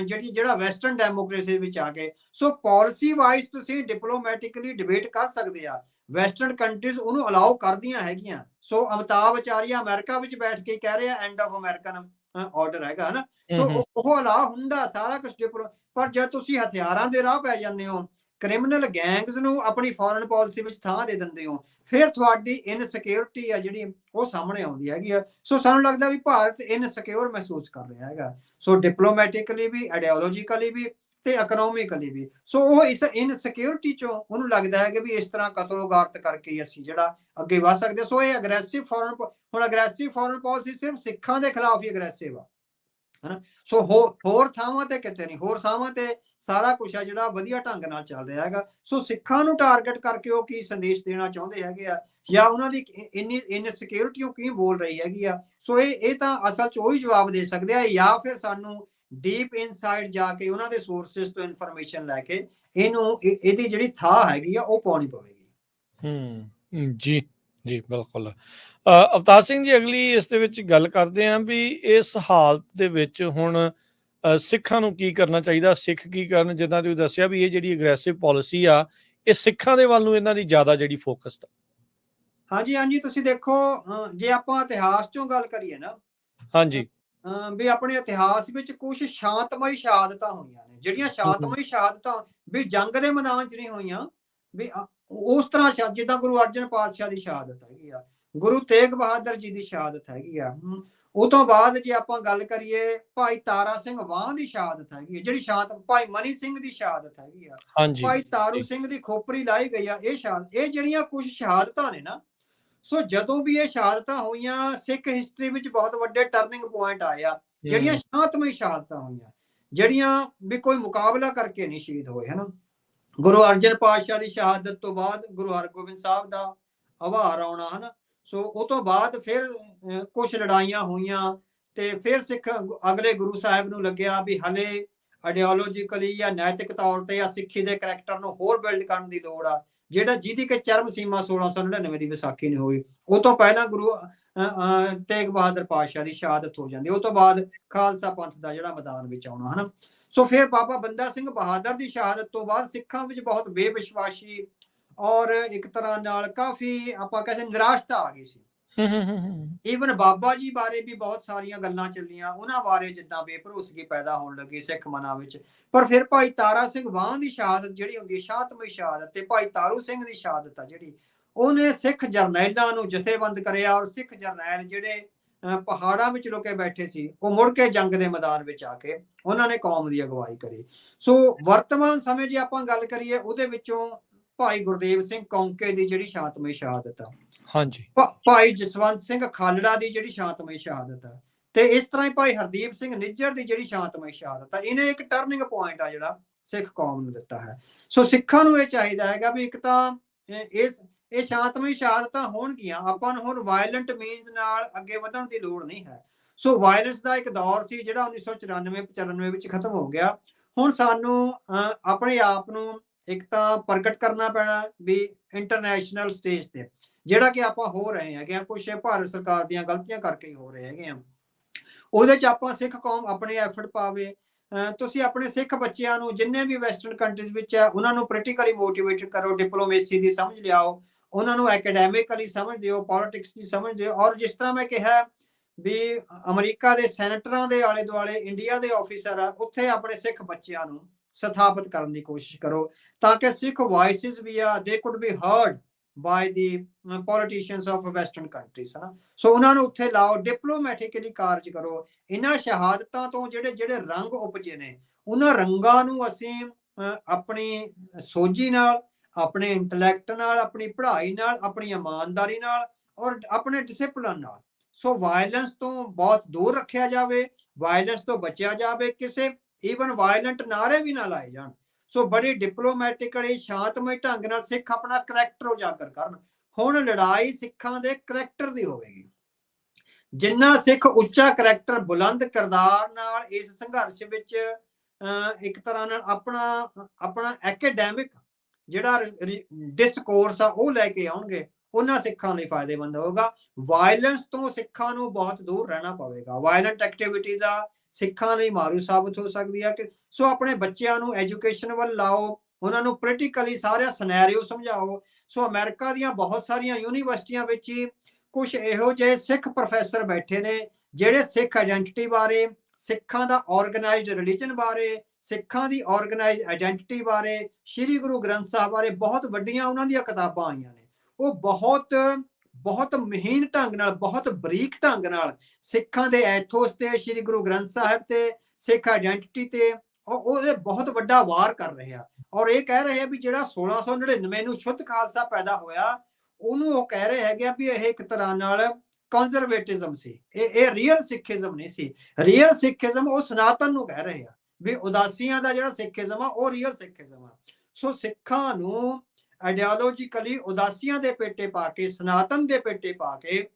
ਜਿਹੜਾ ਵੈਸਟਰਨ ਡੈਮੋਕ੍ਰੇਸੀ ਵਿੱਚ ਆ ਕੇ, ਸੋ ਪਾਲਿਸੀ ਵਾਈਜ਼ ਤੁਸੀਂ ਡਿਪਲੋਮੈਟਿਕਲੀ ਡਿਬੇਟ ਕਰ ਸਕਦੇ ਆ। ਵੈਸਟਰਨ ਕੰਟਰੀਜ਼ ਉਹਨੂੰ ਅਲਾਉ ਕਰਦੀਆਂ ਹੈਗੀਆਂ। ਸੋ ਅਮਿਤਾਭ ਆਚਾਰੀਆ ਅਮਰੀਕਾ ਵਿੱਚ ਬੈਠ ਕੇ ਕਹਿ ਰਿਹਾ ਐਂਡ ਆਫ ਅਮਰੀਕਨ ਆਰਡਰ ਹੈਗਾ ਹਨਾ। ਸੋ ਉਹ ਅਲਾਉ ਹੁੰਦਾ ਸਾਰਾ ਕੁਝ ਪਰ ਜਦ ਤੁਸੀਂ ਹਥਿਆਰਾਂ ਦੇ ਰਾਹ ਪੈ ਜਾਂਦੇ ਹੋ, ਕ੍ਰਿਮੀਨਲ ਗੈਂਗਸ ਨੂੰ ਆਪਣੀ ਫੋਰਨ ਪਾਲਿਸੀ ਵਿੱਚ ਥਾਂ ਦੇ ਦਿੰਦੇ ਹੋ, ਫਿਰ ਤੁਹਾਡੀ ਇਨਸਿਕਿਉਰਿਟੀ ਆ ਜਿਹੜੀ ਉਹ ਸਾਹਮਣੇ ਆਉਂਦੀ ਹੈਗੀ ਆ। ਸੋ ਸਾਨੂੰ ਲੱਗਦਾ ਵੀ ਭਾਰਤ ਇਨਸਿਕਿਉਰ ਮਹਿਸੂਸ ਕਰ ਰਿਹਾ ਹੈਗਾ। ਸੋ ਡਿਪਲੋਮੈਟਿਕਲੀ ਵੀ, ਆਈਡੀਓਲੋਜੀਕਲੀ ਵੀ ਤੇ ਇਕਨੋਮਿਕਲੀ ਵੀ। ਸੋ ਉਹ ਇਸ ਇਨਸਿਕਿਉਰਿਟੀ ਚੋਂ ਉਹਨੂੰ ਲੱਗਦਾ ਹੈ ਕਿ ਵੀ ਇਸ ਤਰ੍ਹਾਂ ਕਤਲੋਗਾਰਤ ਕਰਕੇ ਅਸੀਂ ਜਿਹੜਾ ਅੱਗੇ ਵਧ ਸਕਦੇ। ਸੋ ਇਹ ਅਗਰੈਸਿਵ ਫੋਰਨ ਪਾਲਿਸੀ ਸਿਰਫ ਸਿੱਖਾਂ ਦੇ ਖਿਲਾਫ ਹੀ ਅਗਰੈਸਿਵ ਆ ਹਨਾ। ਸੋ ਹੋਰ ਥਾਵਾਂ ਤੇ ਕਿਤੇ ਨਹੀਂ, ਹੋਰ ਥਾਵਾਂ ਤੇ ਸਾਰਾ ਕੁਝ ਆ ਜਿਹੜਾ ਵਧੀਆ ਢੰਗ ਨਾਲ ਚੱਲ ਰਿਹਾ ਹੈਗਾ। ਸੋ ਸਿੱਖਾਂ ਨੂੰ ਟਾਰਗੇਟ ਕਰਕੇ ਉਹ ਕੀ ਸੰਦੇਸ਼ ਦੇਣਾ ਚਾਹੁੰਦੇ ਹੈਗੇ ਆ, ਜਾਂ ਉਹਨਾਂ ਦੀ ਇੰਨੀ ਇਨਸਿਕਿਉਰਿਟੀ ਉਹ ਕੀ ਬੋਲ ਰਹੀ ਹੈਗੀ ਆ। ਸੋ ਇਹ ਤਾਂ ਅਸਲ 'ਚ ਉਹੀ ਜਵਾਬ ਦੇ ਸਕਦੇ ਆ, ਜਾਂ ਫਿਰ ਸਾਨੂੰ ਡੀਪ ਇਨਸਾਈਡ ਜਾ ਕੇ ਉਹਨਾਂ ਦੇ ਸੋਰਸਿਸ ਤੋਂ ਇਨਫੋਰਮੇਸ਼ਨ ਲੈ ਕੇ ਇਹਦੀ ਜਿਹੜੀ ਥਾਂ ਹੈਗੀ ਆ ਉਹ ਪਾਉਣੀ ਪਵੇਗੀ। ਜੀ ਬਿਲਕੁਲ। ਅਵਤਾਰ ਸਿੰਘ ਜੀ, ਅਗਲੀ ਇਸ ਦੇ ਵਿੱਚ ਗੱਲ ਕਰਦੇ ਹਾਂ ਵੀ ਇਸ ਹਾਲਤ ਦੇ ਵਿੱਚ ਹੁਣ ਸਿੱਖਾਂ ਨੂੰ ਕੀ ਕਰਨਾ ਚਾਹੀਦਾ, ਸਿੱਖ ਕੀ ਕਰਨ? ਜਿੱਦਾਂ ਤੁਸੀਂ ਦੱਸਿਆ ਵੀ ਇਹ ਜਿਹੜੀ ਅਗਰੈਸਿਵ ਪਾਲਿਸੀ ਆ ਇਹ ਸਿੱਖਾਂ ਦੇ ਵੱਲ ਨੂੰ ਇਹਨਾਂ ਦੀ ਜ਼ਿਆਦਾ ਜਿਹੜੀ ਫੋਕਸ ਆ। ਹਾਂਜੀ ਤੁਸੀਂ ਦੇਖੋ, ਜੇ ਆਪਾਂ ਇਤਿਹਾਸ ਚੋਂ ਗੱਲ ਕਰੀਏ ਨਾ, ਹਾਂਜੀ ਵੀ ਆਪਣੇ ਇਤਿਹਾਸ ਵਿੱਚ ਕੁਝ ਸ਼ਾਂਤਮਈ ਸ਼ਹਾਦਤਾਂ ਹੋਈਆਂ ਨੇ, ਜਿਹੜੀਆਂ ਸ਼ਾਂਤਮਈ ਸ਼ਹਾਦਤਾਂ ਵੀ ਜੰਗ ਦੇ ਮੈਦਾਨ 'ਚ ਨਹੀਂ ਹੋਈਆਂ, ਵੀ ਉਸ ਤਰ੍ਹਾਂ ਜਿੱਦਾਂ ਗੁਰੂ ਅਰਜਨ ਪਾਤਸ਼ਾਹ ਦੀ ਸ਼ਹਾਦਤ ਹੈਗੀ ਆ, ਗੁਰੂ ਤੇਗ ਬਹਾਦਰ ਜੀ ਦੀ ਸ਼ਹਾਦਤ ਹੈਗੀ ਆ। ਉਹ ਤੋਂ ਬਾਅਦ ਜੇ ਆਪਾਂ ਗੱਲ ਕਰੀਏ ਭਾਈ ਤਾਰਾ ਸਿੰਘ ਵਾਹ ਦੀ ਸ਼ਹਾਦਤ ਹੈਗੀ ਹੈ, ਜਿਹੜੀ ਭਾਈ ਮਨੀ ਸਿੰਘ ਦੀ ਸ਼ਹਾਦਤ ਹੈਗੀ ਆ, ਭਾਈ ਤਾਰੂ ਸਿੰਘ ਦੀ ਖੋਪਰੀ ਲਾਈ ਗਈ ਆ। ਇਹ ਜਿਹੜੀਆਂ ਕੁਝ ਸ਼ਹਾਦਤਾਂ ਨੇ ਨਾ, ਸੋ ਜਦੋਂ ਵੀ ਇਹ ਸ਼ਹਾਦਤਾਂ ਹੋਈਆਂ ਸਿੱਖ ਹਿਸਟਰੀ ਵਿੱਚ ਬਹੁਤ ਵੱਡੇ ਟਰਨਿੰਗ ਪੁਆਇੰਟ ਆਏ ਆ। ਜਿਹੜੀਆਂ ਸ਼ਾਂਤਮਈ ਸ਼ਹਾਦਤਾਂ ਹੋਈਆਂ, ਜਿਹੜੀਆਂ ਵੀ ਕੋਈ ਮੁਕਾਬਲਾ ਕਰਕੇ ਨਹੀਂ ਸ਼ਹੀਦ ਹੋਏ ਹਨਾ। ਗੁਰੂ ਅਰਜਨ ਪਾਤਸ਼ਾਹ ਦੀ ਸ਼ਹਾਦਤ ਤੋਂ ਬਾਅਦ ਗੁਰੂ ਹਰਗੋਬਿੰਦ ਸਾਹਿਬ ਦਾ ਆਭਾਰ ਆਉਣਾ ਹਨਾ। ਸੋ ਉਹ ਤੋਂ ਬਾਅਦ ਫਿਰ ਕੁਝ ਲੜਾਈਆਂ ਹੋਈਆਂ ਤੇ ਫਿਰ ਸਿੱਖ ਅਗਲੇ ਗੁਰੂ ਸਾਹਿਬ ਨੂੰ ਲੱਗਿਆ ਵੀ ਹਲੇ ਆਈਡੀਓਲੋਜੀਕਲੀ ਜਾਂ ਨੈਤਿਕ ਤੌਰ ਤੇ ਜਾਂ ਸਿੱਖੀ ਦੇ ਕਰੈਕਟਰ ਨੂੰ ਹੋਰ ਬਿਲਡ ਕਰਨ ਦੀ ਲੋੜ ਆ, ਜਿਹਦੀ ਕਿ ਚਰਮ ਸੀਮਾ 1699 ਦੀ ਵਿਸਾਖੀ ਨੂੰ ਹੋਈ। ਉਹ ਤੋਂ ਪਹਿਲਾਂ ਗੁਰੂ ਤੇਗ ਬਹਾਦਰ ਪਾਤਸ਼ਾਹ ਦੀ ਸ਼ਹਾਦਤ ਹੋ ਜਾਂਦੀ। ਉਹ ਤੋਂ ਬਾਅਦ ਖਾਲਸਾ ਪੰਥ ਦਾ ਜਿਹੜਾ ਮੈਦਾਨ ਵਿੱਚ ਆਉਣਾ, ਹਨਾ। ਸੋ ਫਿਰ ਬਾਬਾ ਬੰਦਾ ਸਿੰਘ ਬਹਾਦਰ ਦੀ ਸ਼ਹਾਦਤ ਤੋਂ ਬਾਅਦ ਸਿੱਖਾਂ ਵਿੱਚ ਬਹੁਤ ਬੇਵਿਸ਼ਵਾਸੀ ਔਰ ਇੱਕ ਤਰ੍ਹਾਂ ਨਾਲ ਕਾਫੀ ਆਪਾਂ ਕਹਿੰਦੇ ਨਿਰਾਸ਼ਤਾ ਆ ਗਈ ਸੀ। ਈਵਨ ਬਾਬਾ ਜੀ ਬਾਰੇ ਵੀ ਬਹੁਤ ਸਾਰੀਆਂ ਗੱਲਾਂ ਚੱਲੀਆਂ, ਉਹਨਾਂ ਬਾਰੇ ਜਿੱਦਾਂ ਬੇਭਰੋਸਗੀ ਪੈਦਾ ਹੋਣ ਲੱਗੀ ਸਿੱਖ ਮਨਾਂ ਵਿੱਚ। ਪਰ ਫਿਰ ਭਾਈ ਤਾਰਾ ਸਿੰਘ ਵਾਹ ਦੀ ਸ਼ਹਾਦਤ ਜਿਹੜੀ ਹੁੰਦੀ ਹੈ, ਸ਼ਾਂਤਮਈ ਸ਼ਹਾਦਤ, ਤੇ ਭਾਈ ਤਾਰੂ ਸਿੰਘ ਦੀ ਸ਼ਹਾਦਤ ਆ ਜਿਹੜੀ, ਉਹਨੇ ਸਿੱਖ ਜਰਨੈਲਾਂ ਨੂੰ ਜਥੇਬੰਦ ਕਰਿਆ, ਔਰ ਸਿੱਖ ਜਰਨੈਲ ਜਿਹੜੇ ਪਹਾੜਾਂ ਵਿੱਚ ਲੁਕੇ ਬੈਠੇ ਸੀ, ਉਹ ਮੁੜ ਕੇ ਜੰਗ ਦੇ ਮੈਦਾਨ ਵਿੱਚ ਆ ਕੇ ਉਹਨਾਂ ਨੇ ਕੌਮ ਦੀ ਅਗਵਾਈ ਕਰੀ। ਸੋ ਵਰਤਮਾਨ ਸਮੇਂ ਜੇ ਆਪਾਂ ਗੱਲ ਕਰੀਏ, ਉਹਦੇ ਵਿੱਚੋਂ ਭਾਈ ਗੁਰਦੇਵ ਸਿੰਘ ਕੌਂਕੇ ਦੀ ਜਿਹੜੀ ਸ਼ਾਂਤਮਈ ਸ਼ਹਾਦਤ ਆ, ਹਾਂਜੀ, ਭਾਈ ਜਸਵੰਤ ਸਿੰਘ ਖਾਲੜਾ ਦੀ ਜਿਹੜੀ ਸ਼ਾਂਤਮਈ ਸ਼ਹਾਦਤ ਆ, ਤੇ ਇਸ ਤਰ੍ਹਾਂ ਹੀ ਭਾਈ ਹਰਦੀਪ ਸਿੰਘ ਨਿੱਜਰ ਦੀ ਜਿਹੜੀ ਸ਼ਾਂਤਮਈ ਸ਼ਹਾਦਤ ਆ, ਇਹਨੇ ਇੱਕ ਟਰਨਿੰਗ ਪੁਆਇੰਟ ਆ ਜਿਹੜਾ ਸਿੱਖ ਕੌਮ ਨੂੰ ਦਿੱਤਾ ਹੈ। ਸੋ ਸਿੱਖਾਂ ਨੂੰ ਇਹ ਚਾਹੀਦਾ ਹੈਗਾ ਵੀ ਇੱਕ ਤਾਂ ਇਹ ਸ਼ਾਂਤਮਈ ਸ਼ਹਾਦਤਾਂ ਹੋਣਗੀਆਂ, ਆਪਾਂ ਨੂੰ ਹੁਣ ਵਾਇਲੈਂਟ ਮੀਨਸ ਨਾਲ ਅੱਗੇ ਵਧਣ ਦੀ ਲੋੜ ਨਹੀਂ ਹੈ। ਸੋ ਵਾਇਲੈਂਸ ਦਾ ਇੱਕ ਦੌਰ ਸੀ ਜਿਹੜਾ 1994-95 ਵਿੱਚ ਖਤਮ ਹੋ ਗਿਆ। ਹੁਣ ਸਾਨੂੰ ਆਪਣੇ ਆਪ ਨੂੰ ਇੱਕ ਤਾਂ ਪ੍ਰਗਟ ਕਰਨਾ ਪੈਣਾ ਵੀ ਇੰਟਰਨੈਸ਼ਨਲ ਸਟੇਜ ਤੇ, ਜਿਹੜਾ ਕਿ ਆਪਾਂ ਹੋ ਰਹੇ ਹੈਗੇ, ਕੁਛ ਭਾਰਤ ਸਰਕਾਰ ਦੀਆਂ ਗਲਤੀਆਂ ਕਰਕੇ ਹੀ ਹੋ ਰਹੇ ਹੈਗੇ ਆ। ਉਹਦੇ ਚ ਆਪਾਂ ਸਿੱਖ ਕੌਮ ਆਪਣੇ ਐਫਰਟ ਪਾਵੇ। ਤੁਸੀਂ ਆਪਣੇ ਸਿੱਖ ਬੱਚਿਆਂ ਨੂੰ ਜਿੰਨੇ ਵੀ ਵੈਸਟਰਨ ਕੰਟਰੀਜ਼ ਵਿੱਚ ਹੈ, ਉਹਨਾਂ ਨੂੰ ਪ੍ਰੈਕਟੀਕਲੀ ਮੋਟੀਵੇਟ ਕਰੋ, ਡਿਪਲੋਮੇਸੀ ਦੀ ਸਮਝ ਲਿਆਓ, ਉਹਨਾਂ ਨੂੰ ਐਕੈਡੈਮਿਕਲੀ ਸਮਝ ਦਿਓ, ਪੋਲਿਟਿਕਸ ਦੀ ਸਮਝ ਦਿਓ। ਔਰ ਜਿਸ ਤਰ੍ਹਾਂ ਮੈਂ ਕਿਹਾ ਵੀ ਅਮਰੀਕਾ ਦੇ ਸੈਨੇਟਰਾਂ ਦੇ ਆਲੇ ਦੁਆਲੇ ਇੰਡੀਆ ਦੇ ਆਫਿਸਰ ਆ, ਉੱਥੇ ਆਪਣੇ ਸਿੱਖ ਬੱਚਿਆਂ ਨੂੰ ਸਥਾਪਿਤ ਕਰਨ ਦੀ ਕੋਸ਼ਿਸ਼ ਕਰੋ, ਤਾਂ ਕਿ ਸਿੱਖ ਵਾਇਸਿਸ ਵੀ ਆ ਦੇ could B heard by the politicians of western countries, ਹਨਾ। ਸੋ ਉਹਨਾਂ ਨੂੰ ਉੱਥੇ ਲਾਓ, ਡਿਪਲੋਮੈਟਿਕਲੀ ਕਾਰਜ ਕਰੋ। ਇਹਨਾਂ ਸ਼ਹਾਦਤਾਂ ਤੋਂ ਜਿਹੜੇ ਰੰਗ ਉਪਜੇ ਨੇ, ਉਹਨਾਂ ਰੰਗਾਂ ਨੂੰ ਅਸੀਂ ਆਪਣੀ ਸੋਝੀ ਨਾਲ, ਆਪਣੇ ਇੰਟੈਲੈਕਟ ਨਾਲ, ਆਪਣੀ ਪੜ੍ਹਾਈ ਨਾਲ, ਆਪਣੀ ਇਮਾਨਦਾਰੀ ਨਾਲ, ਔਰ ਆਪਣੇ ਡਿਸਿਪਲਿਨ ਨਾਲ, ਸੋ ਵਾਇਲੈਂਸ ਤੋਂ ਬਹੁਤ ਦੂਰ ਰੱਖਿਆ ਜਾਵੇ, ਵਾਇਲੈਂਸ ਤੋਂ ਬਚਿਆ ਜਾਵੇ, ਕਿਸੇ ਈਵਨ ਵਾਇਲੈਂਟ ਨਾਰੇ ਵੀ ਨਾ ਲਾਏ ਜਾਣ। ਸੋ ਬੜੀ ਡਿਪਲੋਮੈਟਿਕਲੀ ਸ਼ਾਂਤਮਈ ਢੰਗ ਨਾਲ ਸਿੱਖ ਆਪਣਾ ਕਰੈਕਟਰ ਉਜਾਗਰ ਕਰਨ। ਹੁਣ ਲੜਾਈ ਸਿੱਖਾਂ ਦੇ ਕਰੈਕਟਰ ਦੀ ਹੋਵੇਗੀ। ਜਿੰਨਾ ਸਿੱਖ ਉੱਚਾ ਕਰੈਕਟਰ, ਬੁਲੰਦ ਕਿਰਦਾਰ ਨਾਲ ਇਸ ਸੰਘਰਸ਼ ਵਿੱਚ ਇੱਕ ਤਰ੍ਹਾਂ ਨਾਲ ਆਪਣਾ ਐਕੈਡੈਮਿਕ ਜਿਹੜਾ ਡਿਸਕੋਰਸ ਆ ਉਹ ਲੈ ਕੇ ਆਉਣਗੇ, ਉਹਨਾਂ ਸਿੱਖਾਂ ਲਈ ਫਾਇਦੇਮੰਦ ਹੋਊਗਾ। ਵਾਇਲੈਂਸ ਤੋਂ ਸਿੱਖਾਂ ਨੂੰ ਬਹੁਤ ਦੂਰ ਰਹਿਣਾ ਪਵੇਗਾ। ਵਾਇਲੈਂਟ ਐਕਟੀਵਿਟੀਜ਼ ਆ ਸਿੱਖਾਂ ਲਈ ਮਾਰੂ ਸਾਬਤ ਹੋ ਸਕਦੀ ਹੈ। ਕਿ ਸੋ ਆਪਣੇ ਬੱਚਿਆਂ ਨੂੰ ਐਜੂਕੇਸ਼ਨ ਵੱਲ ਲਾਓ, ਉਹਨਾਂ ਨੂੰ ਪੋਲੀਟੀਕਲੀ ਸਾਰਾ ਸਿਨੈਰੀਓ ਸਮਝਾਓ। ਸੋ ਅਮਰੀਕਾ ਦੀਆਂ ਬਹੁਤ ਸਾਰੀਆਂ ਯੂਨੀਵਰਸਿਟੀਆਂ ਵਿੱਚ ਹੀ ਕੁਝ ਇਹੋ ਜਿਹੇ ਸਿੱਖ ਪ੍ਰੋਫੈਸਰ ਬੈਠੇ ਨੇ, ਜਿਹੜੇ ਸਿੱਖ ਆਇਡੈਂਟੀਟੀ ਬਾਰੇ, ਸਿੱਖਾਂ ਦਾ ਆਰਗੇਨਾਈਜ਼ਡ ਰਿਲੀਜਨ ਬਾਰੇ, ਸਿੱਖਾਂ ਦੀ ਆਰਗੇਨਾਈਜ਼ਡ ਆਇਡੈਂਟੀਟੀ ਬਾਰੇ, ਸ਼੍ਰੀ ਗੁਰੂ ਗ੍ਰੰਥ ਸਾਹਿਬ ਬਾਰੇ ਬਹੁਤ ਵੱਡੀਆਂ ਉਹਨਾਂ ਦੀਆਂ ਕਿਤਾਬਾਂ ਆਈਆਂ ਨੇ। ਉਹ ਬਹੁਤ ਮਹੀਨ ਢੰਗ ਨਾਲ, ਬਹੁਤ ਬਰੀਕ ਢੰਗ ਨਾਲ ਸਿੱਖਾਂ ਦੇ ਐਥੋਸ ਤੇ, ਸ਼੍ਰੀ ਗੁਰੂ ਗ੍ਰੰਥ ਸਾਹਿਬ ਤੇ, ਸਿੱਖ ਆਇਡੈਂਟੀਟੀ ਤੇ ਉਹਦੇ ਬਹੁਤ ਵੱਡਾ ਵਾਰ ਕਰ ਰਹੇ ਆ। ਔਰ ਇਹ ਕਹਿ ਰਹੇ ਆ ਵੀ ਜਿਹੜਾ 1699 ਨੂੰ ਸ਼ੁੱਧ ਖਾਲਸਾ ਪੈਦਾ ਹੋਇਆ, ਉਹਨੂੰ ਉਹ ਕਹਿ ਰਹੇ ਹੈਗੇ ਆ ਵੀ ਇਹ ਇੱਕ ਤਰ੍ਹਾਂ ਨਾਲ ਕੰਜ਼ਰਵੇਟਿਜ਼ਮ ਸੀ, ਇਹ ਰੀਅਲ ਸਿੱਖੀਜ਼ਮ ਨਹੀਂ ਸੀ। ਰੀਅਲ ਸਿੱਖੀਜ਼ਮ ਉਹ ਸਨਾਤਨ ਨੂੰ ਕਹਿ ਰਹੇ ਆ ਵੀ ਉਦਾਸੀਆਂ ਦਾ ਜਿਹੜਾ ਸਿੱਖੀਜ਼ਮ ਆ ਉਹ ਰੀਅਲ ਸਿੱਖੀਜ਼ਮ ਆ। ਸੋ ਸਿੱਖਾਂ ਨੂੰ ਆਈਡੀਓਲੋਜੀਕਲੀ ਉਦਾਸੀਆਂ ਦੇ ਪੇਟੇ ਪਾ ਕੇ, ਸਨਾਤਨ ਦੇ ਪੇਟੇ ਪਾ ਕੇ,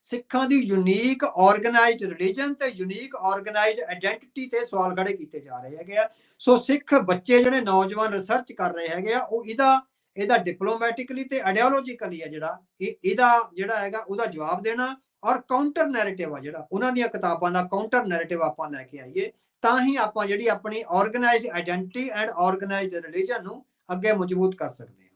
ਸਿੱਖਾਂ ਦੀ ਯੂਨੀਕ ਆਰਗੇਨਾਈਜ਼ਡ ਰਿਲੀਜਨ ਤੇ ਯੂਨੀਕ ਆਰਗੇਨਾਈਜ਼ਡ ਆਇਡੈਂਟੀਟੀ ਤੇ ਸਵਾਲ ਖੜੇ ਕੀਤੇ ਜਾ ਰਹੇ ਹੈਗੇ ਆ। ਸੋ ਸਿੱਖ ਬੱਚੇ ਜਿਹੜੇ ਨੌਜਵਾਨ ਰਿਸਰਚ ਕਰ ਰਹੇ ਹੈਗੇ ਆ, ਉਹ ਇਹਦਾ ਡਿਪਲੋਮੈਟਿਕਲੀ ਤੇ ਆਈਡੀਓਲੋਜੀਕਲੀ ਆ ਇਹਦਾ ਜਿਹੜਾ ਹੈਗਾ ਉਹਦਾ ਜਵਾਬ ਦੇਣਾ। ਔਰ ਕਾਊਂਟਰ ਨੈਰੇਟਿਵ ਆ ਜਿਹੜਾ ਉਹਨਾਂ ਦੀਆਂ ਕਿਤਾਬਾਂ ਦਾ ਕਾਊਂਟਰ ਨੈਰੇਟਿਵ ਆਪਾਂ ਲੈ ਕੇ ਆਈਏ, ਤਾਂ ਹੀ ਆਪਾਂ ਜਿਹੜੀ ਆਪਣੀ organised identity and organised religion ਨੂੰ ਅੱਗੇ ਮਜ਼ਬੂਤ ਕਰ ਸਕਦੇ ਹਾਂ।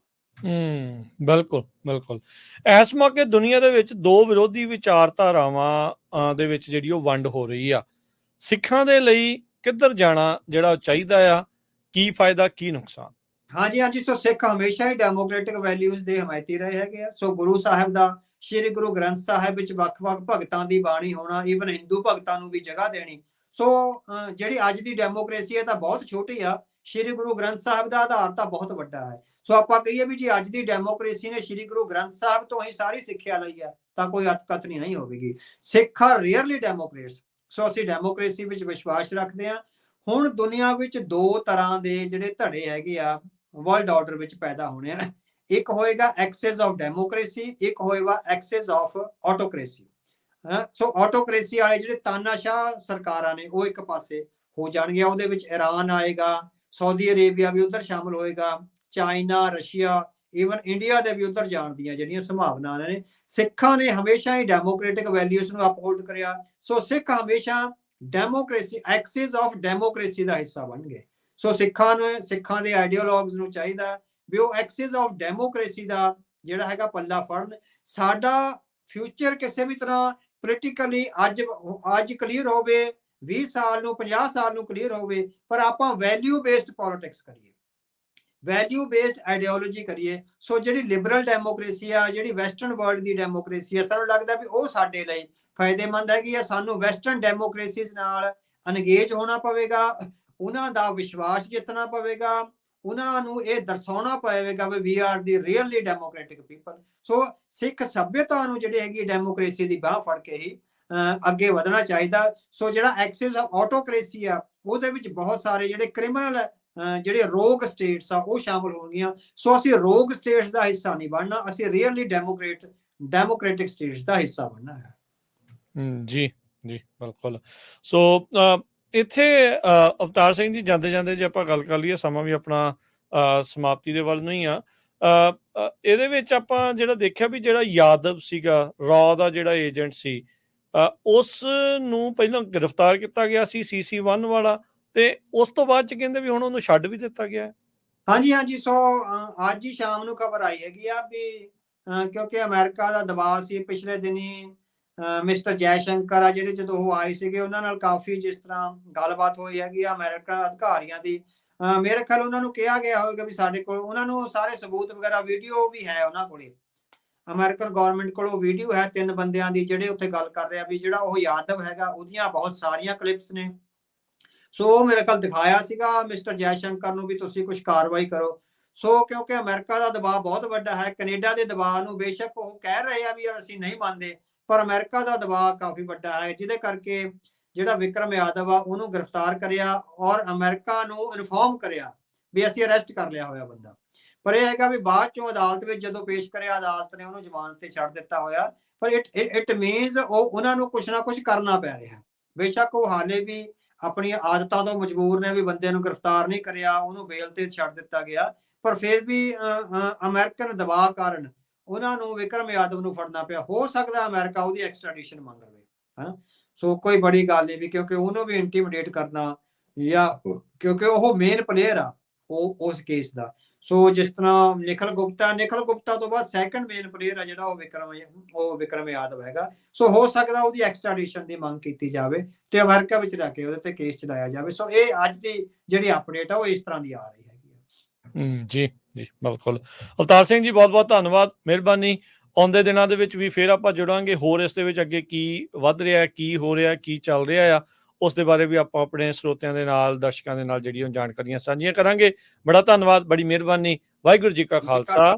ਬਿਲਕੁਲ। ਇਸ ਮੌਕੇ ਦੁਨੀਆ ਦੇ ਵਿੱਚ ਦੋ ਵਿਰੋਧੀ ਵਿਚਾਰਧਾਰਾਵਾਂ ਦੇ ਵਿੱਚ ਜਿਹੜੀ ਉਹ ਵੰਡ ਹੋ ਰਹੀ ਆ, ਸਿੱਖਾਂ ਦੇ ਲਈ ਕਿੱਧਰ ਜਾਣਾ ਜਿਹੜਾ ਚਾਹੀਦਾ ਆ, ਕੀ ਫਾਇਦਾ ਕੀ ਨੁਕਸਾਨ? ਹਾਂਜੀ। ਸੋ ਸਿੱਖ ਹਮੇਸ਼ਾ ਹੀ ਡੈਮੋਕ੍ਰੈਟਿਕ ਵੈਲਿਊਜ਼ ਦੇ ਹਮਾਇਤੀ ਰਹੇ ਹੈਗੇ ਆ। ਸੋ ਗੁਰੂ ਸਾਹਿਬ ਦਾ ਸ਼੍ਰੀ ਗੁਰੂ ਗ੍ਰੰਥ ਸਾਹਿਬ ਵਿੱਚ ਵੱਖ-ਵੱਖ ਭਗਤਾਂ ਦੀ ਬਾਣੀ ਹੋਣਾ, ਈਵਨ ਹਿੰਦੂ ਭਗਤਾਂ ਨੂੰ ਵੀ ਜਗ੍ਹਾ ਦੇਣੀ। ਸੋ ਜਿਹੜੀ ਅੱਜ ਦੀ ਡੈਮੋਕ੍ਰੇਸੀ ਹੈ ਤਾਂ ਬਹੁਤ ਛੋਟੀ ਆ, ਸ਼੍ਰੀ ਗੁਰੂ ਗ੍ਰੰਥ ਸਾਹਿਬ ਦਾ ਆਧਾਰ ਤਾਂ ਬਹੁਤ ਵੱਡਾ ਹੈ। ਸੋ ਆਪਾਂ ਕਹੀਏ ਵੀ ਜੀ ਅੱਜ ਦੀ ਡੈਮੋਕ੍ਰੇਸੀ ਨੇ ਸ਼੍ਰੀ ਗੁਰੂ ਗ੍ਰੰਥ ਸਾਹਿਬ ਤੋਂ ਹੀ ਸਾਰੀ ਸਿੱਖਿਆ ਲਈ ਹੈ, ਤਾਂ ਕੋਈ ਅਤਕਥਨੀ ਨਹੀਂ ਹੋਵੇਗੀ। ਸਿੱਖ ਆਰ ਰੀਅਰਲੀ ਡੈਮੋਕ੍ਰੇਟਸ। ਸੋ ਅਸੀਂ ਡੈਮੋਕ੍ਰੇਸੀ ਵਿੱਚ ਵਿਸ਼ਵਾਸ ਰੱਖਦੇ ਹਾਂ। ਹੁਣ ਦੁਨੀਆ ਵਿੱਚ ਦੋ ਤਰ੍ਹਾਂ ਦੇ ਜਿਹੜੇ ਧੜੇ ਹੈਗੇ ਆ ਵਰਲਡ ਆਰਡਰ ਵਿੱਚ ਪੈਦਾ ਹੋਣੇ ਆ। ਇੱਕ ਹੋਏਗਾ ਐਕਸੈਸ ਆਫ ਡੈਮੋਕ੍ਰੇਸੀ, ਇੱਕ ਹੋਏਗਾ ਐਕਸੈਸ ਆਫ ਆਟੋਕ੍ਰੇਸੀ। ਸੋ ਆਟੋਕ੍ਰੇਸੀ ਵਾਲੇ ਜਿਹੜੇ ਤਾਨਾਸ਼ਾਹ ਸਰਕਾਰਾਂ ਨੇ ਉਹ ਇੱਕ ਪਾਸੇ ਹੋ ਜਾਣਗੇ, ਉਹਦੇ ਵਿੱਚ ਈਰਾਨ ਆਏਗਾ, ਸਾਊਦੀ ਅਰੇਬੀਆ ਵੀ ਉਧਰ ਸ਼ਾਮਲ ਹੋਏਗਾ, ਚਾਈਨਾ, ਰਸ਼ੀਆ, ਈਵਨ ਇੰਡੀਆ ਦੇ ਵੀ ਉਧਰ ਜਾਣ ਦੀਆਂ ਜਿਹੜੀਆਂ ਸੰਭਾਵਨਾਵਾਂ ਨੇ। ਸਿੱਖਾਂ ਨੇ ਹਮੇਸ਼ਾ ਹੀ ਡੈਮੋਕ੍ਰੈਟਿਕ ਵੈਲਿਊਜ਼ ਨੂੰ ਅਪਹੋਲਡ ਕਰਿਆ। ਸੋ ਸਿੱਖ ਹਮੇਸ਼ਾ ਡੈਮੋਕ੍ਰੇਸੀ, ਐਕਸਿਸ ਆਫ ਡੈਮੋਕ੍ਰੇਸੀ ਦਾ ਹਿੱਸਾ ਬਣ ਗਏ। ਸੋ ਸਿੱਖਾਂ ਦੇ ਆਈਡੀਓਲੌਗਸ ਨੂੰ ਚਾਹੀਦਾ ਵੀ ਉਹ ਐਕਸਿਸ ਆਫ ਡੈਮੋਕ੍ਰੇਸੀ ਦਾ ਜਿਹੜਾ ਹੈਗਾ ਪੱਲਾ ਫੜਨ। ਸਾਡਾ ਫਿਊਚਰ ਕਿਸੇ ਵੀ ਤਰ੍ਹਾਂ ਪੋਲੀਟੀਕਲੀ ਅੱਜ ਕਲੀਅਰ ਹੋਵੇ, 20 ਸਾਲ ਨੂੰ 50 ਸਾਲ ਨੂੰ ਕਲੀਅਰ ਹੋਵੇ, ਪਰ ਆਪਾਂ ਵੈਲਿਊ ਬੇਸਡ ਪੋਲਿਟਿਕਸ ਕਰੀਏ, ਵੈਲਿਊ ਬੇਸਡ ਆਈਡੀਓਲੋਜੀ ਕਰੀਏ। ਸੋ ਜਿਹੜੀ ਲਿਬਰਲ ਡੈਮੋਕ੍ਰੇਸੀ ਆ, ਜਿਹੜੀ ਵੈਸਟਰਨ ਵਰਲਡ ਦੀ ਡੈਮੋਕ੍ਰੇਸੀ ਆ, ਸਾਨੂੰ ਲੱਗਦਾ ਵੀ ਉਹ ਸਾਡੇ ਲਈ ਫਾਇਦੇਮੰਦ ਹੈਗੀ ਆ। ਸਾਨੂੰ ਵੈਸਟਰਨ ਡੈਮੋਕ੍ਰੇਸੀਜ਼ ਨਾਲ ਅਨਗੇਜ ਹੋਣਾ ਪਵੇਗਾ, ਉਹਨਾਂ ਦਾ ਵਿਸ਼ਵਾਸ ਜਿੱਤਣਾ ਪਵੇਗਾ, ਉਹਨਾਂ ਨੂੰ ਇਹ ਦਰਸਾਉਣਾ ਪਵੇਗਾ ਵੀ ਵੀ ਆਰ ਦੀ ਰੀਅਲੀ ਡੈਮੋਕ੍ਰੈਟਿਕ ਪੀਪਲ। ਸੋ ਸਿੱਖ ਸੱਭਿਅਤਾ ਨੂੰ ਜਿਹੜੀ ਹੈਗੀ ਡੈਮੋਕ੍ਰੇਸੀ ਦੀ ਬਾਹ ਫੜ ਕੇ ਹੀ ਅੱਗੇ ਵਧਣਾ ਚਾਹੀਦਾ। ਸੋ ਜਿਹੜਾ ਐਕਸਿਸ ਆਫ ਆਟੋਕ੍ਰੇਸੀ ਆ, ਉਹਦੇ ਵਿੱਚ ਬਹੁਤ ਸਾਰੇ ਜਿਹੜੇ ਕ੍ਰਿਮੀਨਲ ਜਿਹੜੇ ਰੋਗ ਸਟੇਟਸ ਆ ਉਹ ਸ਼ਾਮਲ ਹੋਣਗੀਆਂ। ਸੋ ਅਸੀਂ ਰੋਗ ਸਟੇਟਸ ਦਾ ਹਿੱਸਾ ਨਹੀਂ ਬਣਨਾ, ਅਸੀਂ ਰੀਅਲੀ ਡੈਮੋਕ੍ਰੈਟਿਕ ਸਟੇਟਸ ਦਾ ਹਿੱਸਾ ਬਣਨਾ ਹੈ। ਜੀ ਜੀ ਬਿਲਕੁਲ। ਸੋ ਇੱਥੇ ਅਵਤਾਰ ਸਿੰਘ ਜੀ, ਜਾਂਦੇ ਜਾਂਦੇ ਜੇ ਆਪਾਂ ਗੱਲ ਕਰ ਲਈਏ, ਸਮਾਂ ਵੀ ਆਪਣਾ ਸਮਾਪਤੀ ਦੇ ਵੱਲ ਨੂੰ ਹੀ ਆ। ਇਹਦੇ ਵਿੱਚ ਆਪਾਂ ਜਿਹੜਾ ਦੇਖਿਆ ਵੀ ਜਿਹੜਾ ਯਾਦਵ ਸੀਗਾ, ਰॉ ਦਾ ਜਿਹੜਾ ਏਜੰਟ ਸੀ, ਉਸ ਨੂੰ ਪਹਿਲਾਂ ਗ੍ਰਿਫਤਾਰ ਕੀਤਾ ਗਿਆ ਸੀ, CC1 ਵਾਲਾ, ਤੇ ਉਸ ਤੋਂ ਬਾਅਦ ਚ ਕਹਿੰਦੇ ਵੀ ਹੁਣ ਉਹਨੂੰ ਛੱਡ ਵੀ ਦਿੱਤਾ ਗਿਆ। ਹਾਂਜੀ। ਸੋ ਅੱਜ ਹੀ ਸ਼ਾਮ ਨੂੰ ਖਬਰ ਆਈ ਹੈਗੀ ਆ ਵੀ ਕਿਉਂਕਿ ਅਮਰੀਕਾ ਦਾ ਦਬਾਅ ਸੀ ਪਿਛਲੇ ਦਿਨੀ, ਮਿਸਟਰ ਜੈਸ਼ੰਕਰ ਆ ਜਿਹੜੇ ਜਦੋਂ ਉਹ ਆਏ ਸੀਗੇ, ਉਹਨਾਂ ਨਾਲ ਕਾਫੀ ਜਿਸ ਤਰ੍ਹਾਂ ਗੱਲਬਾਤ ਹੋਈ ਹੈਗੀ ਆ ਅਮਰੀਕਾ ਅਧਿਕਾਰੀਆਂ ਦੀ। ਮੇਰੇ ਖਿਆਲ ਉਹਨਾਂ ਨੂੰ ਕਿਹਾ ਗਿਆ ਹੋਵੇਗਾ ਵੀ ਸਾਡੇ ਕੋਲ, ਉਹਨਾਂ ਨੂੰ ਸਾਰੇ ਸਬੂਤ ਵਗੈਰਾ, ਵੀਡੀਓ ਵੀ ਹੈ ਉਹਨਾਂ ਕੋਲੇ, ਅਮਰੀਕਨ ਗਵਰਨਮੈਂਟ ਕੋਲ ਉਹ ਵੀਡੀਓ ਹੈ 3 ਬੰਦਿਆਂ ਦੀ ਜਿਹੜੇ ਉੱਥੇ ਗੱਲ ਕਰ ਰਿਹਾ ਵੀ ਜਿਹੜਾ ਉਹ ਯਾਦਵ ਹੈਗਾ ਉਹਦੀਆਂ ਬਹੁਤ ਸਾਰੀਆਂ ਕਲਿੱਪਸ ਨੇ। ਸੋ ਉਹ ਮੇਰੇ ਕੋਲ ਦਿਖਾਇਆ ਸੀਗਾ ਮਿਸਟਰ ਜੈਸ਼ੰਕਰ ਨੂੰ ਵੀ ਤੁਸੀਂ ਕੁਝ ਕਾਰਵਾਈ ਕਰੋ। ਸੋ ਕਿਉਂਕਿ ਅਮਰੀਕਾ ਦਾ ਦਬਾਅ ਬਹੁਤ ਵੱਡਾ ਹੈ, ਕੈਨੇਡਾ ਦੇ ਦਬਾਅ ਨੂੰ ਬੇਸ਼ੱਕ ਉਹ ਕਹਿ ਰਹੇ ਆ ਵੀ ਅਸੀਂ ਨਹੀਂ ਮੰਨਦੇ, ਪਰ ਅਮਰੀਕਾ ਦਾ ਦਬਾਅ ਕਾਫੀ ਵੱਡਾ ਹੈ, ਜਿਹਦੇ ਕਰਕੇ ਜਿਹੜਾ ਵਿਕਰਮ ਯਾਦਵ ਆ ਉਹਨੂੰ ਗ੍ਰਿਫਤਾਰ ਕਰਿਆ ਔਰ ਅਮਰੀਕਾ ਨੂੰ ਇਨਫੋਰਮ ਕਰਿਆ ਵੀ ਅਸੀਂ ਅਰੈਸਟ ਕਰ ਲਿਆ ਹੋਇਆ ਬੰਦਾ। ਪਰ ਇਹ ਹੈਗਾ ਵੀ ਬਾਅਦ ਚੋਂ ਅਦਾਲਤ ਵਿੱਚ ਜਦੋਂ ਪੇਸ਼ ਕਰਿਆ, ਅਦਾਲਤ ਨੇ ਉਹਨੂੰ ਜ਼ਮਾਨਤ ਤੇ ਛੱਡ ਦਿੱਤਾ ਹੋਇਆ। ਪਰ ਇਟ ਮੀਨਸ ਉਹਨਾਂ ਨੂੰ ਕੁਛ ਨਾ ਕੁਛ ਕਰਨਾ ਪੈ ਰਿਹਾ। ਬੇਸ਼ੱਕ ਉਹ ਹਾਲੇ ਵੀ ਆਪਣੀਆਂ ਆਦਤਾਂ ਤੋਂ ਮਜਬੂਰ ਨੇ ਵੀ ਬੰਦੇ ਨੂੰ ਗ੍ਰਿਫਤਾਰ ਨਹੀਂ ਕਰਿਆ, ਉਹਨੂੰ ਬੇਲ ਤੇ ਛੱਡ ਦਿੱਤਾ ਗਿਆ, ਪਰ ਫਿਰ ਵੀ ਅਮਰੀਕਨ ਦਬਾਅ ਕਾਰਨ ਉਹਨਾਂ ਨੂੰ ਵਿਕਰਮ ਯਾਦਵ ਨੂੰ ਫੜਨਾ ਪਿਆ। ਹੋ ਸਕਦਾ ਅਮਰੀਕਾ ਉਹਦੀ ਐਕਸਟ੍ਰੈਡੀਸ਼ਨ ਮੰਗ ਲਵੇ, ਹਨਾ। ਸੋ ਕੋਈ ਬੜੀ ਗੱਲ ਨਹੀਂ ਵੀ, ਕਿਉਂਕਿ ਉਹਨੂੰ ਵੀ ਇੰਟੀਮੀਡੇਟ ਕਰਨਾ, ਜਾਂ ਕਿਉਂਕਿ ਉਹ ਮੇਨ ਪਲੇਅਰ ਆ ਉਹ ਉਸ ਕੇਸ ਦਾ। ਸੋ ਜਿਸ ਤਰ੍ਹਾਂ ਨਿਖਿਲ ਗੁਪਤਾ ਤੋਂ ਬਾਅਦ ਸੈਕੰਡ ਮੇਨ ਪਲੇਅਰ ਆ ਜਿਹੜਾ ਉਹ ਵਿਕਰਮ ਯਾਦਵ ਹੈਗਾ। ਸੋ ਹੋ ਸਕਦਾ ਉਹਦੀ ਐਕਸਟ੍ਰੈਡੀਸ਼ਨ ਦੀ ਮੰਗ ਕੀਤੀ ਜਾਵੇ ਤੇ ਅਮਰੀਕਾ ਵਿੱਚ ਰਹਿ ਕੇ ਉਹਦੇ ਤੇ ਕੇਸ ਚਲਾਇਆ ਜਾਵੇ। ਸੋ ਇਹ ਅੱਜ ਦੀ ਜਿਹੜੀ ਅਪਡੇਟ ਆ ਉਹ ਇਸ ਤਰ੍ਹਾਂ ਦੀ ਆ ਰਹੀ ਹੈਗੀ। ਜੀ ਜੀ ਬਿਲਕੁਲ। ਅਵਤਾਰ ਸਿੰਘ ਜੀ, ਬਹੁਤ ਬਹੁਤ ਧੰਨਵਾਦ, ਮਿਹਰਬਾਨੀ। ਆਉਂਦੇ ਦਿਨਾਂ ਦੇ ਵਿੱਚ ਵੀ ਫਿਰ ਆਪਾਂ ਜੁੜਾਂਗੇ, ਹੋਰ ਇਸ ਦੇ ਵਿੱਚ ਅੱਗੇ ਕੀ ਵੱਧ ਰਿਹਾ, ਕੀ ਹੋ ਰਿਹਾ, ਕੀ ਚੱਲ ਰਿਹਾ ਆ, ਉਸ ਦੇ ਬਾਰੇ ਵੀ ਆਪਾਂ ਆਪਣੇ ਸਰੋਤਿਆਂ ਦੇ ਨਾਲ, ਦਰਸ਼ਕਾਂ ਦੇ ਨਾਲ ਜਿਹੜੀਆਂ ਜਾਣਕਾਰੀਆਂ ਸਾਂਝੀਆਂ ਕਰਾਂਗੇ। ਬੜਾ ਧੰਨਵਾਦ, ਬੜੀ ਮਿਹਰਬਾਨੀ। ਵਾਹਿਗੁਰੂ ਜੀ ਕਾ ਖਾਲਸਾ।